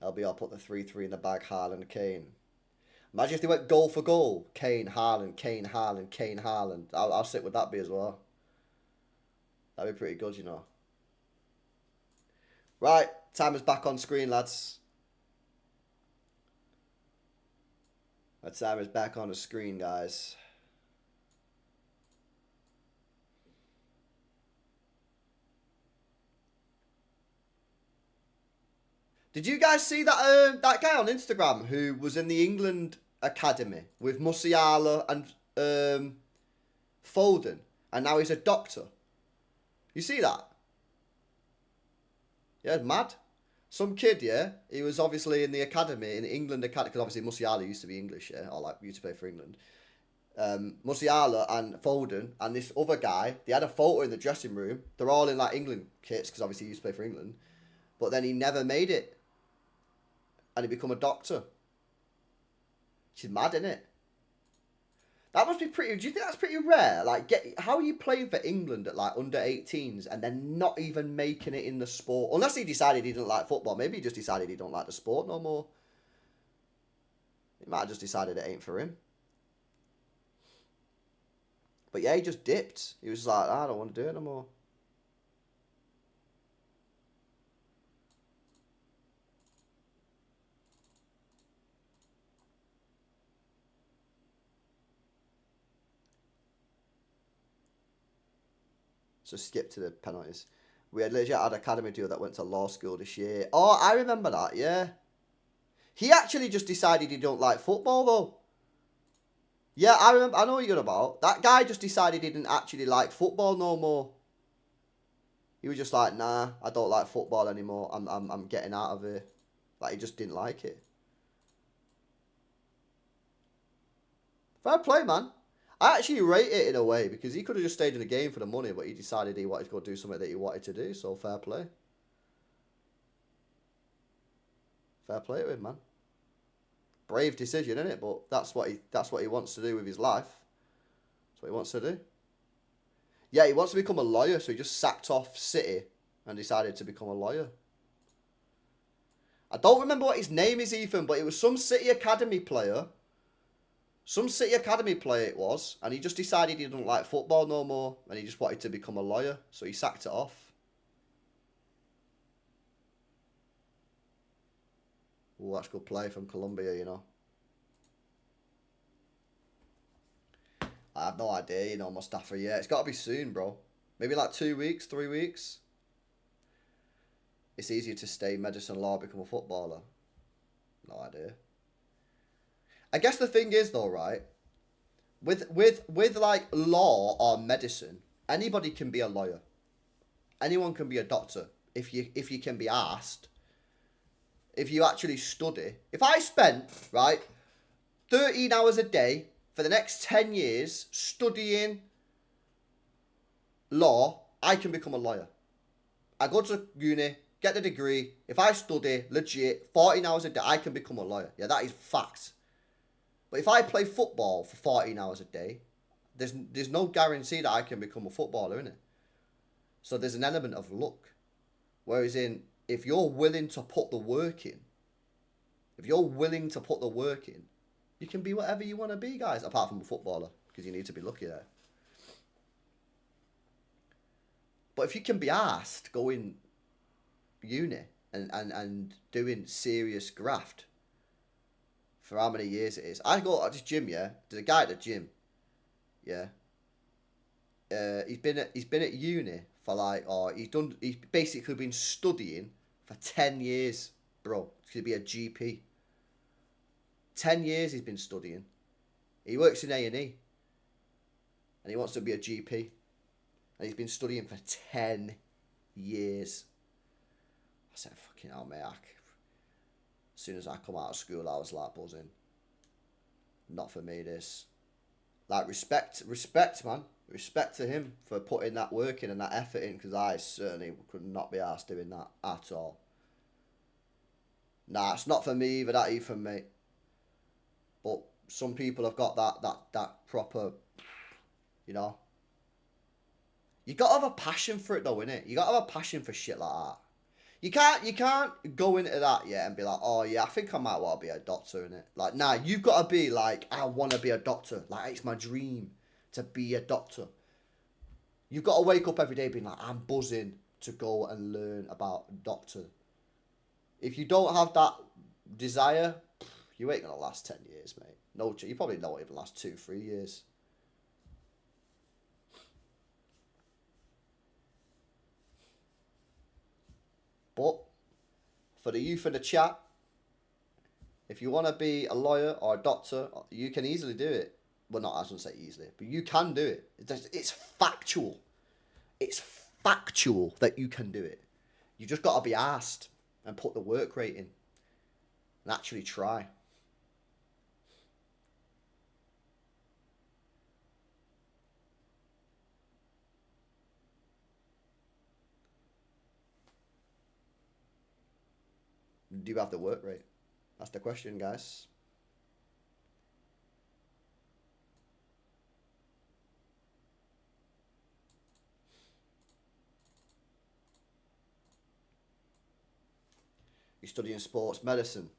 LBR put the 3-3 in the bag, Haaland, Kane. Imagine if they went goal for goal. Kane, Haaland, Kane, Haaland, Kane, Haaland. I'll sit with that be as well. That'd be pretty good, you know. Right, timer's back on screen, lads. The timer's back on the screen, guys. Did you guys see that that guy on Instagram who was in the England academy with Musiala and Foden, and now he's a doctor? You see that? Yeah, mad. Some kid, yeah, he was obviously in the academy, in the England academy, because obviously Musiala used to be English, yeah, or like used to play for England. Musiala and Foden and this other guy, they had a photo in the dressing room. They're all in like England kits, because obviously he used to play for England. But then he never made it. And he become a doctor. She's mad, isn't it? That must be pretty... Do you think that's pretty rare? Like, how are you playing for England at, like, under 18s and then not even making it in the sport? Unless he decided he didn't like football. Maybe he just decided he don't like the sport no more. He might have just decided it ain't for him. But yeah, he just dipped. He was like, I don't want to do it no more. So skip to the penalties. We had legit had an academy dude that went to law school this year. Oh, I remember that, yeah. He actually just decided he don't like football, though. Yeah, I remember. I know what you're about. That guy just decided he didn't actually like football no more. He was just like, nah, I don't like football anymore. I'm getting out of here. Like, he just didn't like it. Fair play, man. I actually rate it in a way, because he could have just stayed in the game for the money, but he decided he wanted to go do something that he wanted to do, so fair play. Fair play to him, man. Brave decision, isn't it? But that's what he wants to do with his life. That's what he wants to do. Yeah, he wants to become a lawyer, so he just sacked off City and decided to become a lawyer. I don't remember what his name is, Ethan, but it was some City Academy player. Some City Academy player it was, and he just decided he didn't like football no more, and he just wanted to become a lawyer, so he sacked it off. Oh, that's good play from Colombia, you know. I have no idea, you know, Mustafa. Yeah, it's got to be soon, bro. Maybe like 2 weeks, 3 weeks. It's easier to stay medicine law, become a footballer. No idea. I guess the thing is though, right? With like law or medicine, anybody can be a lawyer. Anyone can be a doctor if you can be asked. If you actually study. If I spent, right, 13 hours a day for the next 10 years studying law, I can become a lawyer. I go to uni, get the degree. If I study legit 14 hours a day, I can become a lawyer. Yeah, that is fact. But if I play football for 14 hours a day, there's no guarantee that I can become a footballer, innit? So there's an element of luck. Whereas if you're willing to put the work in, you can be whatever you want to be, guys. Apart from a footballer, because you need to be lucky there. But if you can be asked going uni and doing serious graft for how many years it is. I go at this gym, yeah. There's a guy at the gym, yeah. He's been at uni for like, he's basically been studying for 10 years, bro. He's gonna be a GP. 10 years he's been studying. He works in A&E, and he wants to be a GP, and he's been studying for 10 years. I said, fucking hell, mate. As soon as I come out of school, I was like buzzing. Not for me, this. Like, respect, man. Respect to him for putting that work in and that effort in, because I certainly could not be arsed doing that at all. Nah, it's not for me either, that even, mate. But some people have got that proper, you know. You got to have a passion for it, though, innit? You got to have a passion for shit like that. You can't go into that yet and be like, oh yeah, I think I might want to be a doctor, innit? Like, nah, you've got to be like, I want to be a doctor. Like, it's my dream to be a doctor. You've got to wake up every day being like, I'm buzzing to go and learn about doctor. If you don't have that desire, you ain't gonna last 10 years, mate. No, you probably don't even last 2-3 years. But for the youth in the chat, if you want to be a lawyer or a doctor, you can easily do it. Well, not, I shouldn't say easily, but you can do it. It's factual. It's factual that you can do it. You just got to be asked and put the work rate in and actually try. Do you have the work rate? That's the question, guys. You're studying sports medicine.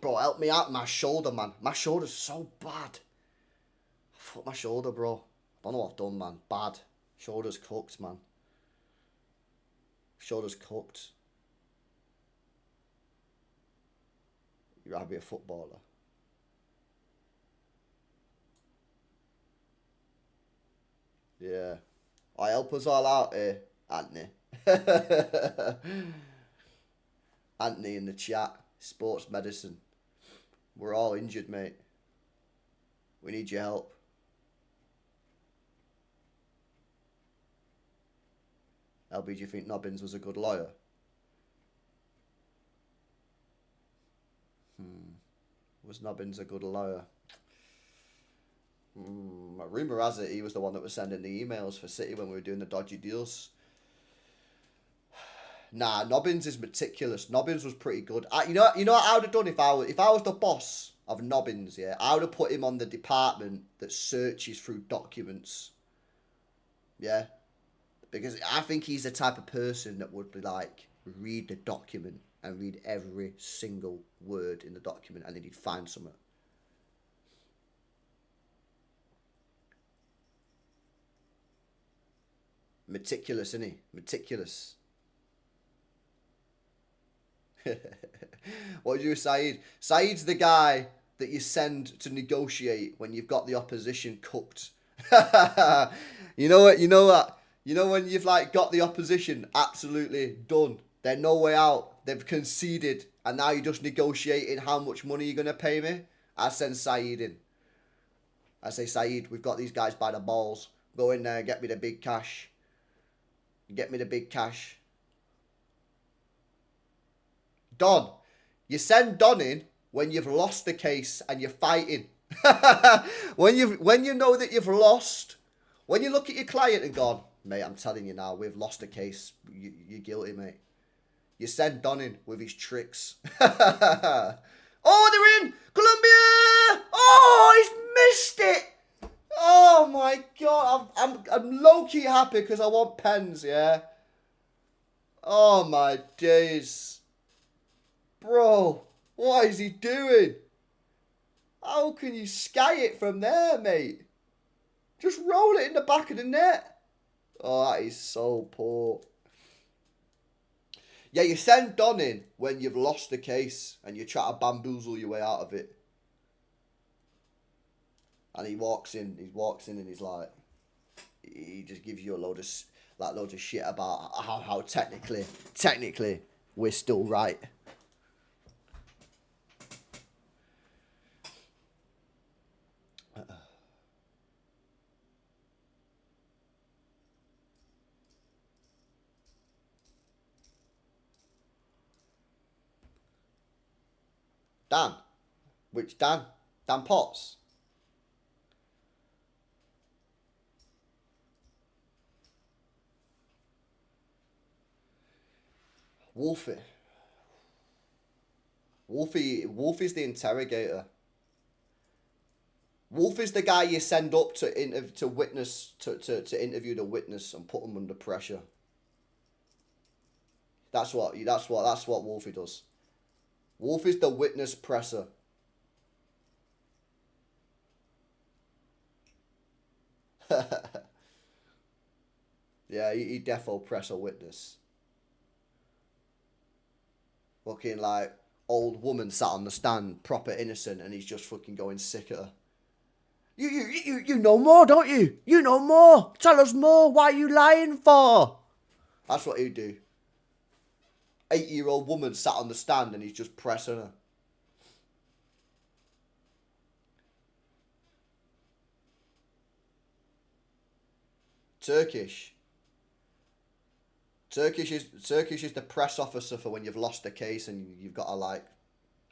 Bro, help me out. My shoulder, man. My shoulder's so bad. I fucked my shoulder, bro. I don't know what I've done, man. Bad. Shoulder's cooked, man. Shoulder's cooked. You'd rather be a footballer. Yeah. I help us all out here, Anthony. Anthony in the chat. Sports medicine. We're all injured, mate. We need your help. LB, do you think Nobbins was a good lawyer? Was Nobbins a good lawyer? Rumour has it he was the one that was sending the emails for City when we were doing the dodgy deals. Nah, Nobbins is meticulous. Nobbins was pretty good. You know what I would have done if I was the boss of Nobbins, yeah? I would have put him on the department that searches through documents. Yeah? Because I think he's the type of person that would be like, read the document and read every single word in the document, and then he'd find something. Meticulous, isn't he? Meticulous. What do you, Saeed? Saeed's the guy that you send to negotiate when you've got the opposition cooked. You know what? You know what? You know when you've like got the opposition absolutely done. They're no way out. They've conceded, and now you're just negotiating how much money you're gonna pay me. I send Saeed in. I say, Saeed, we've got these guys by the balls. Go in there, get me the big cash. Get me the big cash. Don. You send Don in when you've lost the case and you're fighting. when you know that you've lost, when you look at your client and gone, mate, I'm telling you now, we've lost the case. You're guilty, mate. You send Don in with his tricks. Oh, they're in! Colombia! Oh, he's missed it! Oh my god, I'm low-key happy because I want pens, yeah? Oh my days. Bro, what is he doing? How can you sky it from there, mate? Just roll it in the back of the net. Oh, that is so poor. Yeah, you send Don in when you've lost the case and you try to bamboozle your way out of it. And he walks in and he's like, he just gives you a load of shit about how technically we're still right. Dan. Which Dan? Dan Potts? Wolfie. Wolfie's the interrogator. Wolfie's the guy you send up to interview the witness and put him under pressure. That's what Wolfie does. Wolfie's the witness presser. Yeah, he defo press a witness. Fucking like old woman sat on the stand, proper innocent, and he's just fucking going sick at her. You know more, don't you? You know more. Tell us more. What are you lying for? That's what he'd do. 80-year-old woman sat on the stand and he's just pressing her. Turkish is the press officer for when you've lost a case and you've got to like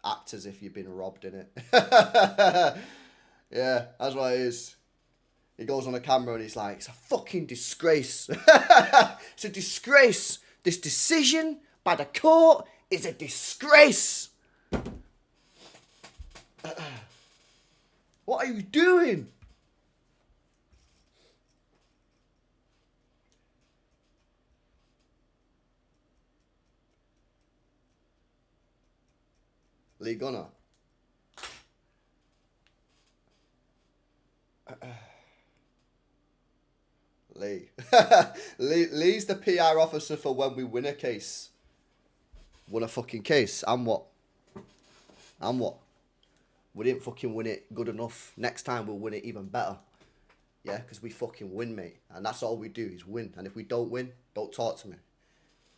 act as if you've been robbed in it. Yeah, that's what it is. He goes on the camera and he's like, it's a fucking disgrace. It's a disgrace. This decision by the court is a disgrace. What are you doing? Lee Gunner. Lee. Lee's the PR officer for when we win a case. Won a fucking case. And what? And what? We didn't fucking win it good enough. Next time we'll win it even better. Yeah, because we fucking win, mate. And that's all we do is win. And if we don't win, don't talk to me.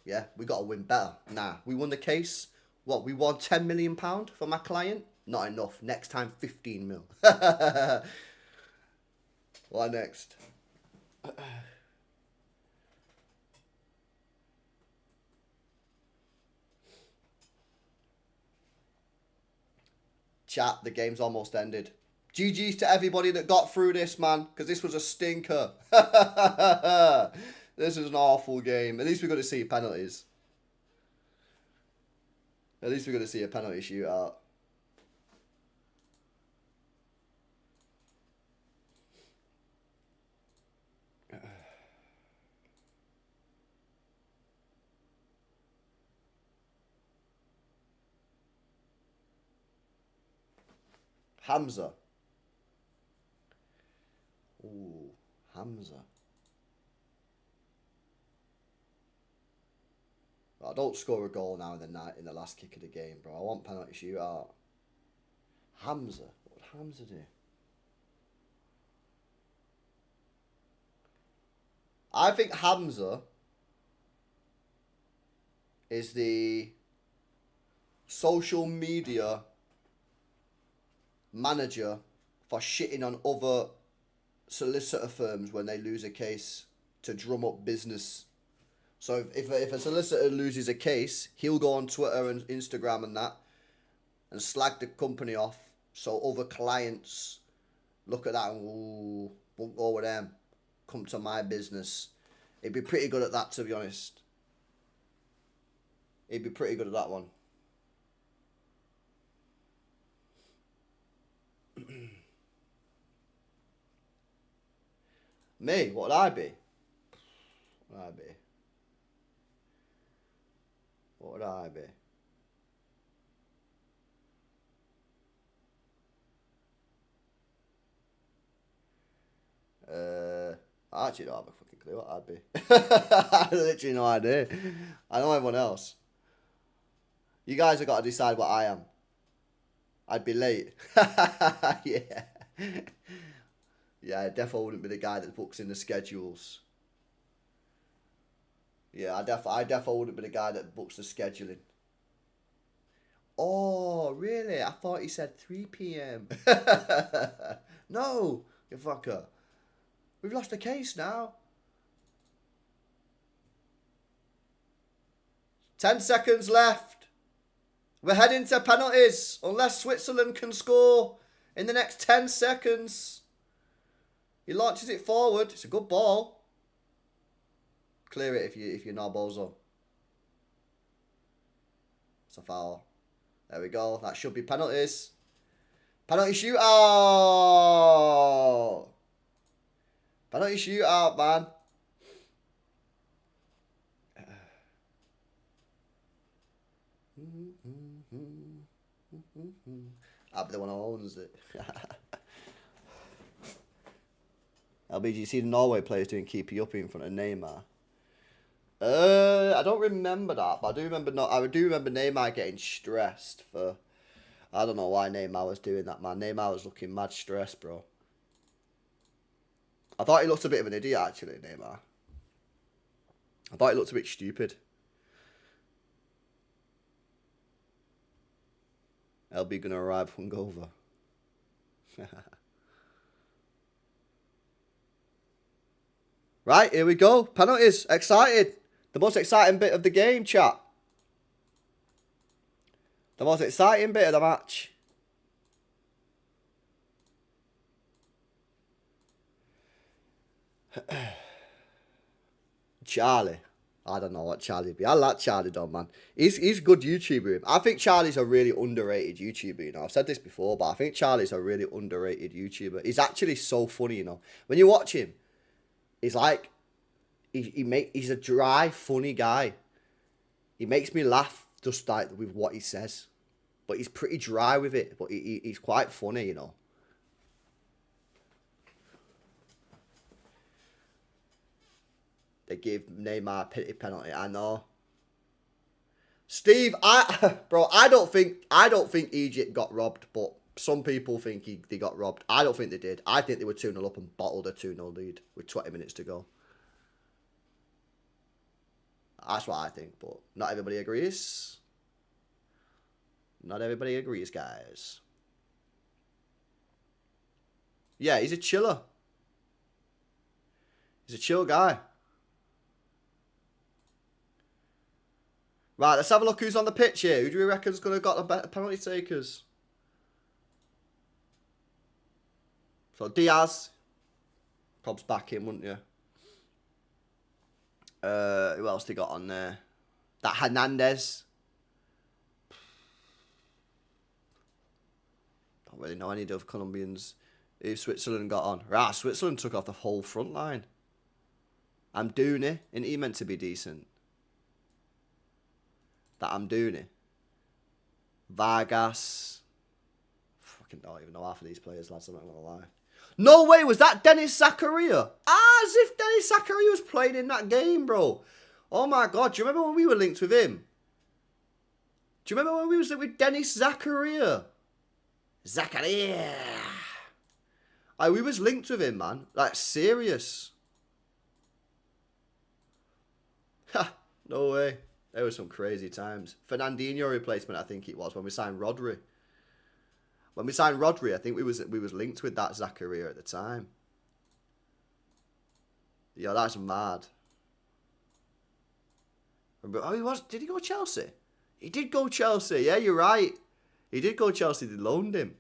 Yeah, we got to win better. Nah, we won the case. What, we won £10 million for my client? Not enough. Next time, 15 mil. What next? Chat, the game's almost ended. GG's to everybody that got through this, man, because this was a stinker. This was an awful game. At least we're going to see penalties. At least we're going to see a penalty shootout. Hamza. Ooh, Hamza. I don't score a goal now in the last kick of the game, bro. I want penalty shootout. Hamza. What would Hamza do? I think Hamza is the social media manager for shitting on other solicitor firms when they lose a case to drum up business. So if a solicitor loses a case, he'll go on Twitter and Instagram and that and slag the company off so other clients look at that and, ooh, won't go with them. Come to my business. He'd be pretty good at that, to be honest. He'd be pretty good at that one. Me? What would I be? What would I be? What would I be? I actually don't have a fucking clue what I'd be. I have literally no idea. I know everyone else. You guys have got to decide what I am. I'd be late. Yeah. Yeah, I definitely wouldn't be the guy that books in the schedules. Yeah, I definitely wouldn't be the guy that books the scheduling. Oh, really? I thought he said 3 p.m. No, you fucker. We've lost the case now. 10 seconds left. We're heading to penalties unless Switzerland can score in the next 10 seconds. He launches it forward. It's a good ball. Clear it if you're not bozo. It's a foul. There we go. That should be penalties. Penalty shootout. Penalty shootout, man. I'll be the one who owns it. LBG, you see the Norway players doing keepy uppy in front of Neymar. I don't remember that, but I do remember Neymar getting stressed for. I don't know why Neymar was doing that, man. Neymar was looking mad stressed, bro. I thought he looked a bit of an idiot, actually, Neymar. I thought he looked a bit stupid. LB gonna arrive hungover. Right, here we go. Penalties. Excited. The most exciting bit of the game, chat. The most exciting bit of the match. Charlie. I don't know what Charlie be. I like Charlie though, man. He's a good YouTuber. I think Charlie's a really underrated YouTuber, you know. I've said this before, but I think Charlie's a really underrated YouTuber. He's actually so funny, you know. When you watch him, he's like, he's a dry, funny guy. He makes me laugh just like with what he says. But he's pretty dry with it. But he's quite funny, you know. They gave Neymar a pity penalty. I know. Steve, I don't think Egypt got robbed, but some people think they got robbed. I don't think they did. I think they were 2-0 up and bottled a 2-0 lead with 20 minutes to go. That's what I think, but not everybody agrees. Not everybody agrees, guys. Yeah, he's a chiller. He's a chill guy. Right, let's have a look who's on the pitch here. Who do we reckon's going to got the better penalty takers? So Diaz. Prob's back in, wouldn't you? Who else they got on there? That Hernandez. don't really know any of the Colombians. Who Switzerland got on? Right, Switzerland took off the whole front line. I'm doing it. Isn't he meant to be decent? That I'm doing it. Vargas. Fucking don't even know half of these players, lads. I'm not going to lie. No way, was that Dennis Zakaria? As if Dennis Zakaria was playing in that game, bro. Oh my God, do you remember when we were linked with him? Do you remember when we was linked with Dennis Zakaria? Zakaria. We was linked with him, man. Like, serious. Ha, no way. There were some crazy times. Fernandinho replacement, I think it was, when we signed Rodri. When we signed Rodri, I think we was linked with that Zakaria at the time. Yeah, that's mad. Oh, did he go Chelsea? He did go Chelsea. Yeah, you're right. He did go Chelsea. They loaned him.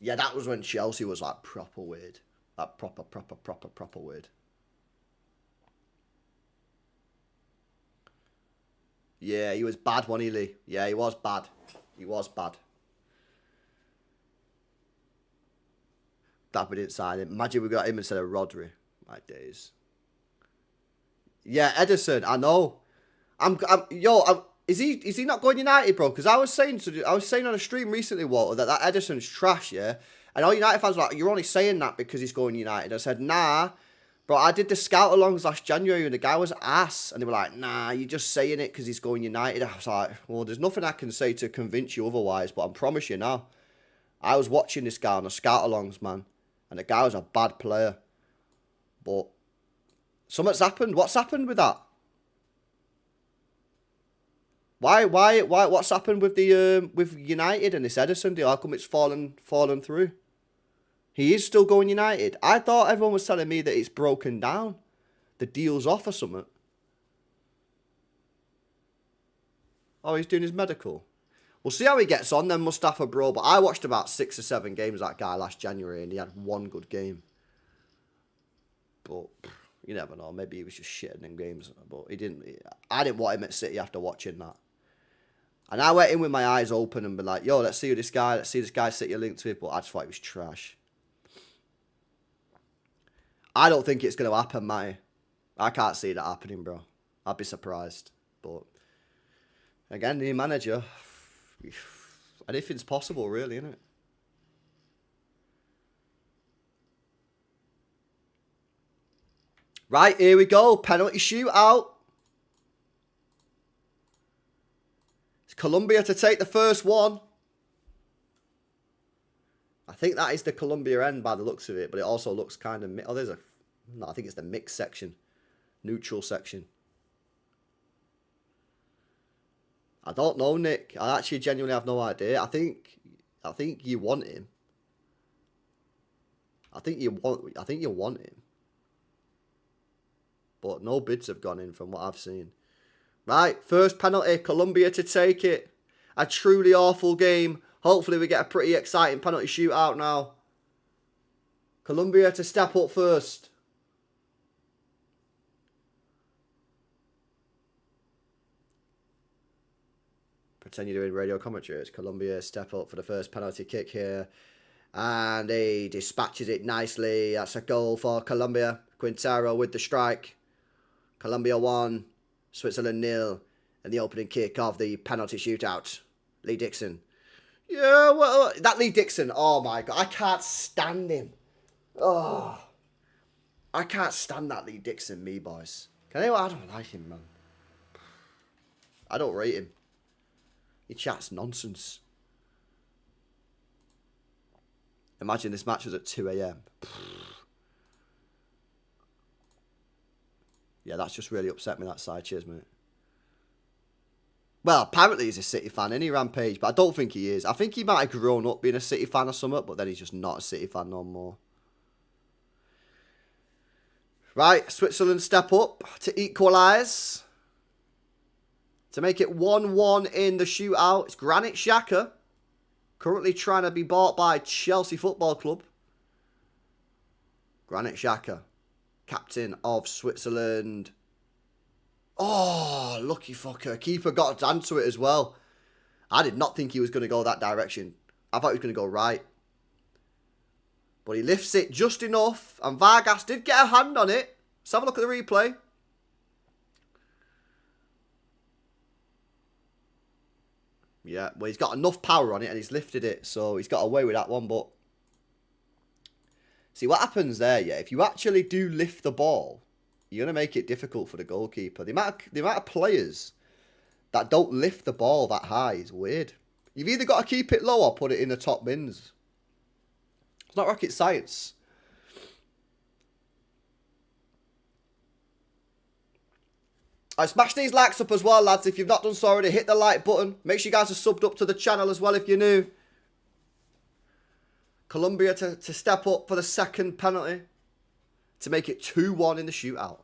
Yeah, that was when Chelsea was like proper weird. Like proper weird. Yeah, he was bad, wasn't he, Lee? Yeah, he was bad. He was bad. That we didn't sign him. Imagine we got him instead of Rodri. My days. Yeah, Ederson, I know. Is he not going United, bro? Because I was saying on a stream recently, Walter, that Ederson's trash, yeah. And all United fans were like, you're only saying that because he's going United. I said, nah, bro. I did the scout-alongs last January, and the guy was ass, and they were like, nah, you're just saying it because he's going United. I was like, well, there's nothing I can say to convince you otherwise, but I promise you now, I was watching this guy on the scout-alongs, man, and the guy was a bad player, but something's happened. What's happened with that? Why? What's happened with the with United and this Ederson deal? How come it's fallen through? He is still going United. I thought everyone was telling me that it's broken down. The deal's off or something. Oh, he's doing his medical. We'll see how he gets on then, Mustafa, bro. But I watched about 6 or 7 games of that guy last January, and he had one good game. But you never know. Maybe he was just shitting in games. But he didn't. I didn't want him at City after watching that. And I went in with my eyes open and been like, yo, let's see this guy City linked with. But I just thought he was trash. I don't think it's going to happen, Matty. I can't see that happening, bro. I'd be surprised. But again, new manager. Anything's possible, really, isn't it? Right, here we go. Penalty shootout. It's Colombia to take the first one. I think that is the Colombia end by the looks of it, but it also looks kind of... Oh, there's a... No, I think it's the mixed section. Neutral section. I don't know, Nick. I actually genuinely have no idea. I think you want him. I think you want him. But no bids have gone in from what I've seen. Right, first penalty, Colombia to take it. A truly awful game. Hopefully we get a pretty exciting penalty shootout now. Colombia to step up first. Pretend you're doing radio commentary. It's Colombia step up for the first penalty kick here. And he dispatches it nicely. That's a goal for Colombia. Quintero with the strike. Colombia 1, Switzerland 0. And the opening kick of the penalty shootout. Lee Dixon. Yeah, well, that Lee Dixon, oh my God, I can't stand him. Oh, I can't stand that Lee Dixon, me boys. I don't like him, man. I don't rate him. He chats nonsense. Imagine this match was at 2 a.m. Yeah, that's just really upset me, that side. Cheers, mate. Well, apparently he's a City fan, isn't he, Rampage? But I don't think he is. I think he might have grown up being a City fan or something, but then he's just not a City fan no more. Right, Switzerland step up to equalise. To make it 1-1 in the shootout. It's Granit Xhaka. Currently trying to be bought by Chelsea Football Club. Granit Xhaka. Captain of Switzerland. Oh, lucky fucker. Keeper got onto it as well. I did not think he was going to go that direction. I thought he was going to go right. But he lifts it just enough. And Vargas did get a hand on it. Let's have a look at the replay. Yeah, well, he's got enough power on it and he's lifted it. So he's got away with that one. But see what happens there, yeah? If you actually do lift the ball, you're going to make it difficult for the goalkeeper. The amount of players that don't lift the ball that high is weird. You've either got to keep it low or put it in the top bins. It's not rocket science. I smash these likes up as well, lads. If you've not done so already, hit the like button. Make sure you guys are subbed up to the channel as well if you're new. Colombia to step up for the second penalty to make it 2-1 in the shootout.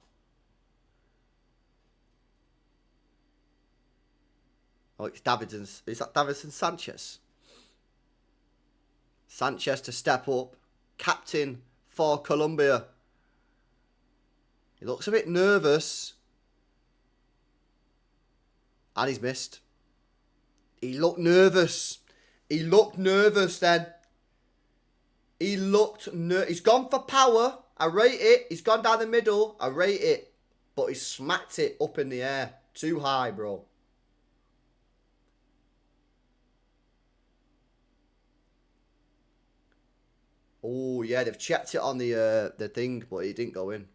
Oh, it's Davidson. Is that Davidson Sanchez? Sanchez to step up. Captain for Colombia. He looks a bit nervous. And he's missed. He looked nervous. He looked nervous then. He's gone for power. I rate it. He's gone down the middle. I rate it. But he smacked it up in the air. Too high, bro. Oh, yeah. They've checked it on the thing, but it didn't go in.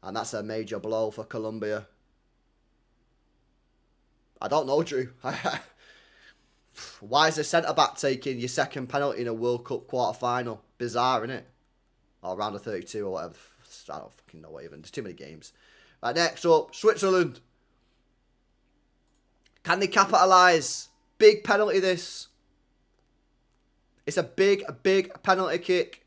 And that's a major blow for Colombia. I don't know, Drew. Why is the centre-back taking your second penalty in a World Cup quarter-final? Bizarre, innit? Or round of 32 or whatever. I don't fucking know even. There's too many games. Right, next up, Switzerland. Can they capitalise? Big penalty, this. It's a big penalty kick.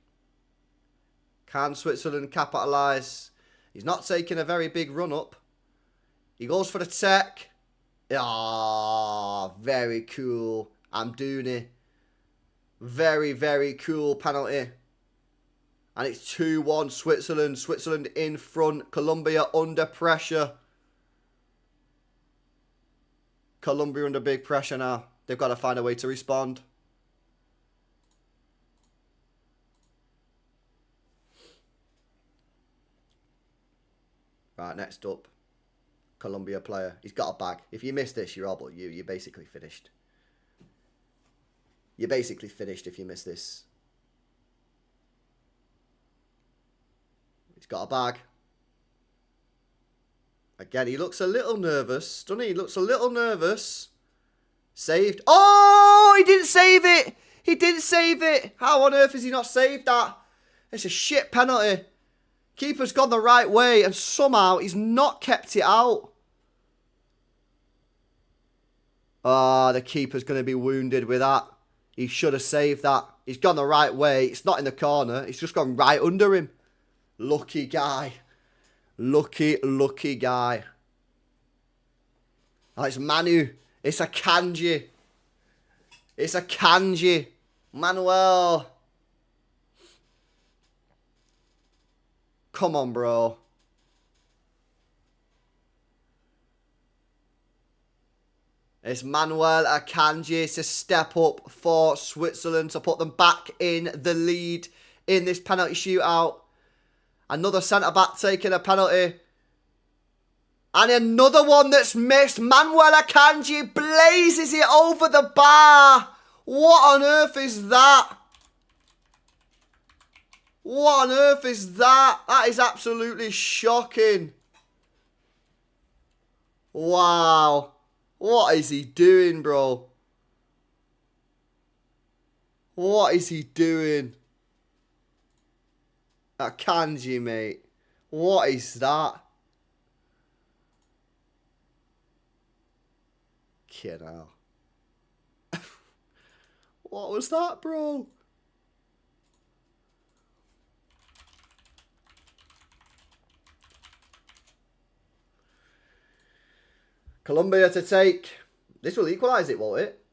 Can Switzerland capitalise? He's not taking a very big run-up. He goes for the tech. Ah, very cool. I'm doing it. Very cool penalty. And it's 2-1 Switzerland. Switzerland in front. Colombia under pressure. Colombia under big pressure now. They've got to find a way to respond. Right, next up. Colombia player. He's got a bag. If you miss this, you're basically finished. You're basically finished if you miss this. He's got a bag. Again, he looks a little nervous, doesn't he? He looks a little nervous. Saved. Oh, he didn't save it. He didn't save it. How on earth has he not saved that? It's a shit penalty. Keeper's gone the right way and somehow he's not kept it out. Ah, the keeper's going to be wounded with that. He should have saved that. He's gone the right way. It's not in the corner. It's just gone right under him. Lucky guy. Lucky guy. Oh, it's Manu. It's a Kanji. It's a Kanji. Manuel. Come on, bro. It's Manuel Akanji to step up for Switzerland to put them back in the lead in this penalty shootout. Another centre-back taking a penalty. And another one that's missed. Manuel Akanji blazes it over the bar. What on earth is that? What on earth is that? That is absolutely shocking. Wow. What is he doing, bro? What is he doing? Akanji, mate. What is that? Kid hell. What was that, bro? Colombia to take. This will equalise it, won't it?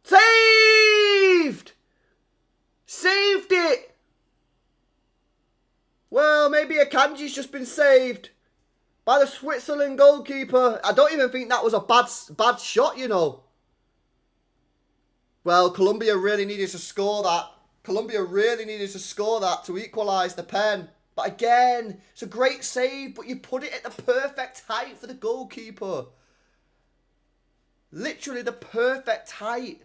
Saved! Saved it! Well, maybe Akanji's just been saved by the Switzerland goalkeeper. I don't even think that was a bad shot, you know. Well, Colombia really needed to score that. Colombia really needed to score that to equalise the pen. But again, it's a great save, but you put it at the perfect height for the goalkeeper. Literally the perfect height.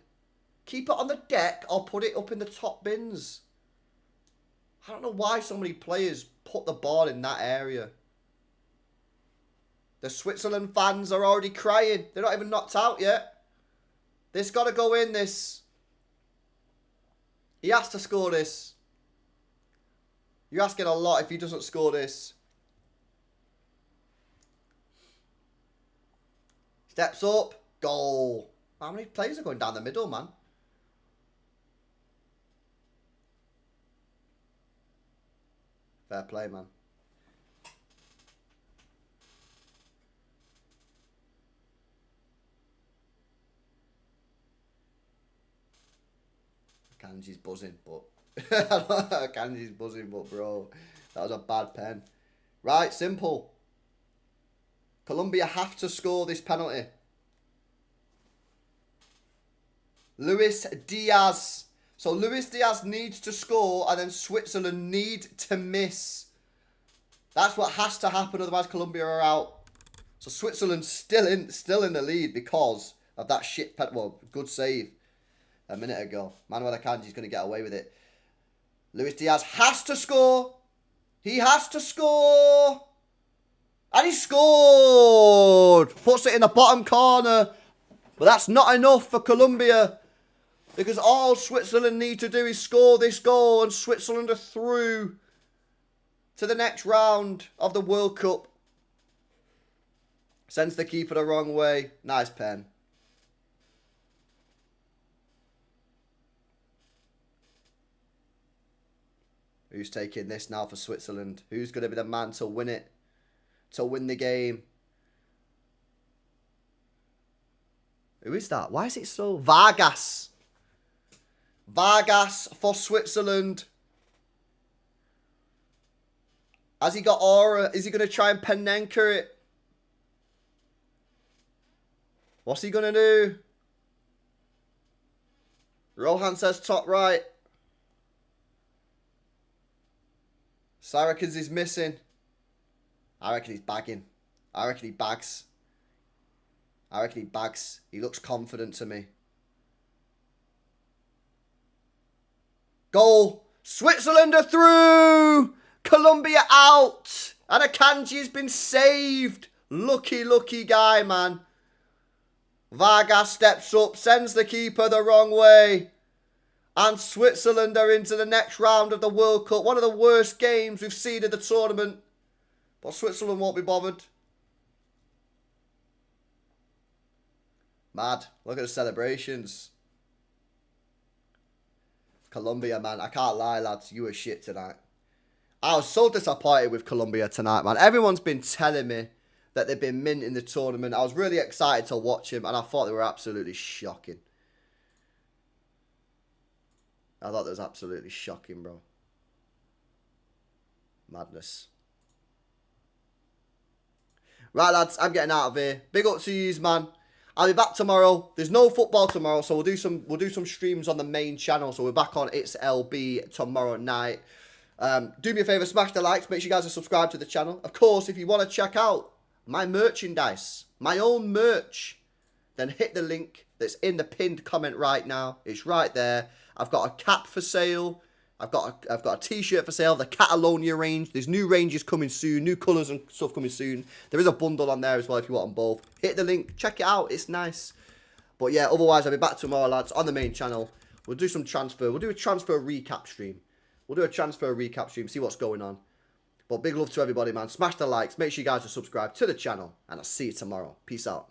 Keep it on the deck or put it up in the top bins. I don't know why so many players put the ball in that area. The Switzerland fans are already crying. They're not even knocked out yet. This got to go in, this. He has to score this. You're asking a lot if he doesn't score this. Steps up. Goal. How many players are going down the middle, man? Fair play, man. Kanji's buzzing, but... Kanji's buzzing, but bro, that was a bad pen. Right, simple. Colombia have to score this penalty. Luis Diaz. So Luis Diaz needs to score and then Switzerland need to miss. That's what has to happen, otherwise Colombia are out. So Switzerland's still in the lead because of that shit pen. Well, good save a minute ago. Manuel Akanji's going to get away with it. Luis Diaz has to score. He has to score. And he scored. Puts it in the bottom corner. But that's not enough for Colombia. Because all Switzerland need to do is score this goal. And Switzerland are through to the next round of the World Cup. Sends the keeper the wrong way. Nice pen. Who's taking this now for Switzerland? Who's going to be the man to win it? To win the game? Who is that? Why is it so... Vargas. Vargas for Switzerland. Has he got aura? Is he going to try and Panenka it? What's he going to do? Rohan says top right. Saracens is missing. I reckon he's bagging. I reckon he bags. I reckon he bags. He looks confident to me. Goal. Switzerland are through. Colombia out. And Akanji's been saved. Lucky, lucky guy, man. Vargas steps up, sends the keeper the wrong way. And Switzerland are into the next round of the World Cup. One of the worst games we've seen in the tournament. But Switzerland won't be bothered. Mad. Look at the celebrations. Colombia, man. I can't lie, lads. You were shit tonight. I was so disappointed with Colombia tonight, man. Everyone's been telling me that they've been mint in the tournament. I was really excited to watch him, and I thought they were absolutely shocking. I thought that was absolutely shocking, bro. Madness. Right, lads, I'm getting out of here. Big up to yous, man. I'll be back tomorrow. There's no football tomorrow, so we'll do some streams on the main channel. So we're back on It's LB tomorrow night. Do me a favour, smash the likes. Make sure you guys are subscribed to the channel. Of course, if you want to check out my merchandise, my own merch, then hit the link that's in the pinned comment right now. It's right there. I've got a cap for sale. I've got a t-shirt for sale. The Catalonia range. There's new ranges coming soon. New colours and stuff coming soon. There is a bundle on there as well if you want them both. Hit the link. Check it out. It's nice. But yeah, otherwise I'll be back tomorrow, lads, on the main channel. We'll do some transfer. We'll do a transfer recap stream. We'll do a transfer recap stream. See what's going on. But big love to everybody, man. Smash the likes. Make sure you guys are subscribed to the channel. And I'll see you tomorrow. Peace out.